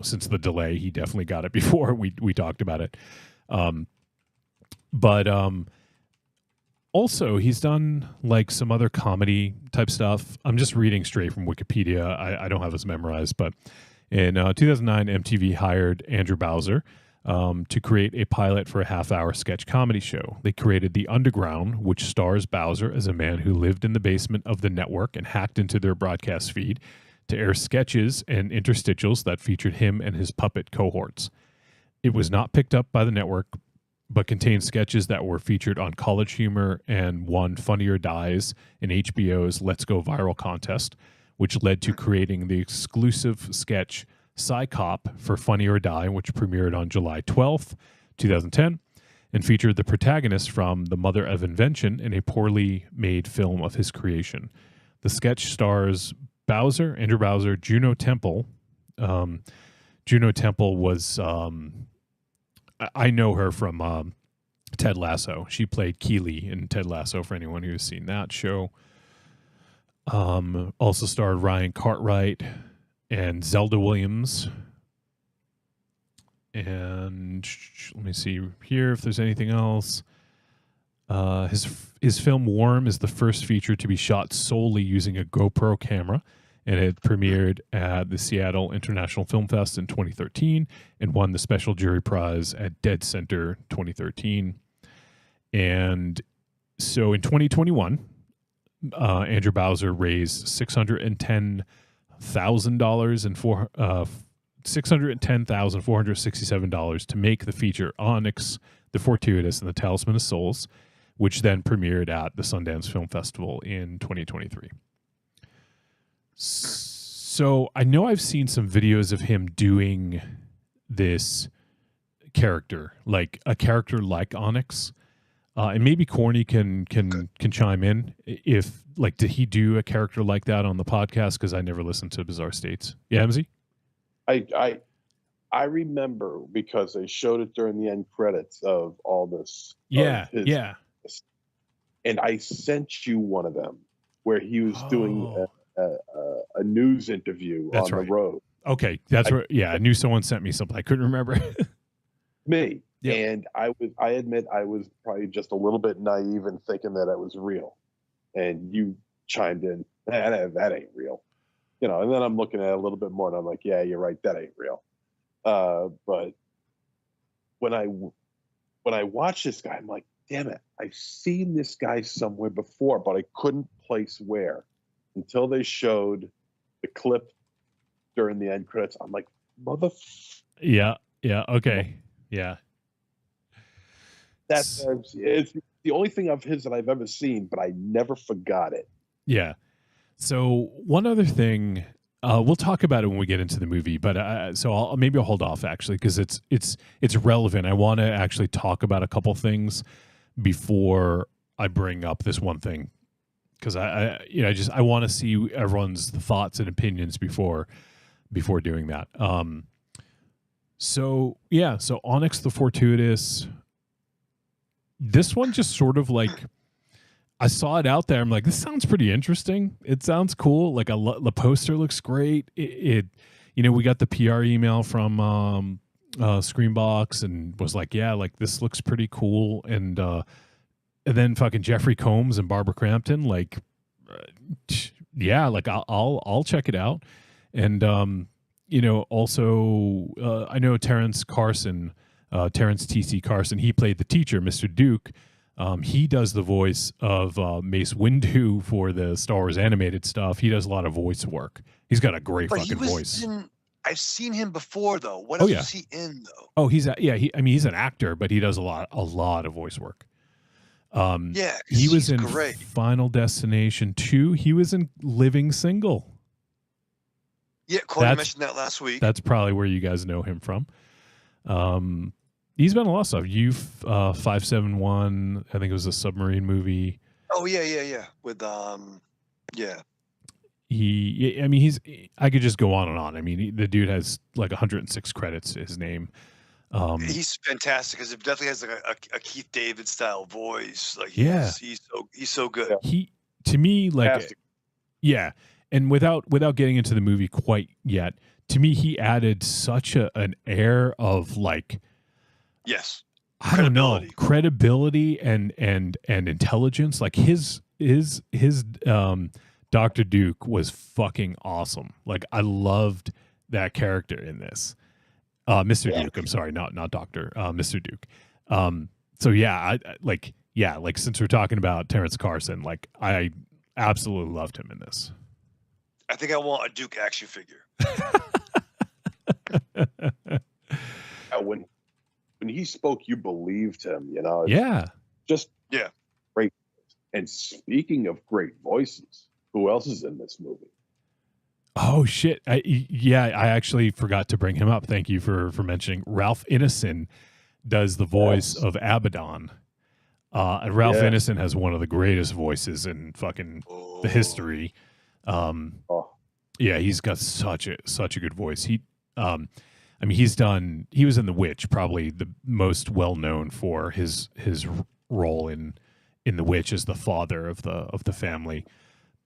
Since the delay, he definitely got it before we talked about it. But also he's done like some other comedy type stuff. I'm just reading straight from Wikipedia. I don't have this memorized, but in 2009, MTV hired Andrew Bowser to create a pilot for a half-hour sketch comedy show. They created The Underground, which stars Bowser as a man who lived in the basement of the network and hacked into their broadcast feed to air sketches and interstitials that featured him and his puppet cohorts. It was not picked up by the network, but contained sketches that were featured on College Humor and won Funny or Dies in HBO's Let's Go Viral contest, which led to creating the exclusive sketch Psy-Cop for Funny or Die, which premiered on July 12th, 2010, and featured the protagonist from The Mother of Invention in a poorly made film of his creation. The sketch stars Andrew Bowser, Juno Temple. Juno Temple was, I know her from Ted Lasso. She played Keeley in Ted Lasso for anyone who's seen that show. Also starred Ryan Cartwright and Zelda Williams. And let me see here if there's anything else. His film Worm is the first feature to be shot solely using a GoPro camera, and it premiered at the Seattle International Film Fest in 2013 and won the Special Jury Prize at Dead Center 2013. And so in 2021, Andrew Bowser raised $610,467 to make the feature Onyx, the Fortuitous, and the Talisman of Souls, which then premiered at the Sundance Film Festival in 2023. So I know I've seen some videos of him doing this character, like a character like Onyx. And maybe Corny can chime in if, like, did he do a character like that on the podcast? Because I never listened to Bizarre States. Yeah, MZ? I remember because they showed it during the end credits of all this. Yeah, of his, yeah. And I sent you one of them where he was doing a news interview on the road. Okay, that's where. Yeah, I knew someone sent me something. I couldn't remember. Me. Yep. And I admit I was probably just a little bit naive in thinking that it was real. And you chimed in, that ain't real. You know, and then I'm looking at it a little bit more and I'm like, yeah, you're right, that ain't real. But when I watch this guy, I'm like, damn it, I've seen this guy somewhere before, but I couldn't place where until they showed the clip during the end credits. I'm like, Yeah, okay. Yeah. It's the only thing of his that I've ever seen, but I never forgot it. Yeah. So one other thing, we'll talk about it when we get into the movie, but so I'll hold off actually because it's relevant. I want to actually talk about a couple things before I bring up this one thing because I want to see everyone's thoughts and opinions before doing that. So Onyx the Fortuitous. This one just sort of like, I saw it out there. I'm like, this sounds pretty interesting. It sounds cool. Like the poster looks great. We got the PR email from Screenbox and was like, yeah, like this looks pretty cool. And then fucking Jeffrey Combs and Barbara Crampton, like, yeah, like I'll check it out. And also I know Terrence T.C. Carson, he played the teacher, Mr. Duke. He does the voice of Mace Windu for the Star Wars animated stuff. He does a lot of voice work. He's got a great fucking voice. I've seen him before, though. What else was he in, though? Oh, he's an actor, but he does a lot of voice work. He was in great. Final Destination 2. He was in Living Single. Yeah, Corey mentioned that last week. That's probably where you guys know him from. He's been in a lot of stuff. 571, I think it was a submarine movie. Oh yeah. With yeah. I could just go on and on. I mean, the dude has like 106 credits to his name. He's fantastic because it definitely has like a Keith David style voice. Like he's so good. He, to me, like fantastic. Yeah, and without getting into the movie quite yet, to me he added such an air of like, yes, I don't know, credibility and intelligence. Like his Dr. Duke was fucking awesome. Like I loved that character in this. Mr. Duke, I'm sorry, not Doctor, Mr. Duke. So yeah, like since we're talking about Terrence Carson, like I absolutely loved him in this. I think I want a Duke action figure. When he spoke, you believed him, you know? Yeah. Just great. And speaking of great voices, who else is in this movie? Oh shit! I actually forgot to bring him up. Thank you for mentioning. Ralph Ineson does the voice of Abaddon, and Ralph Ineson has one of the greatest voices in fucking the history. Yeah, he's got such a good voice. He was in The Witch, probably the most well known for his role in The Witch as the father of the family.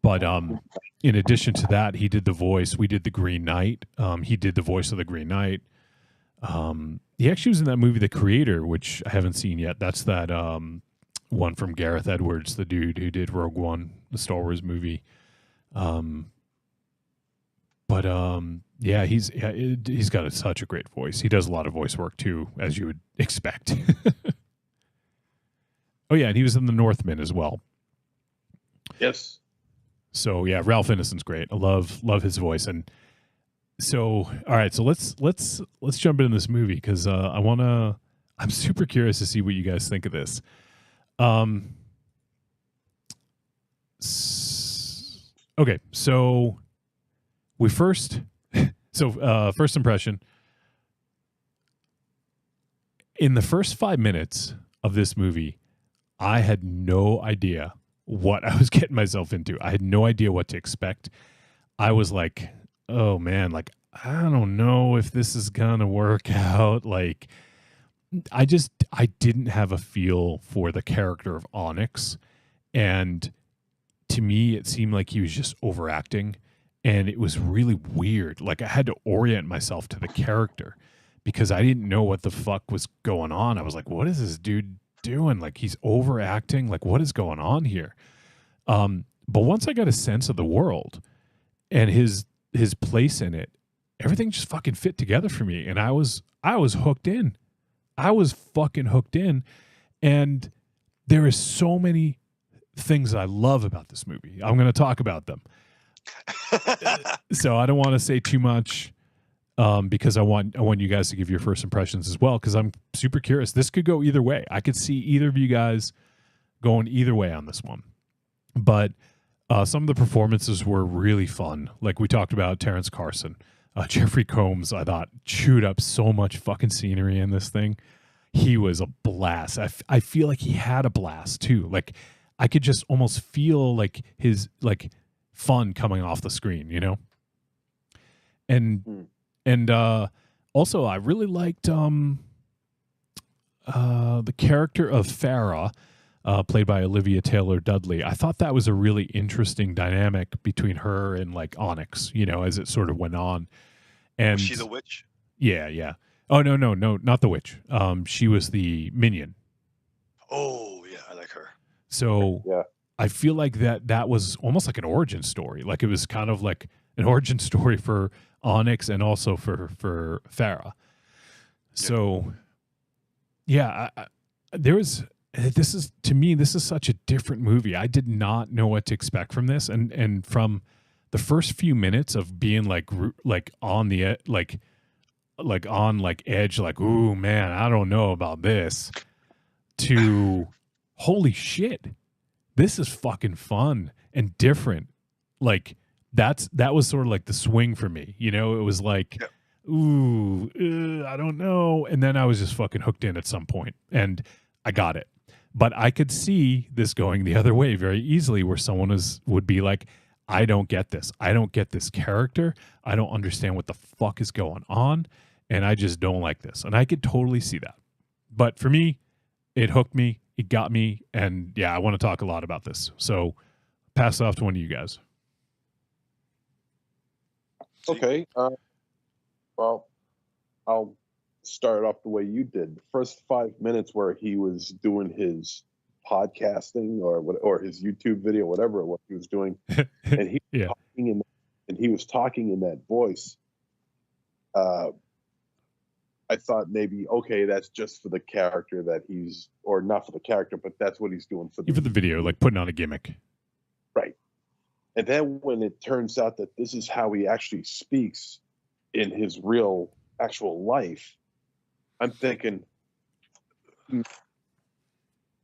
But in addition to that, he did the voice. We did the Green Knight. He did the voice of the Green Knight. He actually was in that movie, The Creator, which I haven't seen yet. That's that one from Gareth Edwards, the dude who did Rogue One, the Star Wars movie. He's got such a great voice. He does a lot of voice work too, as you would expect. Oh yeah, and he was in The Northman as well. Yes. So yeah, Ralph Ineson's great. I love his voice. And so all right, so let's jump into this movie because I'm super curious to see what you guys think of this. Okay, so we first first impression. In the first 5 minutes of this movie, I had no idea what I was getting myself into. I had no idea what to expect. I was like, oh man, like, I don't know if this is gonna work out. Like, I didn't have a feel for the character of Onyx. And to me, it seemed like he was just overacting. And it was really weird. Like, I had to orient myself to the character because I didn't know what the fuck was going on. I was like, what is this dude doing? Like, he's overacting. Like, what is going on here? But once I got a sense of the world and his place in it, everything just fucking fit together for me. And I was hooked in. I was fucking hooked in. And there is so many things I love about this movie. I'm going to talk about them. So I don't want to say too much because I want you guys to give your first impressions as well, because I'm super curious. This could go either way. I could see either of you guys going either way on this one. But some of the performances were really fun. Like we talked about Terrence Carson. Jeffrey Combs, I thought, chewed up so much fucking scenery in this thing. He was a blast. I feel like he had a blast too. Like I could just almost feel like his like fun coming off the screen, you know? And also I really liked the character of Farah, played by Olivia Taylor-Dudley. I thought that was a really interesting dynamic between her and like Onyx, you know, as it sort of went on. And was she the witch? Yeah. Oh no, not the witch. She was the minion. Oh yeah, I like her. So yeah. I feel like that was almost like an origin story. Like it was kind of like an origin story for Onyx and also for Farah. So yeah, this is such a different movie. I did not know what to expect from this, and from the first few minutes of being like on the like on like edge, like, ooh man, I don't know about this, to holy shit, this is fucking fun and different. Like that was sort of like the swing for me, you know. It was like, ooh, I don't know, and then I was just fucking hooked in at some point, and I got it. But I could see this going the other way very easily, where someone would be like, I don't get this. I don't get this character. I don't understand what the fuck is going on, and I just don't like this. And I could totally see that. But for me, it hooked me. It got me. And yeah, I want to talk a lot about this. So pass it off to one of you guys. Okay. Well, I'll start off the way you did. The first 5 minutes where he was doing his podcasting or his YouTube video, whatever it was he was doing, and he was talking in that voice. I thought maybe, okay, that's just for the character that he's, or not for the character, but that's what he's doing for the video, like putting on a gimmick. Right. And then when it turns out that this is how he actually speaks in his real actual life, I'm thinking,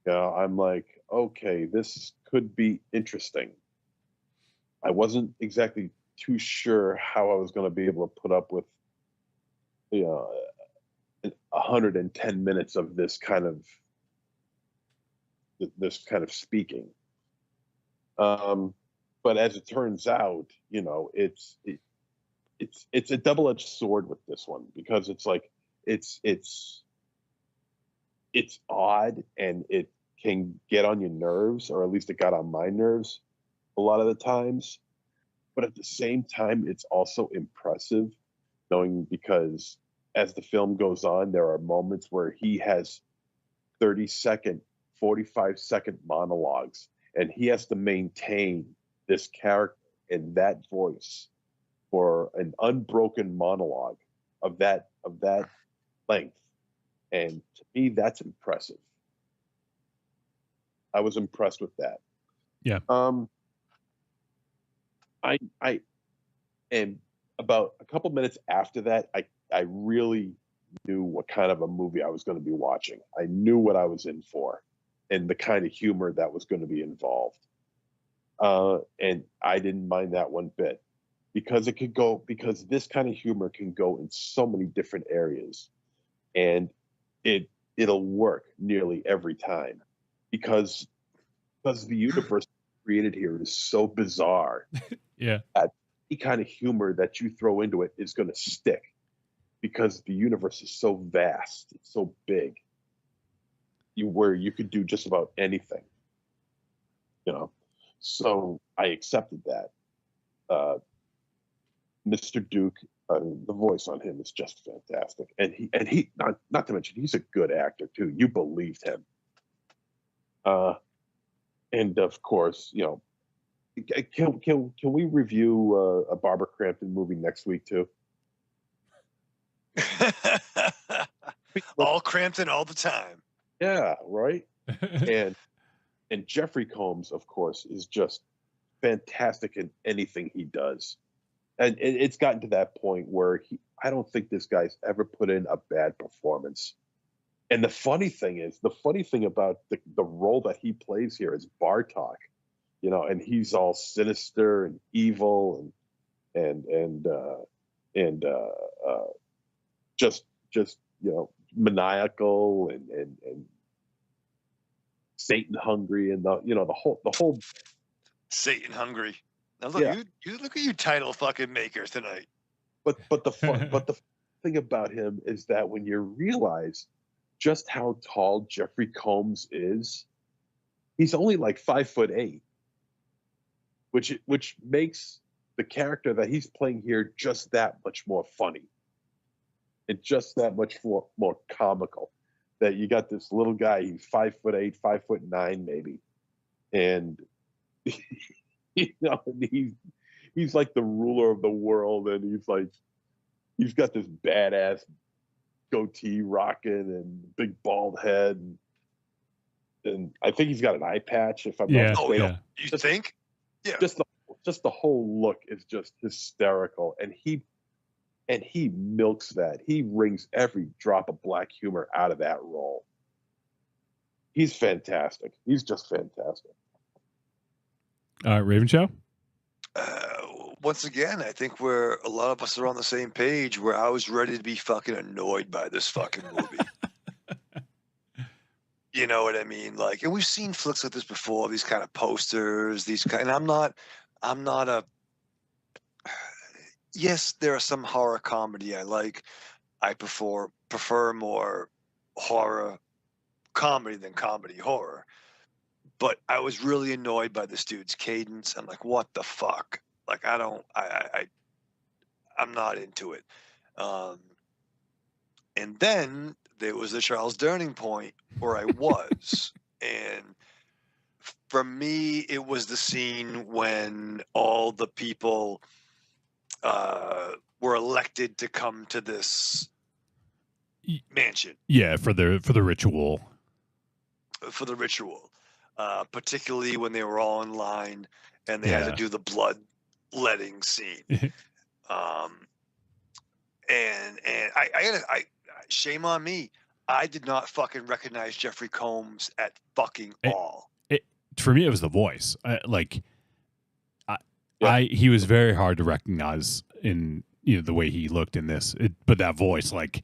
I'm like, okay, this could be interesting. I wasn't exactly too sure how I was going to be able to put up with, 110 minutes of this kind of speaking. But as it turns out, it's a double-edged sword with this one, because it's like it's odd, and it can get on your nerves, or at least it got on my nerves a lot of the times. But at the same time, it's also impressive, knowing, because as the film goes on, there are moments where he has 30-second, 45-second monologues, and he has to maintain this character and that voice for an unbroken monologue of that length. And to me, that's impressive. I was impressed with that. Yeah. And about a couple minutes after that, I really knew what kind of a movie I was going to be watching. I knew what I was in for, and the kind of humor that was going to be involved. And I didn't mind that one bit because this kind of humor can go in so many different areas, and it'll work nearly every time because the universe created here is so bizarre. Yeah. That any kind of humor that you throw into it is going to stick because the universe is so vast, it's so big. Where you could do just about anything, So I accepted that. Mr. Duke, the voice on him is just fantastic, and he not to mention he's a good actor too. You believed him. And of course, can we review a Barbara Crampton movie next week too? All Crampton all the time. Yeah, right. and Jeffrey Combs, of course, is just fantastic in anything he does. And it's gotten to that point where I don't think this guy's ever put in a bad performance. And the funny thing about the role that he plays here is Bartok, and he's all sinister and evil and just maniacal and Satan hungry, and the whole Satan hungry. Now look, you look at you title fucking makers tonight. But the thing about him is that when you realize just how tall Jeffrey Combs is, he's only like 5'8", which makes the character that he's playing here just that much more funny and just that much more comical. That you got this little guy, he's 5'8", 5'9" maybe, and he's like the ruler of the world, and he's got this badass goatee rocking and big bald head, and I think he's got an eye patch. If I'm not mistaken. You think? Yeah. Just the whole look is just hysterical, and he milks that. He wrings every drop of black humor out of that role. He's fantastic. He's just fantastic. Raven Show? Once again, I think a lot of us are on the same page where I was ready to be fucking annoyed by this fucking movie. You know what I mean? Like, and we've seen flicks like this before, these kind of posters, and I'm not a, yes, there are some horror comedy I like. I prefer more horror comedy than comedy horror. But I was really annoyed by this dude's cadence. I'm like, what the fuck? Like, I'm not into it. And then there was the Charles Durning point where I was. And for me, it was the scene when all the people were elected to come to this mansion. Yeah, for the ritual. For the ritual. Particularly when they were all in line and they had to do the bloodletting scene. And I shame on me. I did not fucking recognize Jeffrey Combs at fucking all. For me, it was the voice. He was very hard to recognize in the way he looked in this. But that voice, like,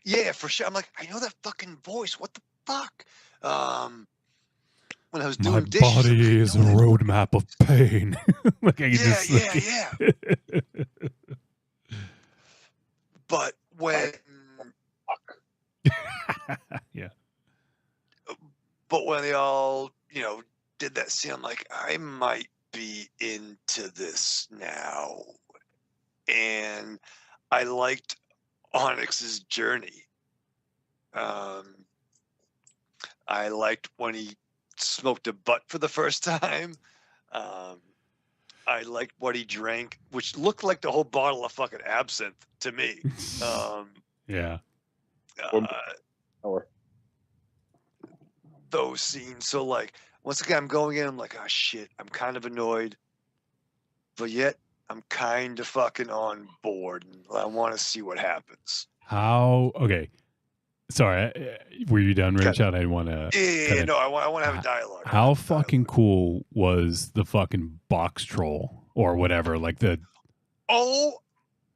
yeah, for sure. I'm like, I know that fucking voice. What the fuck? When I was doing dishes, my body is a roadmap of pain. Like, yeah. But when, yeah. But when they all, did that scene, I'm like, I might be into this now, and I liked Onyx's journey. I liked when he smoked a butt for the first time. I liked what he drank, which looked like the whole bottle of fucking absinthe to me. Yeah. Those scenes. So, like, once again, I'm going in, I'm like, oh, shit, I'm kind of annoyed. But yet, I'm kind of fucking on board. And I want to see what happens. Okay. Sorry, were you done, Rich? I didn't want to. Yeah. No, I want to have a dialogue. How fucking cool was the fucking box troll or whatever? Like the. Oh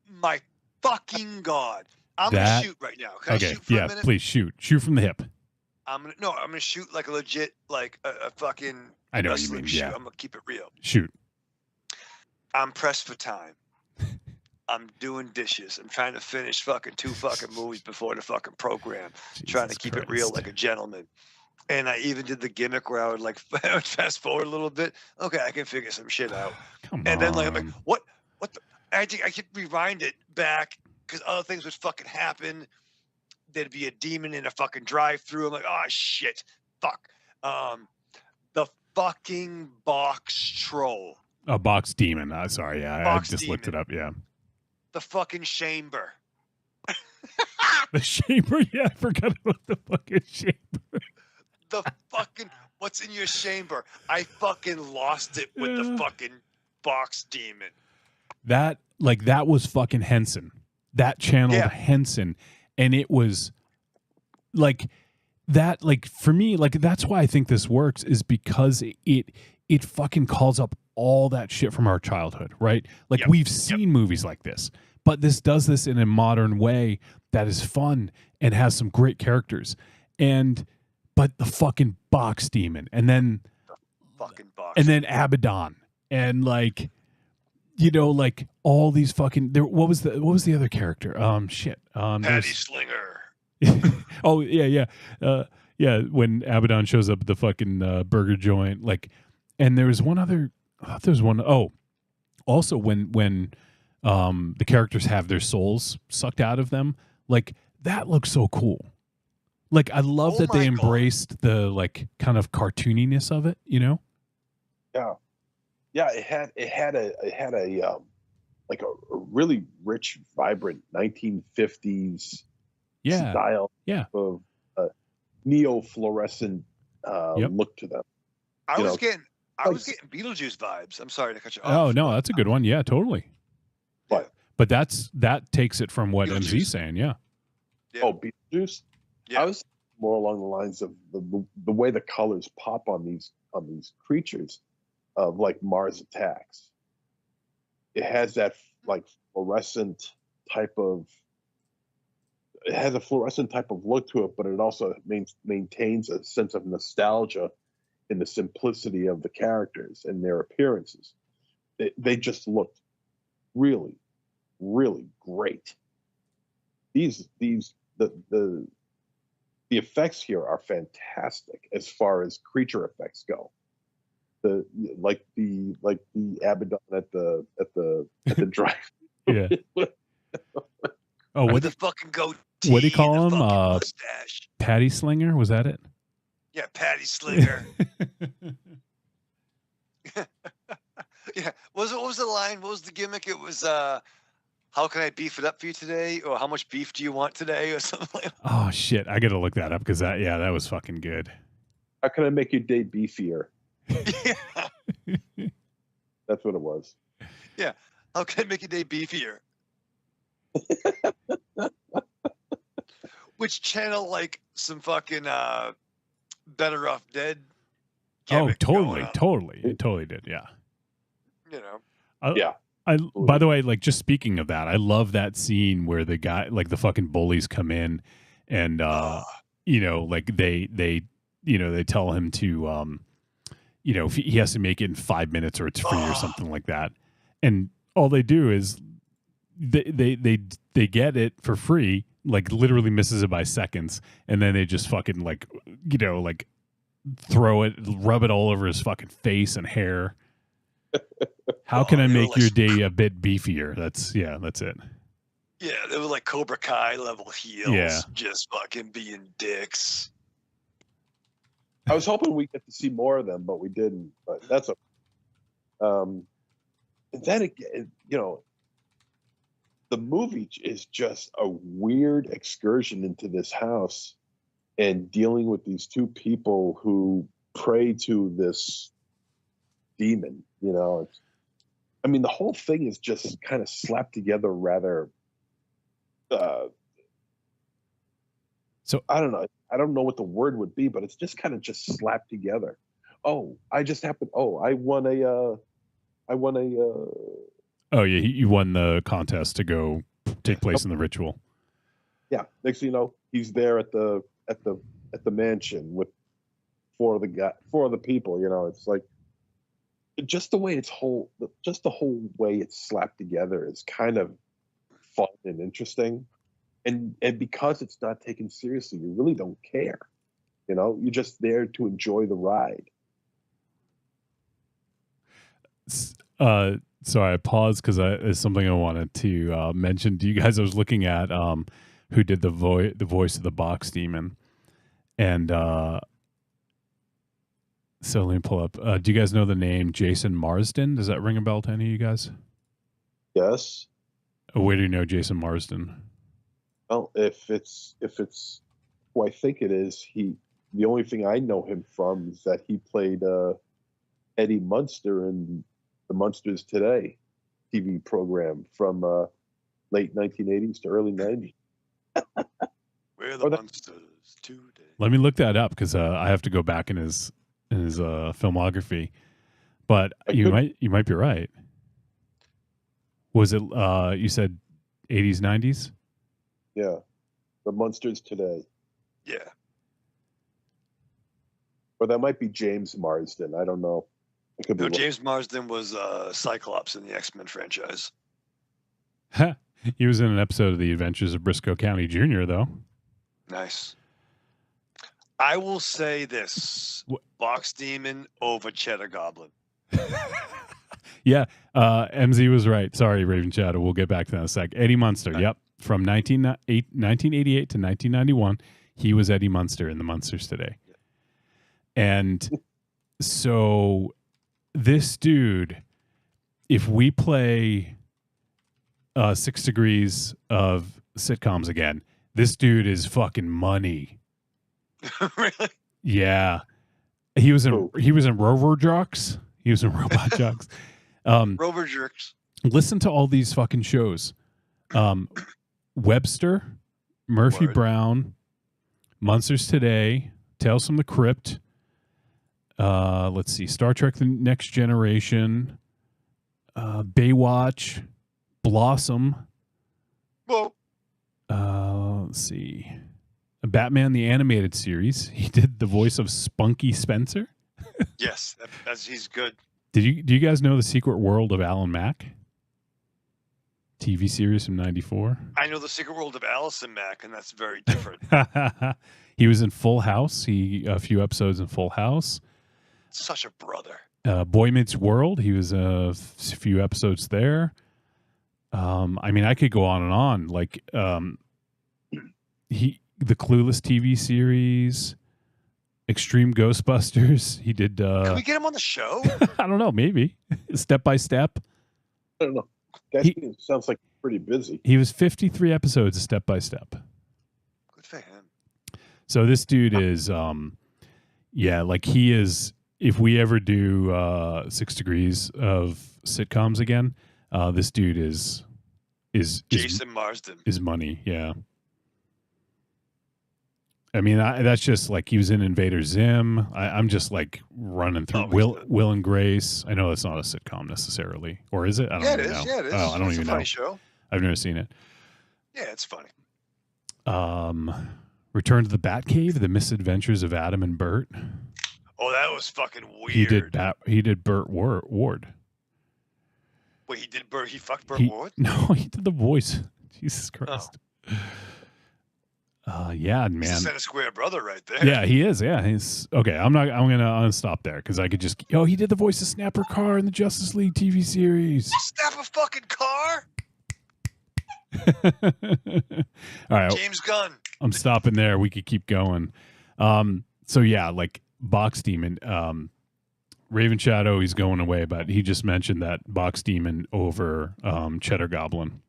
my fucking God! I'm gonna shoot right now. Can I shoot for a minute? Please shoot. Shoot from the hip. I'm gonna shoot like a legit, like a fucking. I know what you mean. Shoot. Yeah. I'm gonna keep it real. Shoot. I'm pressed for time. I'm doing dishes. I'm trying to finish fucking 2 fucking movies before the fucking program. Trying to keep it real like a gentleman. And I even did the gimmick where I would like fast forward a little bit. Okay, I can figure some shit out. And then like I'm like, what the? I think I could rewind it back because other things would fucking happen. There'd be a demon in a fucking drive-through. I'm like, oh shit, fuck. The fucking box troll. A box demon. Sorry, yeah, I just looked it up. Yeah. The fucking chamber. The chamber? Yeah, I forgot about the fucking chamber. The fucking what's in your chamber? I fucking lost it with the fucking box demon. That was fucking Henson. That channeled Henson, and it was like that. Like for me, like that's why I think this works is because it fucking calls up all that shit from our childhood, right? Like we've seen movies like this, but this does this in a modern way that is fun and has some great characters. But the fucking box demon, and then Abaddon, and like, you know, like all these fucking what was the other character? Patty Slinger. Oh yeah. Yeah, when Abaddon shows up at the fucking burger joint, like, and there was one other. There's one. Oh, also when the characters have their souls sucked out of them, like that looks so cool. Like I love that they embraced the like kind of cartooniness of it. You know? Yeah. It had a like a really rich, vibrant 1950s style of neo-fluorescent look to them. I was getting Beetlejuice vibes. I'm sorry to cut you off. Oh no, that's a good one. Yeah, totally. But that takes it from what MZ's saying. Yeah. Oh, Beetlejuice. Yeah. I was more along the lines of the way the colors pop on these creatures, of like Mars Attacks. It has that like fluorescent type of. It has a fluorescent type of look to it, but it also maintains a sense of nostalgia in the simplicity of the characters and their appearances. They just looked really, really great. The effects here are fantastic as far as creature effects go. The Abaddon at the drive. Yeah. Oh, what the fucking goatee? What do you call him? Patty Slinger? Was that it? Yeah, Patty Slinger. Yeah. What was the line? What was the gimmick? It was how can I beef it up for you today? Or how much beef do you want today? Or something like that. Oh shit. I gotta look that up because that was fucking good. How can I make your day beefier? Yeah. That's what it was. Yeah. How can I make your day beefier? Which channel like some fucking Better Off Dead? Oh, totally. It totally did. Yeah. You know. By the way, like just speaking of that, I love that scene where the guy, like the fucking bullies come in and, you know, like they tell him to, you know, he has to make it in 5 minutes or it's free or something like that. And all they do is they get it for free, like literally misses it by seconds. And then they just fucking like, you know, like throw it, rub it all over his fucking face and hair. How can I make your day a bit beefier? That's it. Yeah, they were like Cobra Kai level heels, just fucking being dicks. I was hoping we get to see more of them, but we didn't. But that's and then again, you know, the movie is just a weird excursion into this house and dealing with these two people who pray to this demon. You know, I mean, the whole thing is just kind of slapped together rather So I don't know. I don't know what the word would be, but it's just kind of just slapped together. Oh, I just happened. Oh, I won a. Oh yeah, you won the contest to go take place in the ritual. Yeah. Next thing you know, he's there at the mansion with four of the people. You know, it's like just the way the whole way it's slapped together is kind of fun and interesting. And because it's not taken seriously, you really don't care. You know, you're just there to enjoy the ride. So I paused because it's something I wanted to mention to you guys. I was looking at who did the voice of the box demon, and so let me pull up. Do you guys know the name Jason Marsden? Does that ring a bell to any of you guys? Yes. Where do you know Jason Marsden? Well, if it's who I think it is, the only thing I know him from is that he played Eddie Munster in the Munsters Today TV program from late 1980s to early 90s. We're the Munsters today. Let me look that up because I have to go back in his filmography. But you might be right. Was it you said 80s, 90s? Yeah, the Munsters Today. Yeah. Or that might be James Marsden. I don't know. It could be James Marsden was Cyclops in the X-Men franchise. He was in an episode of The Adventures of Briscoe County Jr., though. Nice. I will say this. Box Demon over Cheddar Goblin. Yeah, MZ was right. Sorry, Raven Shadow. We'll get back to that in a sec. Eddie Munster, right. Yep. From 1988 to 1991, he was Eddie Munster in the Munsters Today. And so this dude, if we play 6 Degrees of sitcoms again, this dude is fucking money. Really? Yeah. He was in Rover Jocks. He was in Robot Jocks. Rover Jerks. Listen to all these fucking shows. Webster, Murphy Brown, Munsters Today, Tales from the Crypt. Let's see, Star Trek: The Next Generation, Baywatch, Blossom. Well, let's see, Batman the Animated Series. He did the voice of Spunky Spencer. Yes, he's good. Do you guys know The Secret World of Alan Mack? TV series from '94. I know The Secret World of Allison Mack, and that's very different. He was in Full House. A few episodes in Full House. Such a brother. Boy Meets World. He was a few episodes there. I mean, I could go on and on. Like the Clueless TV series, Extreme Ghostbusters. He did. Can we get him on the show? I don't know. Maybe Step by Step. I don't know. That sounds like pretty busy. He was 53 episodes of Step by Step. Good for him. So this dude is, like he is. If we ever do 6 Degrees of sitcoms again, this dude is Jason Marsden is money. Yeah. I mean, that's just like he was in Invader Zim. I'm just like running through Will and Grace. I know that's not a sitcom necessarily, or is it? I don't even know. Yeah, it is. Oh, I don't even know. It's a funny show. I've never seen it. Yeah, it's funny. Return to the Batcave: The Misadventures of Adam and Bert. Oh, that was fucking weird. He did Burt Ward. Wait, he did Burt. He fucked Burt Ward. No, he did the voice. Jesus Christ. Yeah, man. He's a center square brother right there. Yeah, he is. Yeah, he's okay. I'm gonna stop there because I could just. Oh, he did the voice of Snapper Carr in the Justice League TV series. Snap a fucking car. All right, James Gunn. I'm stopping there. We could keep going. So yeah, like Box Demon, Raven Shadow. He's going away, but he just mentioned that Box Demon over Cheddar Goblin.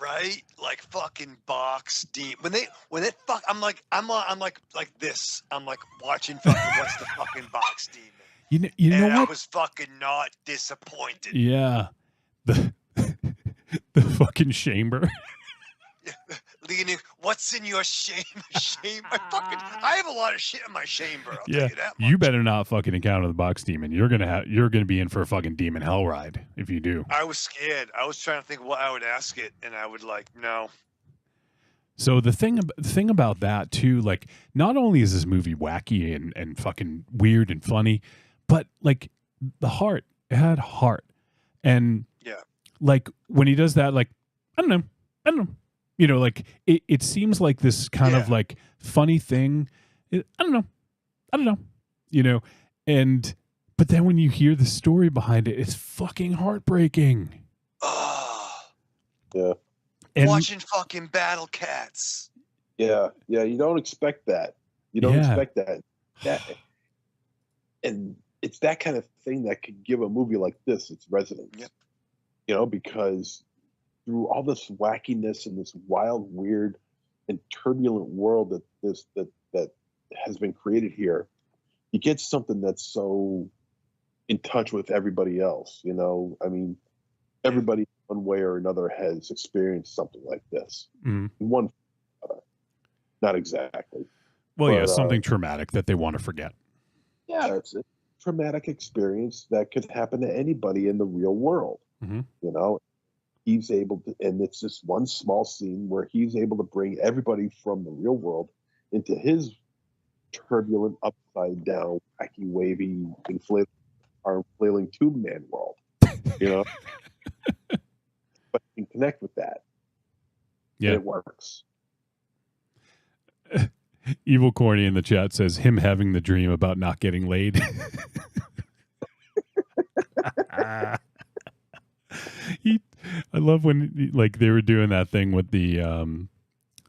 Right, like fucking Box Demon. When they fuck, I'm like this. I'm like watching fucking what's the fucking Box Demon. You know what? I was fucking not disappointed. Yeah, the fucking chamber. leaning. What's in your shame? I have a lot of shit in my chamber. I'll tell you that much. You better not fucking encounter the box demon. You're gonna be in for a fucking demon hell ride if you do. I was scared. I was trying to think what I would ask it, and I would no. So the thing about that too, like, not only is this movie wacky and fucking weird and funny, but like the heart, it had heart. And like when he does that, like, I don't know. You know, like it seems like this kind of like funny thing. I don't know. You know, but then when you hear the story behind it, it's fucking heartbreaking. Yeah. And watching fucking battle cats. Yeah. You don't expect that. You don't expect that. And it's that kind of thing that could give a movie like this its resonance. Yep. You know, because through all this wackiness and this wild, weird, and turbulent world that has been created here, you get something that's so in touch with everybody else. You know, I mean, everybody one way or another has experienced something like this. One, not exactly. Well, but, something traumatic that they want to forget. Yeah, it's a traumatic experience that could happen to anybody in the real world. Mm-hmm. You know, he's able to, and it's just one small scene where he's able to bring everybody from the real world into his turbulent, upside down, wacky, wavy, flailing tube man world. You know, but you can connect with that. Yeah, and it works. Evil Corny in the chat says him having the dream about not getting laid. I love when like they were doing that thing with the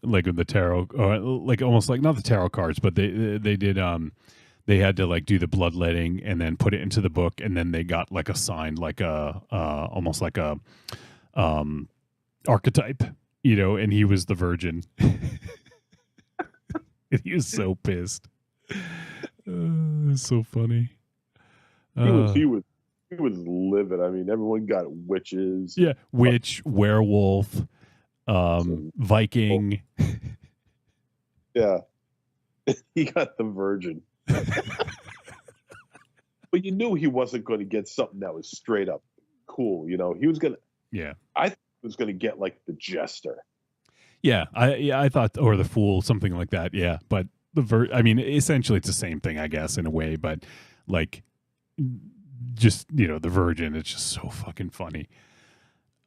like with the tarot, or like almost like not the tarot cards, but they did they had to like do the bloodletting and then put it into the book, and then they got like assigned like a almost like a archetype, you know, and he was the virgin. And he was so pissed. It's so funny. He was livid. I mean, everyone got witches. Yeah, witch, werewolf, Viking. Yeah, he got the virgin. But you knew he wasn't going to get something that was straight up cool. You know, he was gonna. Yeah, I thought he was going to get like the jester. Yeah, I thought, or the fool, something like that. Yeah, but I mean, essentially, it's the same thing, I guess, in a way. But like, just the virgin. It's just so fucking funny.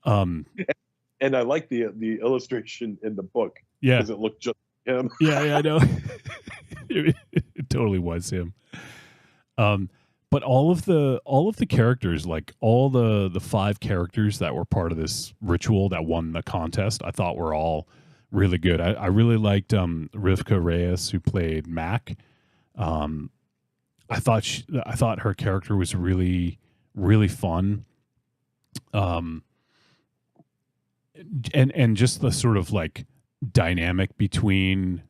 And I like the illustration in the book. Yeah, because it looked just like him. Yeah, I know. It totally was him. But all of the characters, like all the 5 characters that were part of this ritual that won the contest, I thought were all really good. I really liked Rivka Reyes, who played Mac. I thought her character was really, really fun. And just the sort of like dynamic between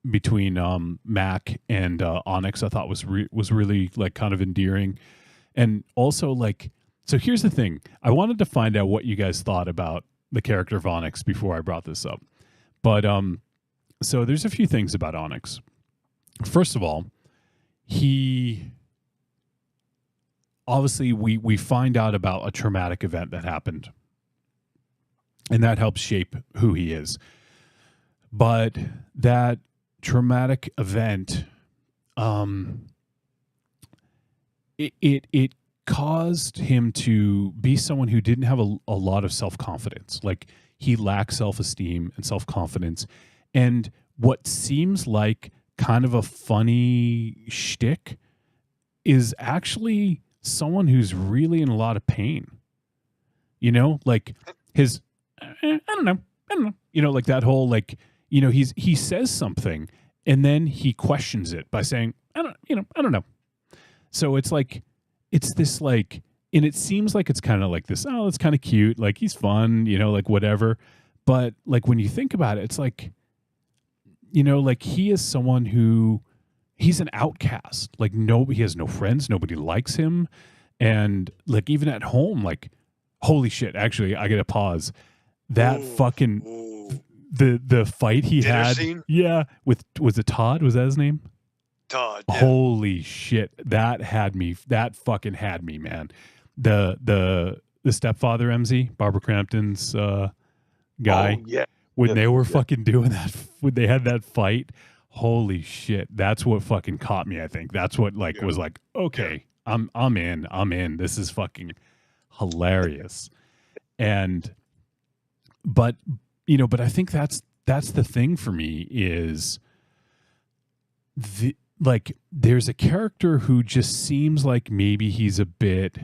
Mac and Onyx, I thought was really like kind of endearing. And also, like, so here's the thing. I wanted to find out what you guys thought about the character of Onyx before I brought this up. But so there's a few things about Onyx. First of all, he obviously we find out about a traumatic event that happened, and that helps shape who he is. But that traumatic event, it caused him to be someone who didn't have a lot of self-confidence. Like, he lacked self-esteem and self-confidence. And what seems like kind of a funny shtick is actually someone who's really in a lot of pain. You know, like his, I don't know, you know, like that whole, like, you know, he says something and then he questions it by saying, I don't know. So it's like, it's this like, and it seems like it's kind of like this, oh, it's kind of cute. Like, he's fun, you know, like whatever. But like, when you think about it, it's like, you know, like he is someone who, he's an outcast. Like, he has no friends. Nobody likes him. And like, even at home, like, holy shit, actually, I got to pause. That fucking, the fight he Dinner had, scene? yeah, was it Todd? Was that his name? Todd. Yeah. Holy shit, that fucking had me, man. The stepfather MZ, Barbara Crampton's guy. Oh, yeah. When Yeah, they were yeah. fucking doing that, when they had that fight, holy shit, that's what fucking caught me. I think that's what was like, okay, I'm in. This is fucking hilarious. But I think that's the thing for me is there's a character who just seems like maybe he's a bit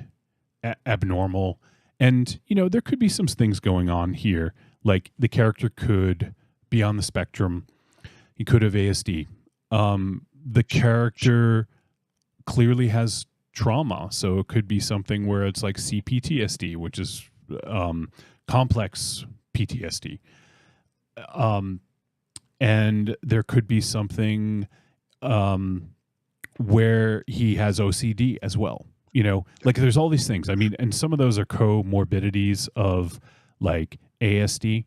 abnormal, and there could be some things going on here. Like the character could be on the spectrum. He could have ASD. The character clearly has trauma, so it could be something where it's like CPTSD, which is complex PTSD. And there could be something where he has OCD as well. Like there's all these things. I mean, and some of those are comorbidities of like ASD.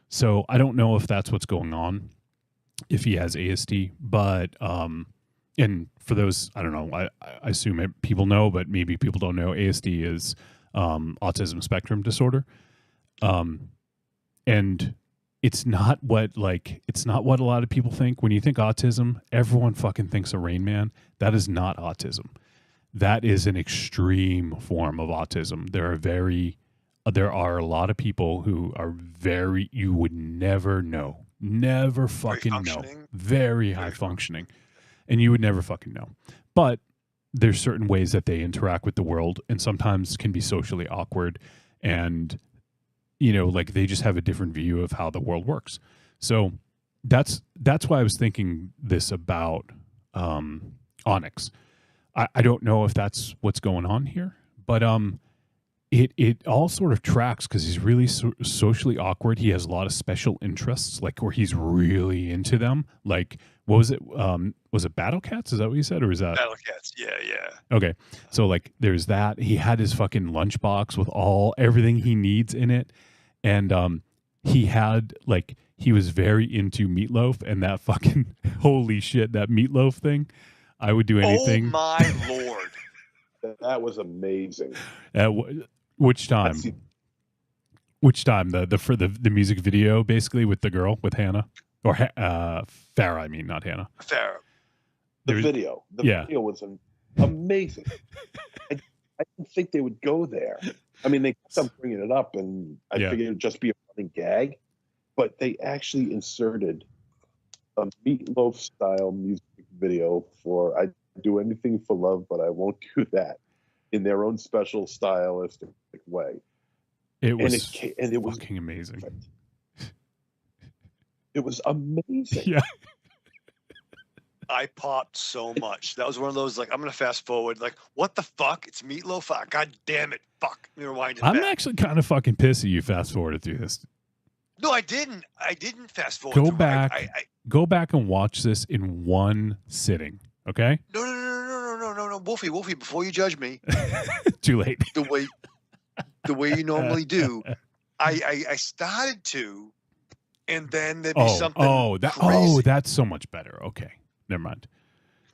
So I don't know if that's what's going on, if he has ASD, but and for those, I don't know, I assume people know, but maybe people don't know, ASD is autism spectrum disorder. And it's not what a lot of people think. When you think autism, everyone fucking thinks of Rain Man. That is not autism. That is an extreme form of autism. There are a lot of people who are you would never know. Never fucking know. Very high functioning. And you would never fucking know. But there's certain ways that they interact with the world, and sometimes can be socially awkward, and like they just have a different view of how the world works. So that's why I was thinking this about Onyx. I don't know if that's what's going on here, but it all sort of tracks because he's really socially awkward. He has a lot of special interests, like where he's really into them. Like, what was it? Was it Battle Cats? Is that what you said, or is that Battle Cats? Yeah. okay? So like, there's that. He had his fucking lunchbox with everything he needs in it, and he was very into Meatloaf, and that fucking holy shit, that Meatloaf thing. I would do anything. Oh my lord, that was amazing. Which time? Which time? For the music video, basically with the girl, with Hannah or Farrah. I mean, not Hannah. Farrah. The video was amazing. I didn't think they would go there. I mean, they kept on bringing it up, and I figured it would just be a running gag, but they actually inserted a Meatloaf style music video for "I Do Anything for Love, but I Won't Do That" in their own special stylistic way. It was fucking amazing. It was amazing. Yeah. I popped so much. That was one of those, like, I'm going to fast forward. Like, what the fuck? It's Meatloaf? Ah, God damn it. Fuck. Let me rewind it I'm back. actually kind of fucking pissed that you fast forwarded through this. No, I didn't. I didn't fast forward. Go back. Go back and watch this in one sitting. Okay? No. Wolfie, before you judge me. Too late. The way you normally do. I started to, and then there'd be something crazy. That's so much better. Okay. Never mind.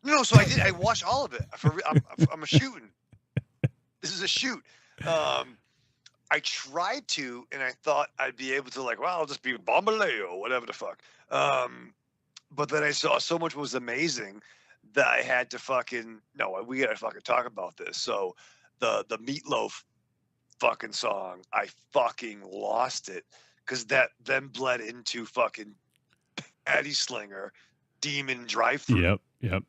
No, so I did. I watched all of it. I'm a shooting. This is a shoot. I tried to, and I thought I'd be able to, like, well, I'll just be Bombaleo, whatever the fuck. But then I saw so much was amazing that I had to we gotta fucking talk about this. So the Meatloaf fucking song, I fucking lost it because that then bled into fucking Patty Slinger, Demon Drive-Thru. Yep.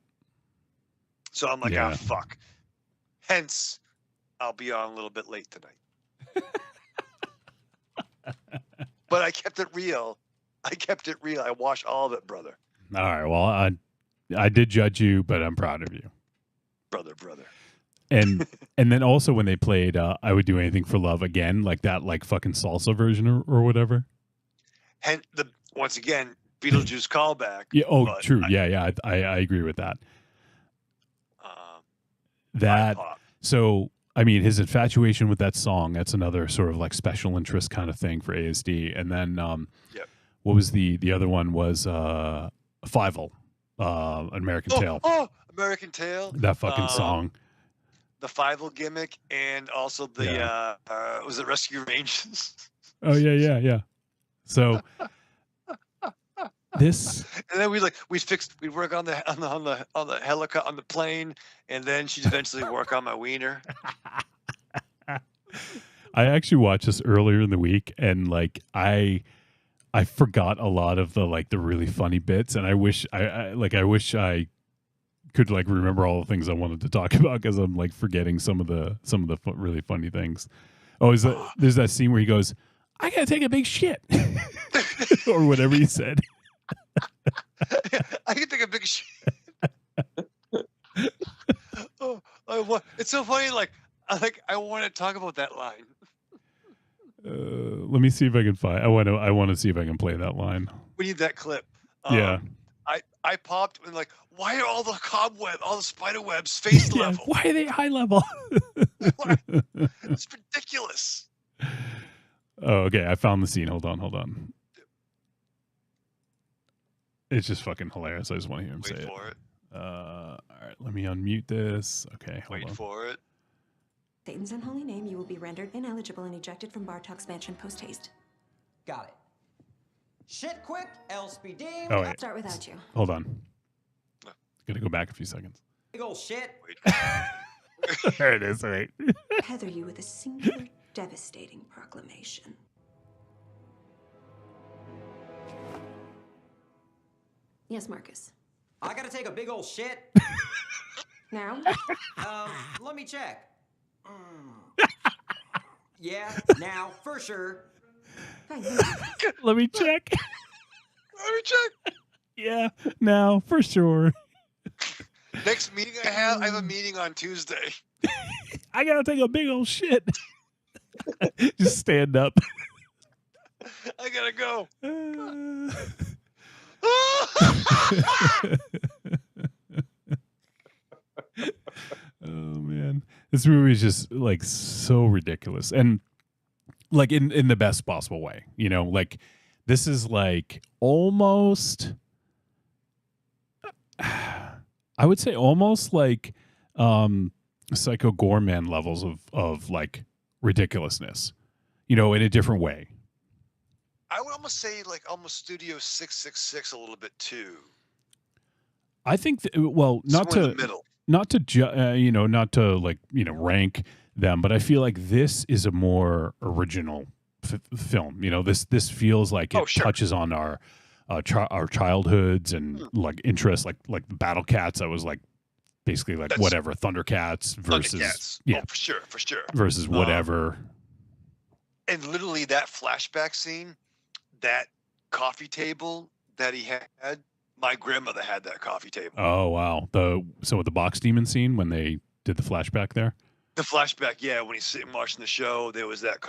So I'm like, fuck. Hence, I'll be on a little bit late tonight. But I kept it real. I watched all of it, brother. All right. Well, I did judge you, but I'm proud of you. Brother. And then also when they played I Would Do Anything for Love again, like that like fucking salsa version or whatever. And once again, Beetlejuice callback. Yeah. Oh, true. I agree with that. So I mean, his infatuation with that song, that's another sort of like special interest kind of thing for ASD. And then what was the other one was Fievel, An American Tale. Oh, American Tale. That fucking song. The Fievel gimmick, and also the was it Rescue Rangers? Oh yeah. So this, and then we'd work on the helicopter, on the plane, and then she'd eventually work on my wiener. I actually watched this earlier in the week, and like I forgot a lot of the really funny bits, and I wish I could like remember all the things I wanted to talk about, because I'm like forgetting some of the really funny things. Oh, there's that scene where he goes, "I gotta take a big shit," or whatever he said. I can take a big shit. It's so funny. I want to talk about that line. Let me see if I can find. I want to see if I can play that line. We need that clip. Yeah. I popped and why are all the spider webs face level? Why are they high level? It's ridiculous. Oh, okay. I found the scene. Hold on. It's just fucking hilarious. I just want to hear him say it. Wait for it. All right, let me unmute this. Okay, hold on. Wait for it. Satan's unholy name, you will be rendered ineligible and ejected from Bartok's mansion post haste. Got it. Shit quick, else be deemed. Oh, wait. Start without you. Hold on. Gonna go back a few seconds. Big ol' shit. There it is. All right. Tether you with a singular, devastating proclamation. Yes, Marcus. I gotta take a big ol' shit. Now? Let me check. Yeah, now, for sure. Let me check. Yeah, now, for sure. Next meeting I have a meeting on Tuesday. I gotta take a big old shit. Just stand up. I gotta go. Oh man, this movie is just like so ridiculous, and like in the best possible way. You know, like this is like almost, I would say almost like Psycho Gorman levels of like ridiculousness. You know, in a different way. I would almost say like almost Studio 666 a little bit too. I think not to like, rank them, but I feel like this is a more original film. You know, this feels like it touches on our childhoods and like interests, like Battle Cats. I was like basically like whatever Thundercats versus Thundercats. Yeah, for sure versus whatever. And literally that flashback scene, that coffee table that he had. My grandmother had that coffee table. Oh wow! So with the box demon scene when they did the flashback there. The flashback, yeah, when he's sitting watching the show, there was that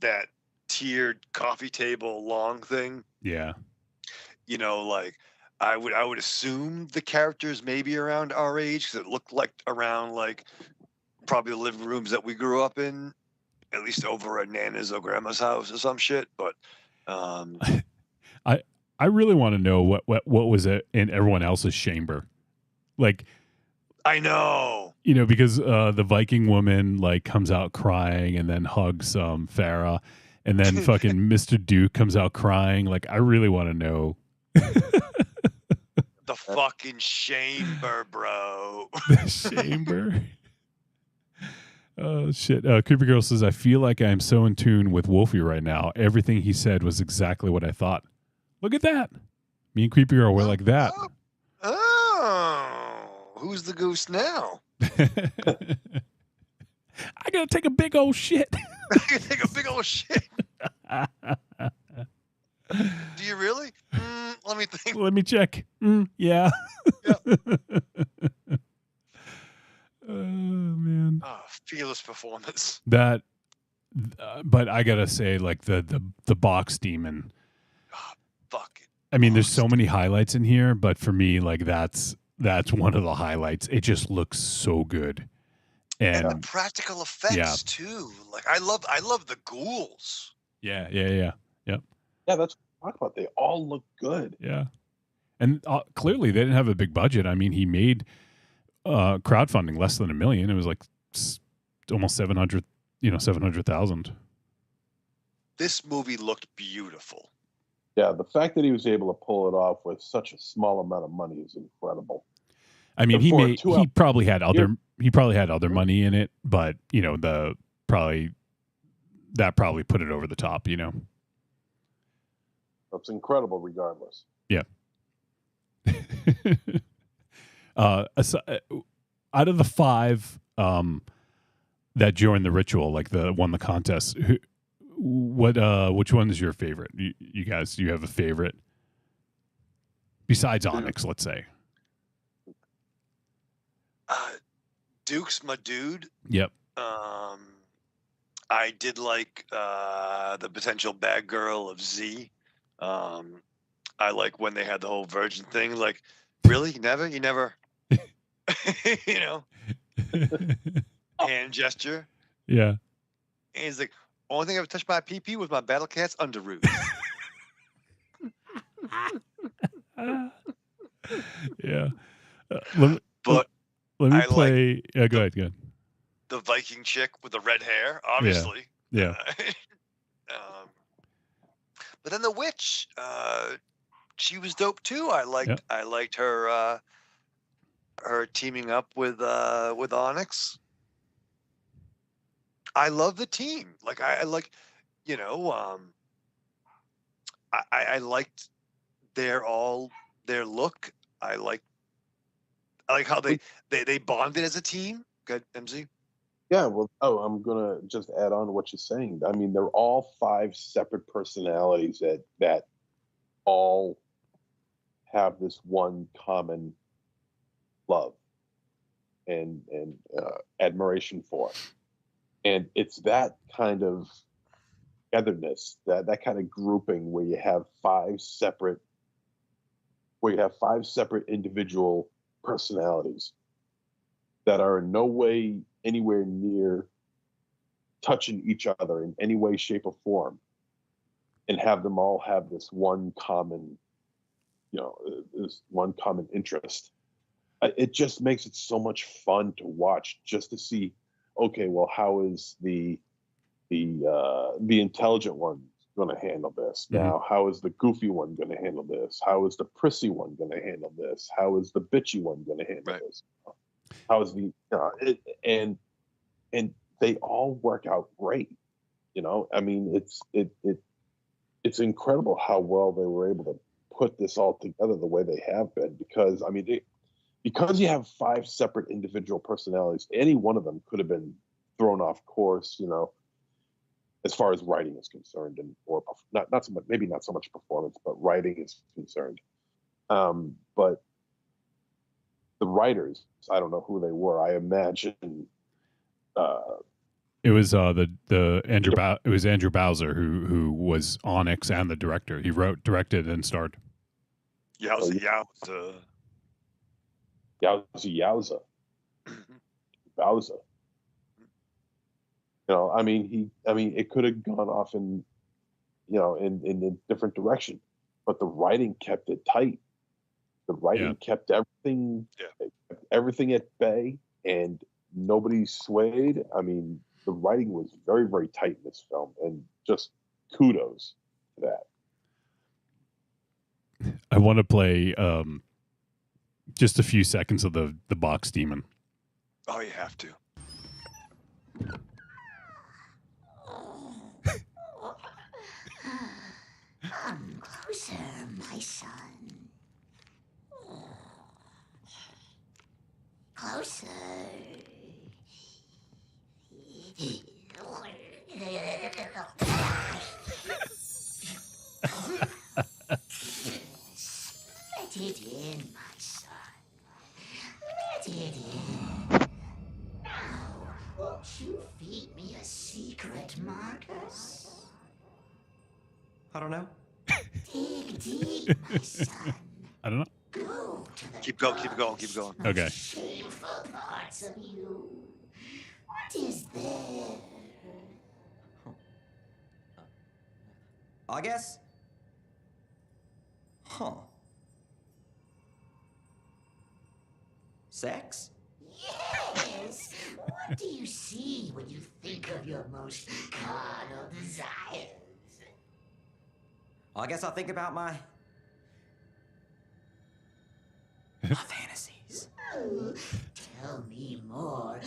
that tiered coffee table long thing. Yeah. You know, like I would assume the characters maybe around our age, because it looked like around like probably the living rooms that we grew up in, at least over at Nana's or Grandma's house or some shit. But I really want to know what was it in everyone else's chamber, like. I know, because the Viking woman like comes out crying and then hugs Farah, and then fucking Mr. Duke comes out crying. Like, I really want to know. The fucking chamber, bro. The chamber. Oh shit! Creepy Girl says, "I feel like I'm so in tune with Wolfie right now. Everything he said was exactly what I thought." Look at that. Me and Creepy Girl were like that. Oh, who's the goose now? I gotta take a big old shit. I gotta take a big old shit. Do you really? Let me think. Let me check. Yeah. Yeah. Oh man. Fearless performance. That, but I gotta say, like the box demon. Fuck. I mean, there's so many highlights in here, but for me, like that's one of the highlights. It just looks so good, and the practical effects too. Like I love the ghouls. Yeah. Yep. Yeah, that's talk about. They all look good. Yeah. And clearly they didn't have a big budget. I mean, he made crowdfunding less than $1 million. It was like almost 700,000. This movie looked beautiful. Yeah, the fact that he was able to pull it off with such a small amount of money is incredible. I mean, he probably had other money in it, but that probably put it over the top. That's incredible, regardless. Yeah. Out of the 5 that joined the ritual, like won the contest, which one is your favorite? You guys, do you have a favorite besides Onyx? Let's say. Duke's my dude. Yep. I did like the potential bad girl of Z. I like when they had the whole virgin thing. Like, really? You never? Hand gesture. Yeah. And he's like, only thing I ever touched my PP was my Battle Cat's underoos. Yeah. Let me play. Yeah, go ahead. The Viking chick with the red hair, obviously. Yeah. But then the witch, she was dope too. I liked her teaming up with Onyx. I love the team. Like I liked their look. I like how they bonded as a team. Good, MZ. Yeah, well, I'm gonna just add on to what you're saying. I mean, they're all 5 separate personalities that all have this one common love and admiration for, and it's that kind of togetherness, that kind of grouping where you have 5 separate individual personalities that are in no way anywhere near touching each other in any way, shape, or form, and have them all have this one common, this one common interest. It just makes it so much fun to watch, just to see, okay, well, how is the intelligent one going to handle this? Mm-hmm. Now, how is the goofy one going to handle this? How is the prissy one going to handle this? How is the bitchy one going to handle this? How is and they all work out great. I mean, it's incredible how well they were able to put this all together the way they have been, because I mean, because you have 5 separate individual personalities, any one of them could have been thrown off course, as far as writing is concerned, or not so much, maybe not so much performance, but writing is concerned. But the writers, I don't know who they were. I imagine it was it was Andrew Bowser who was Onyx and the director. He wrote, directed, and starred. Yowza. Bowser. I mean, it could have gone off in a different direction, but the writing kept it tight. The writing kept everything at bay, and nobody swayed. I mean, the writing was very, very tight in this film, and just kudos to that. I want to play just a few seconds of the box demon. Oh, you have to. Come closer, my son. Closer. Let it in, my son. Let it in. Now, won't you feed me a secret, Marcus? I don't know. Dig deep, my son. I don't know. Go to the Keep going. Okay. shameful parts of you. What is there? I guess Huh. Sex? Yes. What do you see when you think of your most carnal desires? Well, I guess I'll think about my fantasies. Oh, tell me more.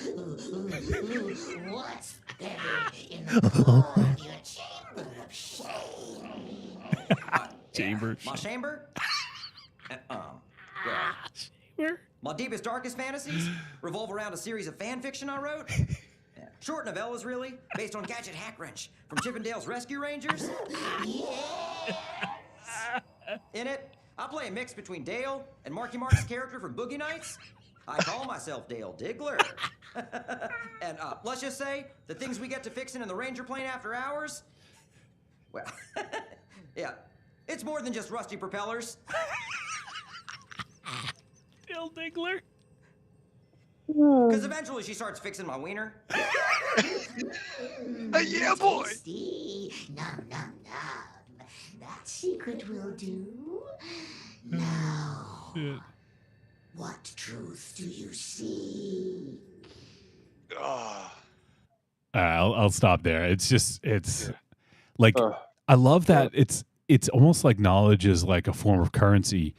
What's buried in the floor of your chamber of shame? Chamber. My chamber? Well, my deepest, darkest fantasies revolve around a series of fan fiction I wrote. Short novellas, really, based on Gadget Hack Wrench from Chippendale's Rescue Rangers. In it, I play a mix between Dale and Marky Mark's character from Boogie Nights. I call myself Dale Diggler. And let's just say, the things we get to fixing in the Ranger plane after hours, well, yeah, it's more than just rusty propellers. Dale Diggler. Because eventually she starts fixing my wiener. Yeah, boy. Tasty. Nom, nom, nom. That secret will do. Now, what truth do you seek? I'll stop there. It's like I love that it's almost like knowledge is like a form of currency.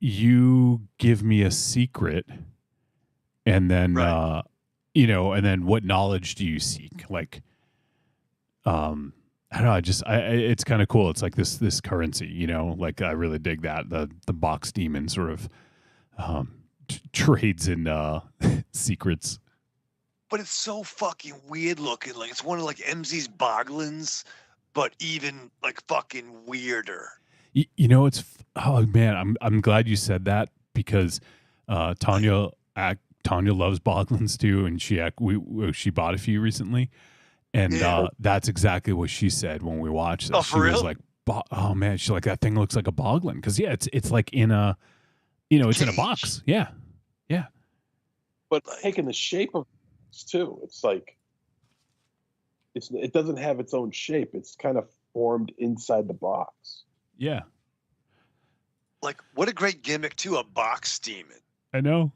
You give me a secret, and then and then what knowledge do you seek? Like, I don't know. It's kind of cool. It's like this currency. Like I really dig that the box demon sort of trades in secrets. But it's so fucking weird looking. Like it's one of like MZ's Boglins, but even like fucking weirder. Oh man, I'm glad you said that because Tanya loves Boglins too, and she bought a few recently, and that's exactly what she said when we watched this. Oh, for real? Was like, oh man, she's like, that thing looks like a Boglin because it's like in a, it's in a box. Yeah. But taking the shape of it too, it's like it doesn't have its own shape. It's kind of formed inside the box. Yeah. Like, what a great gimmick too, a box demon. I know.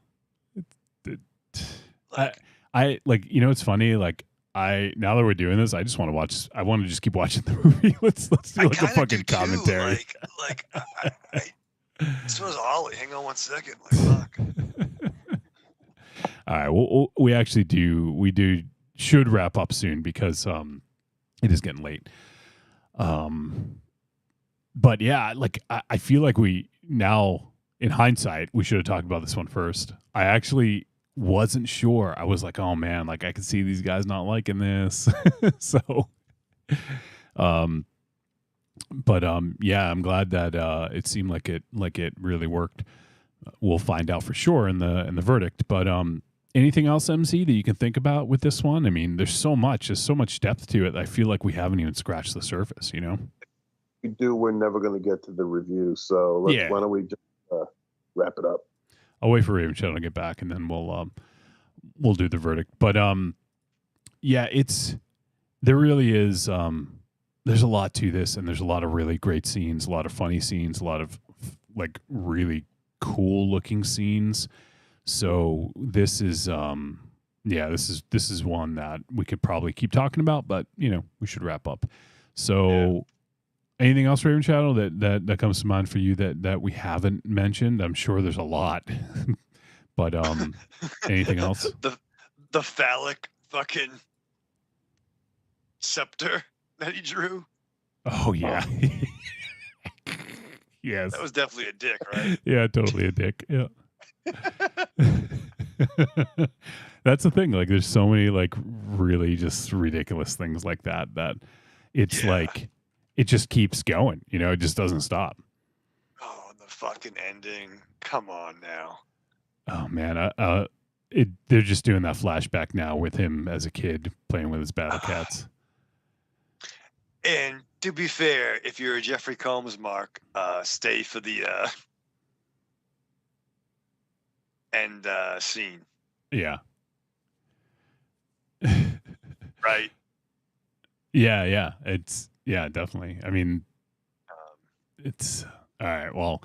I like, it's funny. Like now that we're doing this, I just want to watch. I want to just keep watching the movie. Let's do like a fucking commentary. So is Ollie. Hang on 1 second. Like, fuck. All right. Well, we actually should wrap up soon because it is getting late. But yeah, like I feel like we now, in hindsight, we should have talked about this one first. I actually wasn't sure. I was like, oh man, like I could see these guys not liking this. So, yeah, I'm glad that it seemed like it really worked. We'll find out for sure in the verdict. But anything else, MC, that you can think about with this one? I mean, there's so much depth to it. I feel like we haven't even scratched the surface. We do. We're never going to get to the review, so why don't we just wrap it up? I'll wait for Raven Shadow to get back, and then we'll do the verdict. But yeah, there really is. There's a lot to this, and there's a lot of really great scenes, a lot of funny scenes, a lot of like really cool looking scenes. So this is this is one that we could probably keep talking about, but we should wrap up. So. Anything else, Raven Shadow, that comes to mind for you that we haven't mentioned? I'm sure there's a lot, but anything else? The phallic fucking scepter that he drew. Oh yeah, yes. That was definitely a dick, right? Yeah, totally a dick. Yeah. That's the thing. Like, there's so many like really just ridiculous things like that it's like. It just keeps going, it just doesn't stop. Oh, and the fucking ending. Come on now. Oh man, they're just doing that flashback now with him as a kid playing with his battle cats. And to be fair, if you're a Jeffrey Combs mark, stay for the end scene. Yeah. Right. Yeah. Yeah, definitely. I mean, it's all right. Well,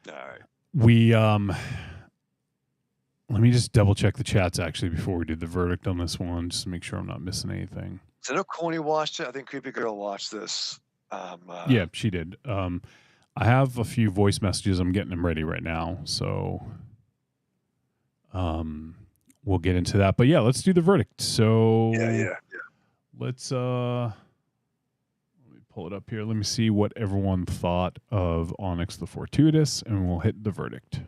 all right. We let me just double check the chats actually before we do the verdict on this one, just to make sure I'm not missing anything. So no Corny watched it. I think Creepy Girl watched this. Yeah, she did. I have a few voice messages. I'm getting them ready right now, so we'll get into that. But yeah, let's do the verdict. So yeah. Let's let me pull it up here. Let me see what everyone thought of Onyx the Fortuitous, and we'll hit the verdict.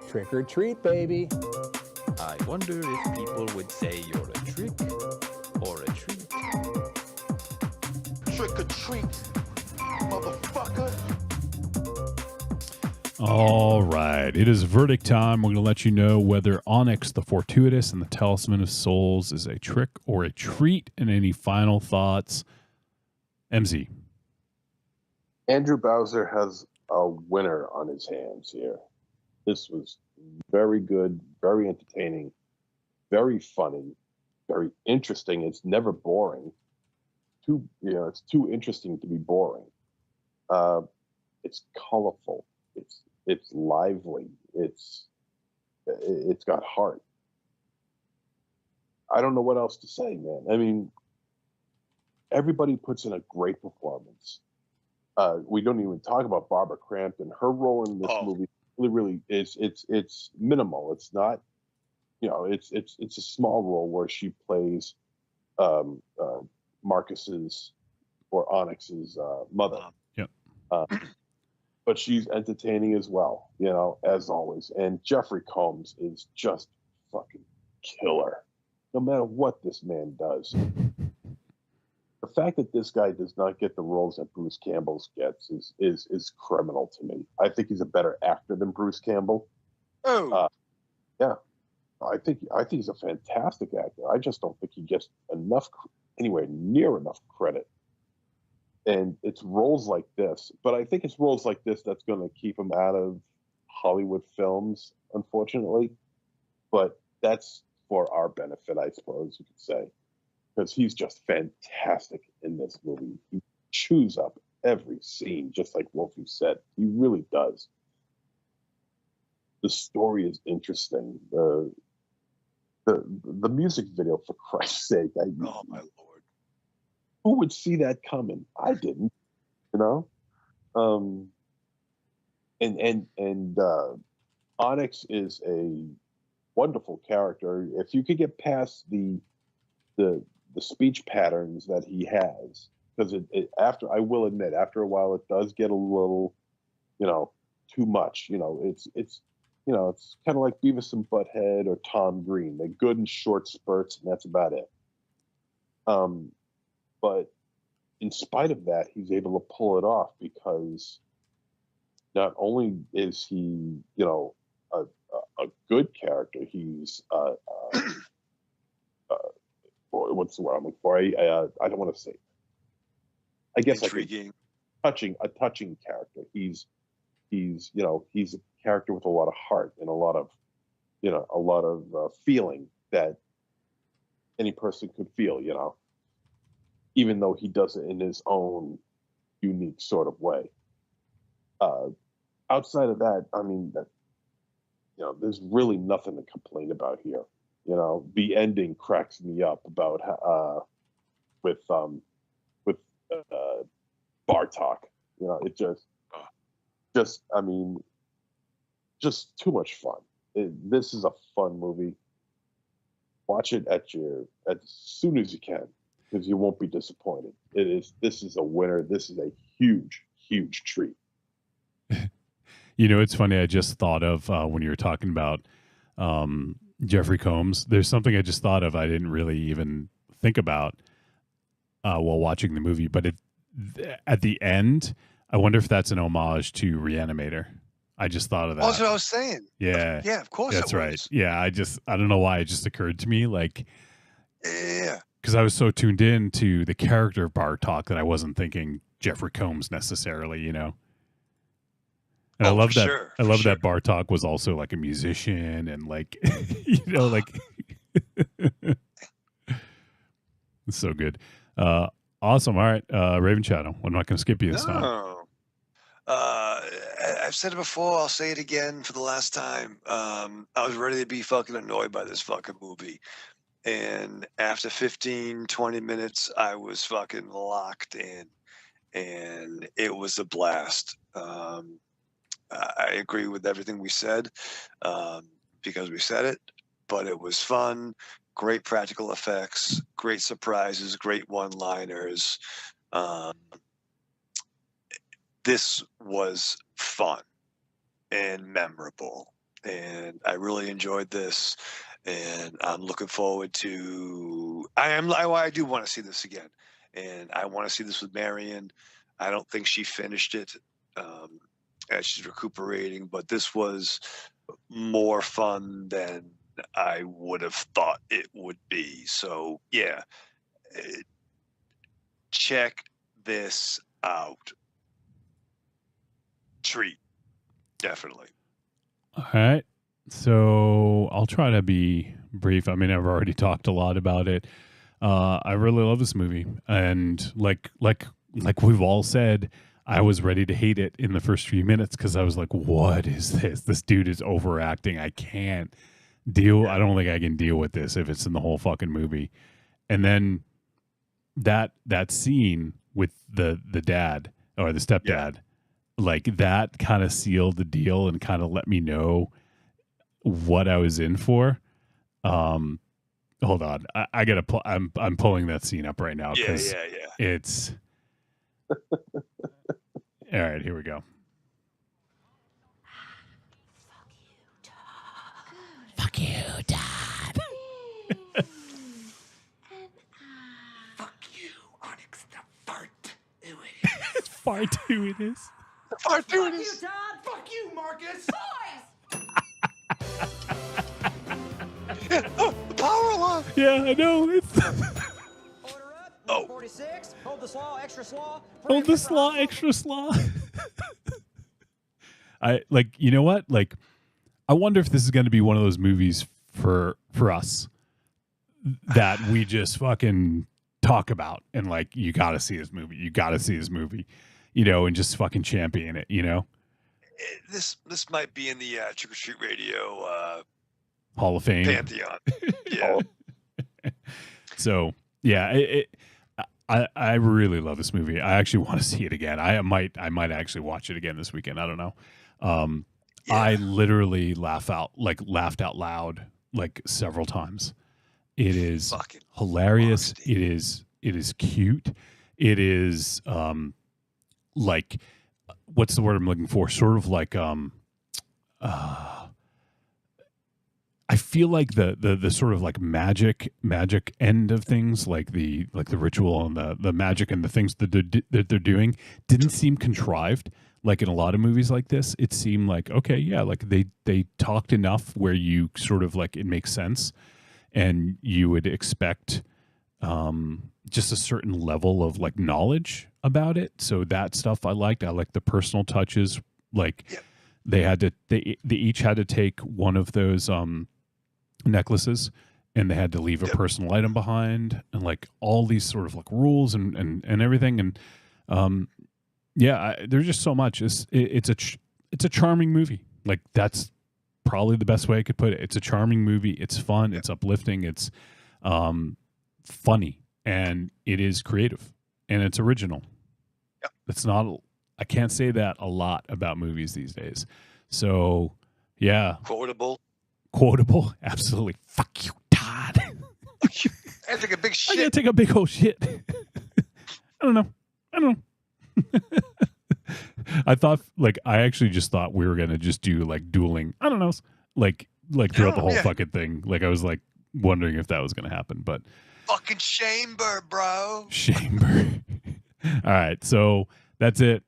Trick or treat, baby. I wonder if people would say you're a trick or a treat. Trick or treat, motherfucker. All right. It is verdict time. We're going to let you know whether Onyx the Fortuitous and the Talisman of Souls is a trick or a treat, and any final thoughts. MZ. Andrew Bowser has a winner on his hands here. This was very good, very entertaining, very funny, very interesting. It's never boring. It's too interesting to be boring. It's colorful. It's lively. It's got heart. I don't know what else to say, man. I mean, everybody puts in a great performance. We don't even talk about Barbara Crampton. Her role in this movie really is it's minimal. It's not, it's a small role where she plays Marcus's or Onyx's mother. Yep. But she's entertaining as well, as always. And Jeffrey Combs is just fucking killer, no matter what this man does. The fact that this guy does not get the roles that Bruce Campbell gets is criminal to me. I think he's a better actor than Bruce Campbell. Oh, yeah, I think he's a fantastic actor. I just don't think he gets anywhere near enough credit. And it's roles like this, but I think it's roles like this that's going to keep him out of Hollywood films, unfortunately. But that's for our benefit, I suppose you could say. Because he's just fantastic in this movie. He chews up every scene, just like Wolfie said. He really does. The story is interesting. The music video, for Christ's sake. Oh my Lord. Who would see that coming? I didn't, And Onyx is a wonderful character. If you could get past the speech patterns that he has, because I will admit, after a while, it does get a little, too much. It's kind of like Beavis and Butthead or Tom Green. They're good in short spurts, and that's about it. But in spite of that, he's able to pull it off, because not only is he, a good character, he's what's the word I'm looking for? I don't want to say. I guess intriguing, a touching character. He's a character with a lot of heart and a lot of feeling that any person could feel. Even though he does it in his own unique sort of way. Outside of that, I mean, there's really nothing to complain about here. The ending cracks me up about with Bartok. It just too much fun. This is a fun movie. Watch it as soon as you can, because you won't be disappointed. This is a winner. This is a huge, huge treat. It's funny. I just thought of when you were talking about Jeffrey Combs. There's something I just thought of. I didn't really even think about while watching the movie. But at the end, I wonder if that's an homage to Reanimator. I just thought of that. That's what I was saying. Yeah. Yeah, of course. That's right. Yeah. I don't know why it just occurred to me. Yeah. Because I was so tuned in to the character of Bartok that I wasn't thinking Jeffrey Combs necessarily, And I love that. Sure, I love that Bartok was also like a musician and it's so good. Awesome. All right, Raven Shadow. I'm not going to skip you this time. No. I've said it before. I'll say it again for the last time. I was ready to be fucking annoyed by this fucking movie. And after 15, 20 minutes, I was fucking locked in. And it was a blast. I agree with everything we said because we said it, but it was fun. Great practical effects, great surprises, great one-liners. This was fun and memorable, and I really enjoyed this. And I'm looking forward to. I do want to see this again, and I want to see this with Marion. I don't think she finished it as she's recuperating, but this was more fun than I would have thought it would be. So yeah, check this out. Treat, definitely. All right. So I'll try to be brief. I mean, I've already talked a lot about it. I really love this movie, and like we've all said, I was ready to hate it in the first few minutes because I was like, "What is this? This dude is overacting. I can't deal. I don't think I can deal with this if it's in the whole fucking movie." And then that scene with the dad or the stepdad, like that kind of sealed the deal and kind of let me know what I was in for. Hold on, I gotta. I'm pulling that scene up right now because it's. All right, here we go. Fuck you, Dad. Fuck you, Onyx the fart. Fortuitous. Fortuitous. Fuck you, Marcus. Oh, the power alarm. Yeah, I know. It's. Oh. 46. Hold the slaw, extra slaw. Hold the slaw, extra slaw. I like. You know what? Like, I wonder if this is going to be one of those movies for us that we just fucking talk about and like, you got to see this movie. You got to see this movie. You know, and just fucking champion it. You know. This might be in the Trick or Treat Radio Hall of Fame pantheon. Yeah. So yeah, I really love this movie. I actually want to see it again. I might actually watch it again this weekend. I don't know. I literally laughed out loud like several times. It is fucking hilarious. It is cute. It is like, what's the word I'm looking for? Sort of like I feel like the sort of like magic end of things, like the ritual and the magic and the things that they're doing didn't seem contrived. Like in a lot of movies like this, it seemed like, okay, yeah, like they talked enough where you sort of like, it makes sense, and you would expect just a certain level of like knowledge about it. So that stuff I liked. I like the personal touches. Like they each had to take one of those necklaces, and they had to leave a personal item behind, and like all these sort of like rules and everything. And there's just so much. It's a charming movie. Like that's probably the best way I could put it. It's a charming movie. It's fun. It's uplifting. It's funny, and it is creative, and it's original. It's not. I can't say that a lot about movies these days. So yeah, quotable, absolutely. Fuck you, Todd. I take a big shit. I gotta take a big old shit. I don't know. I actually just thought we were gonna just do like dueling. I don't know, like throughout the whole fucking thing. Like I was like wondering if that was gonna happen, but fucking chamber, bro. Chamber. All right, so that's it.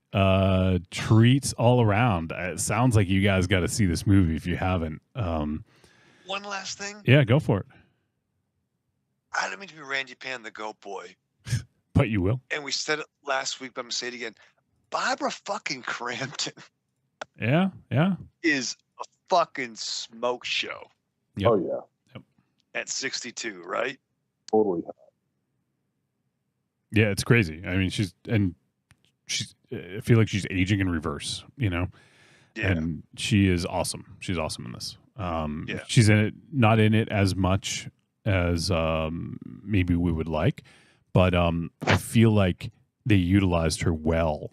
Treats all around. It sounds like you guys got to see this movie if you haven't. One last thing. Yeah, go for it. I don't mean to be Randy Pan, the goat boy. But you will. And we said it last week, but I'm going to say it again. Barbara fucking Crampton. Yeah. Is a fucking smoke show. Yep. Oh, yeah. Yep. At 62, right? Totally. Yeah, it's crazy. I mean, I feel like she's aging in reverse, you know? Yeah. And she is awesome. She's awesome in this. Yeah. She's not in it as much as maybe we would like, but I feel like they utilized her well.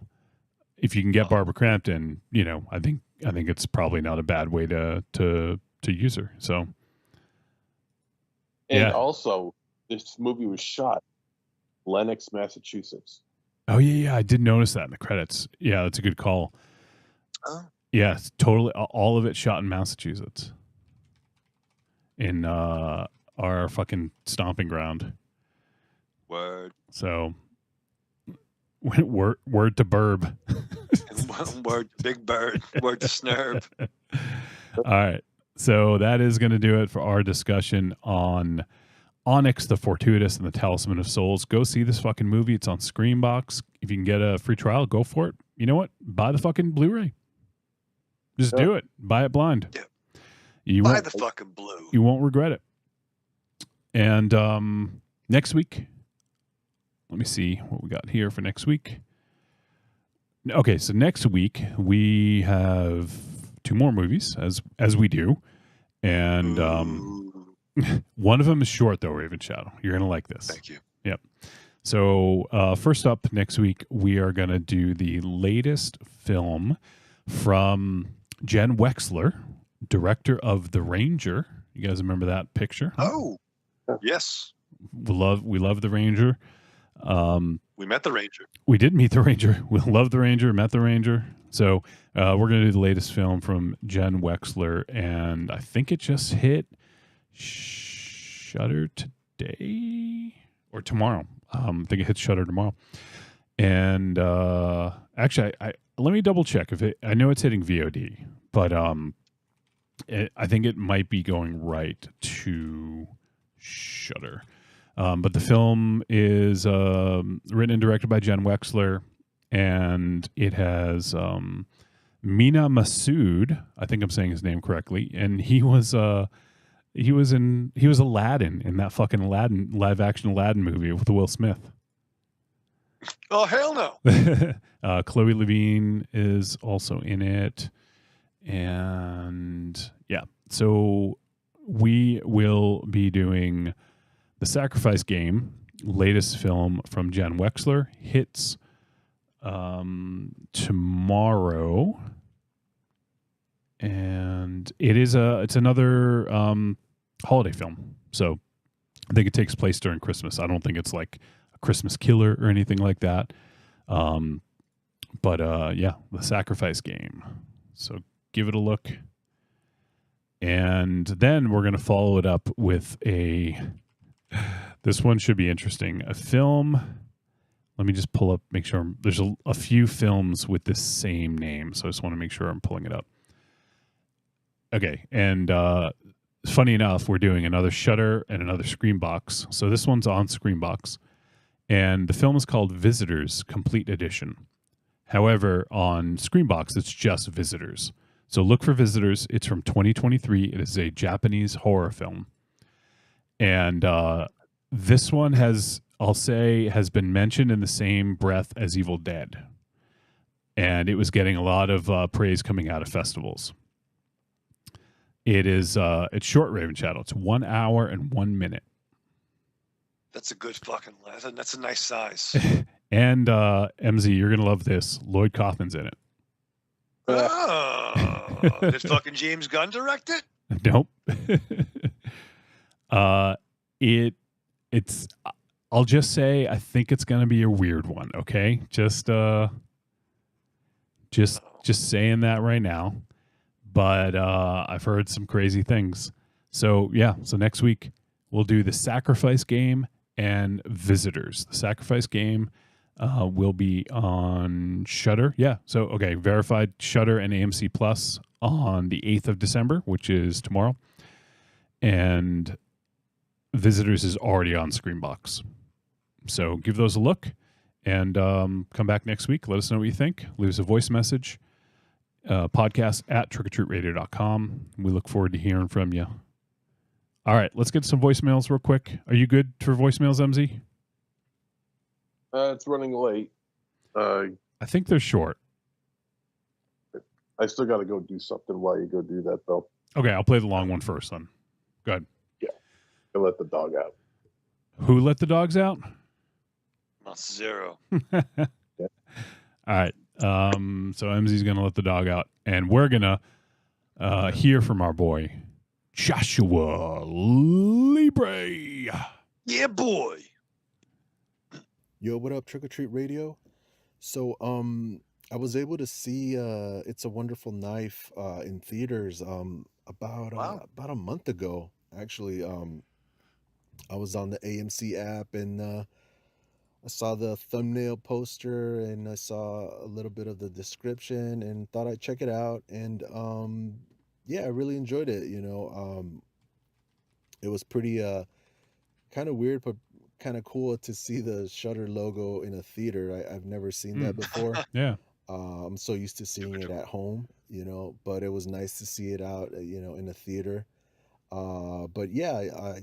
If you can get Barbara Crampton, you know, I think it's probably not a bad way to use her. So, And also, this movie was shot Lenox, Massachusetts. Oh yeah, I did notice that in the credits. Yeah, that's a good call. Oh. Yeah, it's totally all of it shot in Massachusetts, in our fucking stomping ground. Word. So, word to Burb. Word to Big Bird. Word to Snurb. All right, so that is going to do it for our discussion on Onyx, the Fortuitous, and the Talisman of Souls. Go see this fucking movie. It's on Screenbox. If you can get a free trial, go for it. You know what? Buy the fucking Blu-ray. Just do it. Buy it blind. Yeah. Buy the fucking blue. You won't regret it. And next week, let me see what we got here for next week. Okay, so next week we have 2 more movies, as we do, and one of them is short though. Raven Shadow, you're gonna like this. Thank you. Yep. So first up next week, we are gonna do the latest film from Jen Wexler, director of The Ranger. You guys remember that picture? Huh? Oh, yes. We love The Ranger. We met the Ranger. We did meet the Ranger. We love the Ranger, met the Ranger. So we're going to do the latest film from Jen Wexler, and I think it just hit Shudder today or tomorrow. I think it hits Shudder tomorrow. And actually, let me double check if I know it's hitting VOD, but I think it might be going right to Shudder. But the film is written and directed by Jen Wexler, and it has Mina Masood. I think I'm saying his name correctly, and he was Aladdin in that fucking Aladdin live action Aladdin movie with Will Smith. Oh hell no! Chloe Levine is also in it, and yeah, so we will be doing The Sacrifice Game, latest film from Jen Wexler, hits tomorrow, and it's another holiday film. So I think it takes place during Christmas. I don't think it's like a Christmas killer or anything like that. But yeah, The Sacrifice Game. So give it a look. And then we're going to follow it up with this one should be interesting. A film. Let me just pull up, make sure there's a few films with this same name. So I just want to make sure I'm pulling it up. Okay. And funny enough, we're doing another Shudder and another Screenbox. So this one's on Screenbox. And the film is called Visitors Complete Edition. However, on Screenbox, it's just Visitors. So look for Visitors. It's from 2023. It is a Japanese horror film. And this one has been mentioned in the same breath as Evil Dead. And it was getting a lot of praise coming out of festivals. It's short, Raven Shadow. It's 1 hour and 1 minute. That's a good fucking. That's a nice size. And MZ, you're gonna love this. Lloyd Kaufman's in it. Oh, did fucking James Gunn direct it? Nope. It's. I'll just say I think it's gonna be a weird one. Okay, just saying that right now. But I've heard some crazy things. So yeah. So next week we'll do The Sacrifice Game and Visitors. The Sacrifice Game will be on Shudder. Yeah. So, okay. Verified Shudder and AMC Plus on the 8th of December, which is tomorrow. And Visitors is already on Screenbox. So give those a look and come back next week. Let us know what you think. Leave us a voice message. Podcast at trickortreatradio.com. We look forward to hearing from you. All right, let's get some voicemails real quick. Are you good for voicemails, MZ? It's running late. I think they're short. I still got to go do something while you go do that, though. Okay, I'll play the long one first then. Go ahead. Yeah. I'll let the dog out. Who let the dogs out? Not zero. All right. So MZ's going to let the dog out. And we're going to hear from our boy, Joshua Libre. Yeah, boy. Yo, what up, Trick or Treat Radio? So, I was able to see It's a Wonderful Knife in theaters about a month ago. Actually, I was on the AMC app and I saw the thumbnail poster and I saw a little bit of the description and thought I'd check it out. And yeah, I really enjoyed it. It was pretty kind of weird, but kind of cool to see the Shutter logo in a theater. I've never seen that before. Yeah. I'm so used to seeing it at home, but it was nice to see it out, in a theater. But yeah, I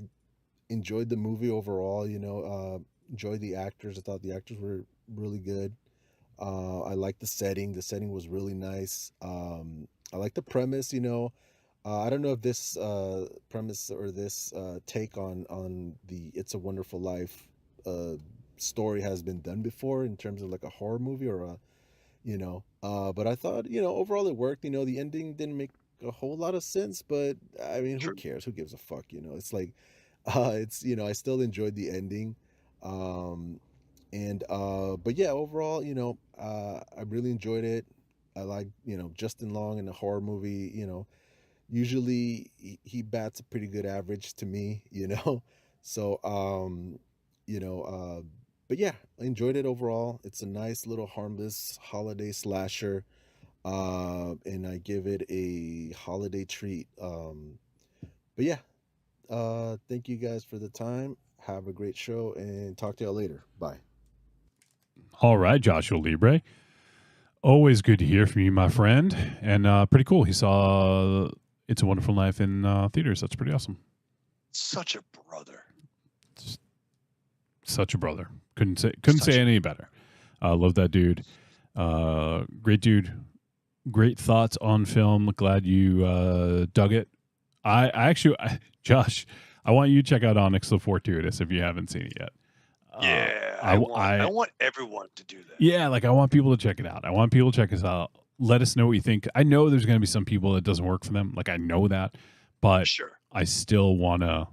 enjoyed the movie overall, enjoyed the actors. I thought the actors were really good. I liked the setting. The setting was really nice. I like the premise, I don't know if this premise or this take on the It's a Wonderful Life story has been done before in terms of like a horror movie or a, but I thought, overall it worked. The ending didn't make a whole lot of sense, but I mean, who cares? Who gives a fuck? It's like, I still enjoyed the ending. But yeah, overall, I really enjoyed it. I like, Justin Long in a horror movie, usually he bats a pretty good average to me, so but yeah, I enjoyed it overall. It's a nice little harmless holiday slasher, and I give it a holiday treat. But yeah, thank you guys for the time. Have a great show and talk to y'all later. Bye. All right, Joshua Libre. Always good to hear from you, my friend. And pretty cool. He saw It's a Wonderful Life in theaters. That's pretty awesome. Such a brother. Such a brother. Couldn't say any better. Love that dude. Great dude. Great thoughts on film. Glad you dug it. Josh, I want you to check out Onyx the Fortuitous if you haven't seen it yet. Yeah, I want everyone to do that. Yeah, I want people to check it out. I want people to check us out. Let us know what you think. I know there's going to be some people that doesn't work for them. I know that, but sure. I still want to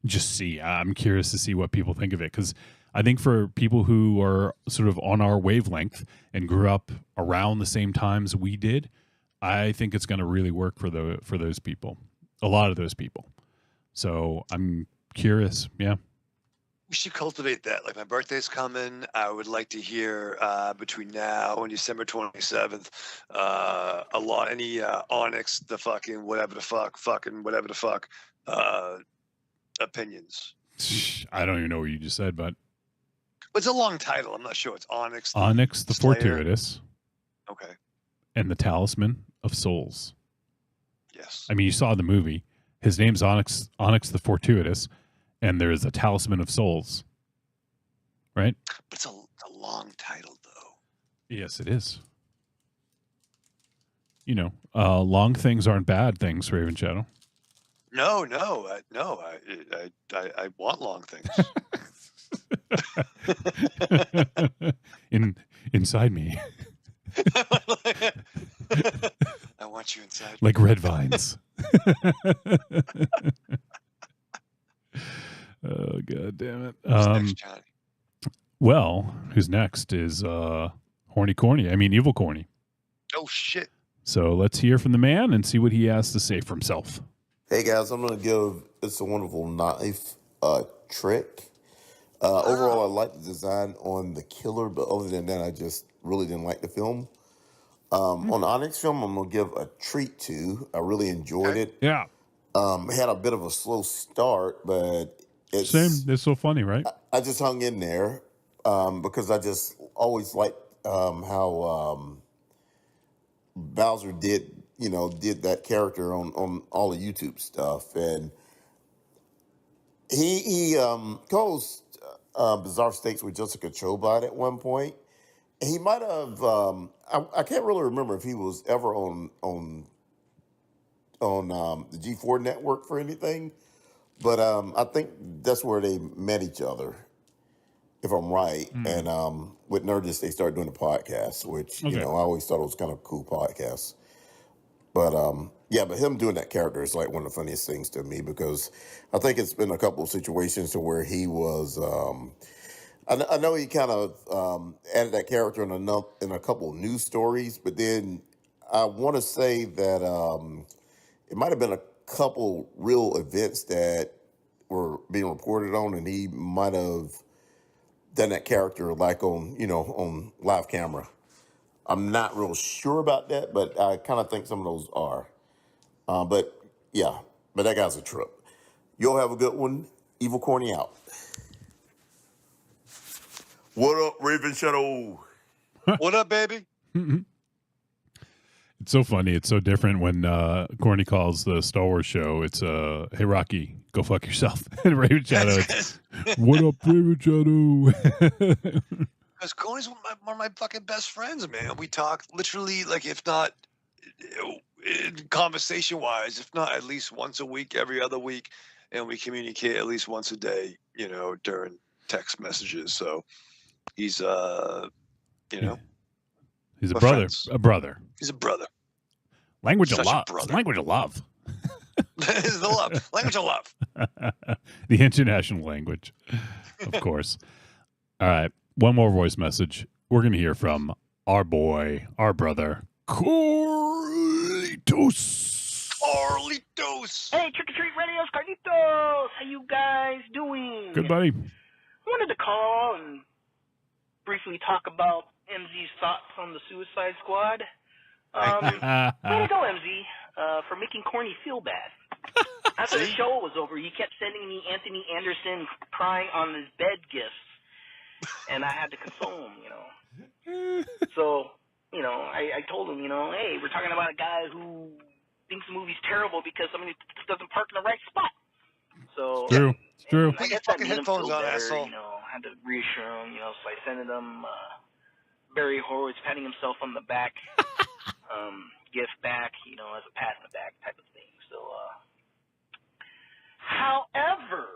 just see. I'm curious to see what people think of it, because I think for people who are sort of on our wavelength and grew up around the same times we did, I think it's going to really work for those people. A lot of those people. So I'm curious. Yeah. We should cultivate that. My birthday's coming. I would like to hear between now and December 27th, any Onyx, the fucking whatever the fuck, opinions. I don't even know what you just said, but it's a long title. I'm not sure. It's Onyx. Onyx the Fortuitous. Okay. And the Talisman of Souls. Yes. I mean, you saw the movie. His name's Onyx the Fortuitous. And there is a Talisman of Souls, right? But it's a long title, though. Yes, it is. Long things aren't bad things, Raven Shadow. No. I want long things. Inside me. I want you inside. Like red vines. Oh, God damn it. Who's next, Johnny? Well, who's next is Evil Corny. Oh, shit. So let's hear from the man and see what he has to say for himself. Hey, guys, I'm going to give It's a Wonderful Knife a trick. Overall, I like the design on the killer, but other than that, I just really didn't like the film. On the Onyx film, I'm going to give a treat to. I really enjoyed it. Yeah. Had a bit of a slow start, but it's so funny, right? I just hung in there because I just always liked how Bowser did that character on all the YouTube stuff, and he goes Bizarre Stakes with Jessica Chobot at one point. He might have. I can't really remember if he was ever on the G4 network for anything, but I think that's where they met each other, if I'm right. And with Nerdist, they started doing the podcast, which Okay. I always thought it was kind of a cool podcast. But but him doing that character is like one of the funniest things to me, because I think it's been a couple of situations to where he was. I know he kind of added that character in a couple of news stories, but then I want to say that it might have been a couple real events that were being reported on, and he might have done that character like on live camera. I'm not real sure about that, but I kind of think some of those are. But that guy's a trip. You'll have a good one. Evil Corny out. What up, Raven Shadow? What up, baby? It's so funny. It's so different when Corny calls the Star Wars show. It's hey Rocky, go fuck yourself. And Raven Shadow, it's, what up, Raven Shadow? Because Corny's one of my fucking best friends, man. We talk literally, like, if not conversation-wise, if not at least once a week, every other week, and we communicate at least once a day, during text messages. So he's, He's a my brother. friends. A brother. He's a brother. Language Such of a love. brother. Language of love. It's the love. Language of love. The international language, of course. All right. One more voice message. We're going to hear from our boy, our brother, Carlitos. Carlitos. Hey, Trick or Treat Radio's Carlitos. How you guys doing? Good, buddy. I wanted to call and briefly talk about MZ's thoughts on the Suicide Squad. Way to go, MZ, for making Corny feel bad. After the show was over, he kept sending me Anthony Anderson crying on his bed gifts, and I had to console him, So, I told him, hey, we're talking about a guy who thinks the movie's terrible because somebody doesn't park in the right spot. So It's true. I guess that made him feel better, had to reassure him, so I sent him Barry Horowitz patting himself on the back, gift back, as a pat in the back type of thing. So, however,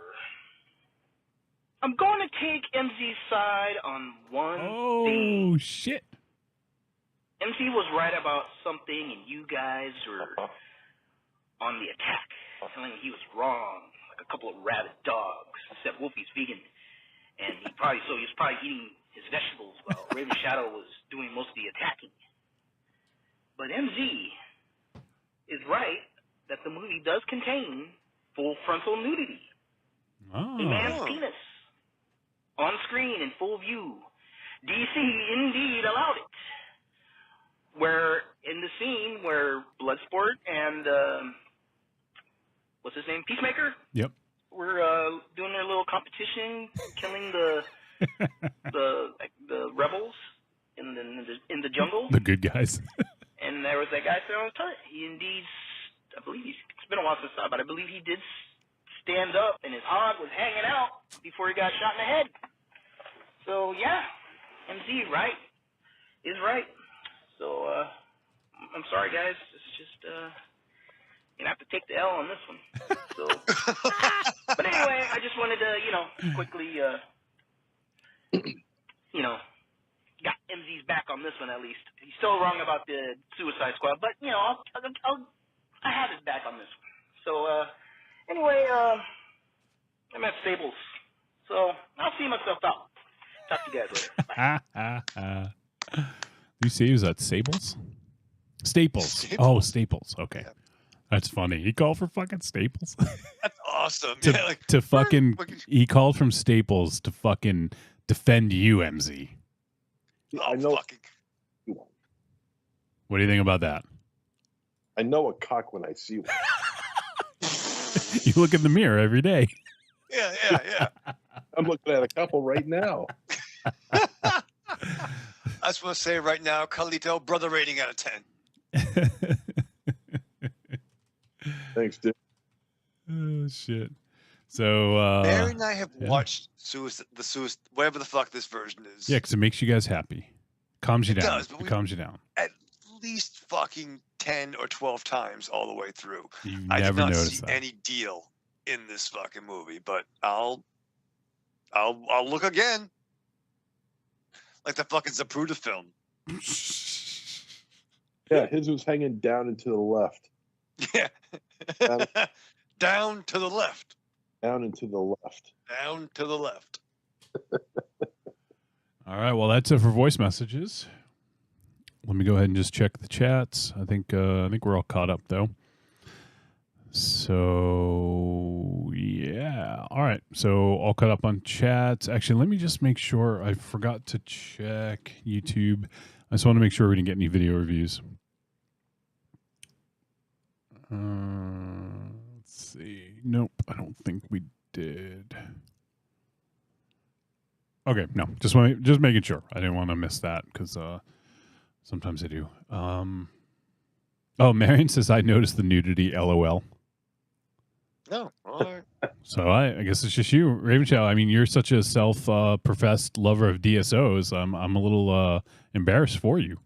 I'm going to take MZ's side on one thing. Oh, shit. MZ was right about something, and you guys were on the attack, telling me he was wrong, like a couple of rabid dogs, except Wolfie's vegan, and he was probably eating his vegetables while Raven Shadow was doing most of the attacking. But MZ is right that the movie does contain full frontal nudity. A man's penis on screen in full view. DC indeed allowed it. Where in the scene where Bloodsport and what's his name, Peacemaker, Yep. were doing their little competition, killing the rebels in the jungle. The good guys. And there was that guy sitting on the turret. He indeed, I believe it's been a while since I saw it, but I believe he did stand up and his hog was hanging out before he got shot in the head. So yeah, MZ is right. So I'm sorry guys, it's just you're gonna have to take the L on this one. So, but anyway, I just wanted to quickly got MZ's back on this one at least. He's still wrong about the Suicide Squad, but I have his back on this one. So anyway, I'm at Staples, so I'll see myself out. Talk to you guys later. Bye. You see he was at Staples? Staples. Oh, Staples. Okay. That's funny. He called for fucking Staples. That's awesome. He called from Staples to fucking defend you, MZ. I know. What do you think about that? I know a cock when I see one. You look in the mirror every day. Yeah. I'm looking at a couple right now. I just want to say right now, Carlito, brother rating out of 10. Thanks, dude. Oh, shit. So Mary and I have watched whatever the fuck this version is. Yeah, because it makes you guys happy. Calms you It down. does, but It calms you down. At least fucking 10 or 12 times all the way through. You I did never not noticed see that. any deal in this fucking movie, but I'll look again. Like the fucking Zapruder film. Yeah, his was hanging down and to the left. Yeah. Down to the left. Down and to the left. Down to the left. All right. Well, that's it for voice messages. Let me go ahead and just check the chats. I think we're all caught up though. So yeah. All right. So all caught up on chats. Actually, let me just make sure. I forgot to check YouTube. I just want to make sure we didn't get any video reviews. Let's see. Nope. I don't think we did. Okay. No. Just making sure. I didn't want to miss that because sometimes I do. Oh, Marion says I noticed the nudity. LOL. No. All right. So I guess it's just you, Ravenshell. I mean, you're such a self-professed lover of DSOs. I'm a little embarrassed for you.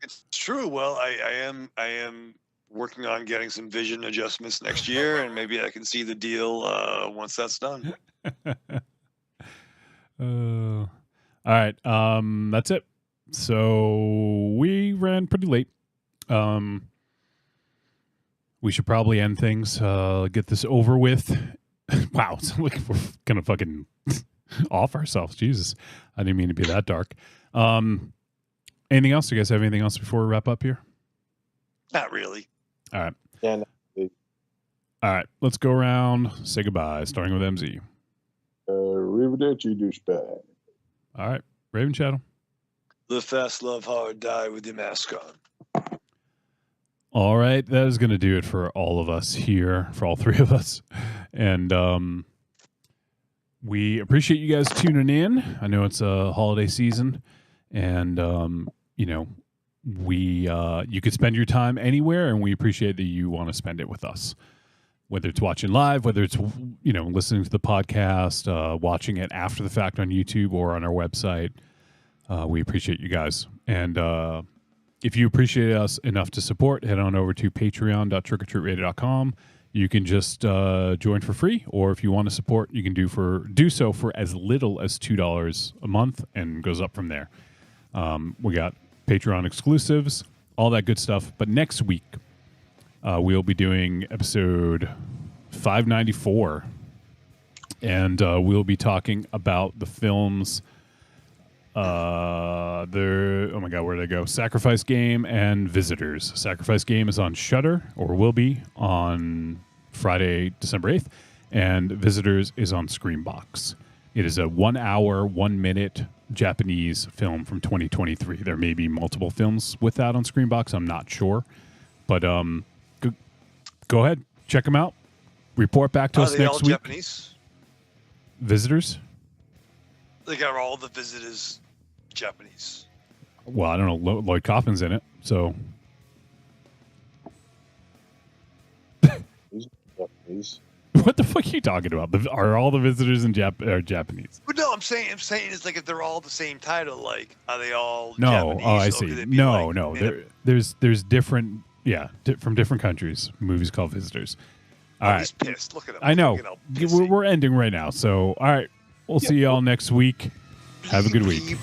It's true. Well, I am working on getting some vision adjustments next year, and maybe I can see the deal once that's done. All right. That's it. So we ran pretty late. We should probably end things. Get this over with. Wow, it's like we're gonna fucking off ourselves. Jesus, I didn't mean to be that dark. Anything else? Do you guys have anything else before we wrap up here? Not really. All right. Yeah, All right. Let's go around. Say goodbye. Starting with MZ. Arrivederci, douchebag. All right. Raven Shadow. Live fast, love hard, die with your mask on. All right, that is going to do it for all of us here, for all three of us. And we appreciate you guys tuning in. I know it's a holiday season, and you could spend your time anywhere, and we appreciate that you want to spend it with us. Whether it's watching live, whether it's listening to the podcast, watching it after the fact on YouTube or on our website, we appreciate you guys. And if you appreciate us enough to support, head on over to patreon.trickortreatradio.com. You can just join for free, or if you want to support, you can do so for as little as $2 a month, and goes up from there. We got Patreon exclusives, all that good stuff. But next week, we'll be doing episode 594, and we'll be talking about the films. Oh my God, where did I go? Sacrifice Game and Visitors. Sacrifice Game is on Shudder, or will be on Friday, December 8th, and Visitors is on Screambox. It is a 1 hour, 1 minute Japanese film from 2023. There may be multiple films with that on Screambox. I'm not sure, but go ahead, check them out. Report back to us next week. Japanese? Visitors? They got all the Visitors Japanese. Well, I don't know. Lloyd Kaufman's in it, so. Japanese. What the fuck are you talking about? Are all the Visitors in Japanese? But no, I'm saying it's like if they're all the same title, like are they all No. Japanese? Oh, I Or see. could they be No, like no. in There's different, from different countries. Movies called Visitors. All right. He's pissed. Look at him. I know. Look at him. We're ending right now. So, all right. We'll see y'all next week. Have a good week.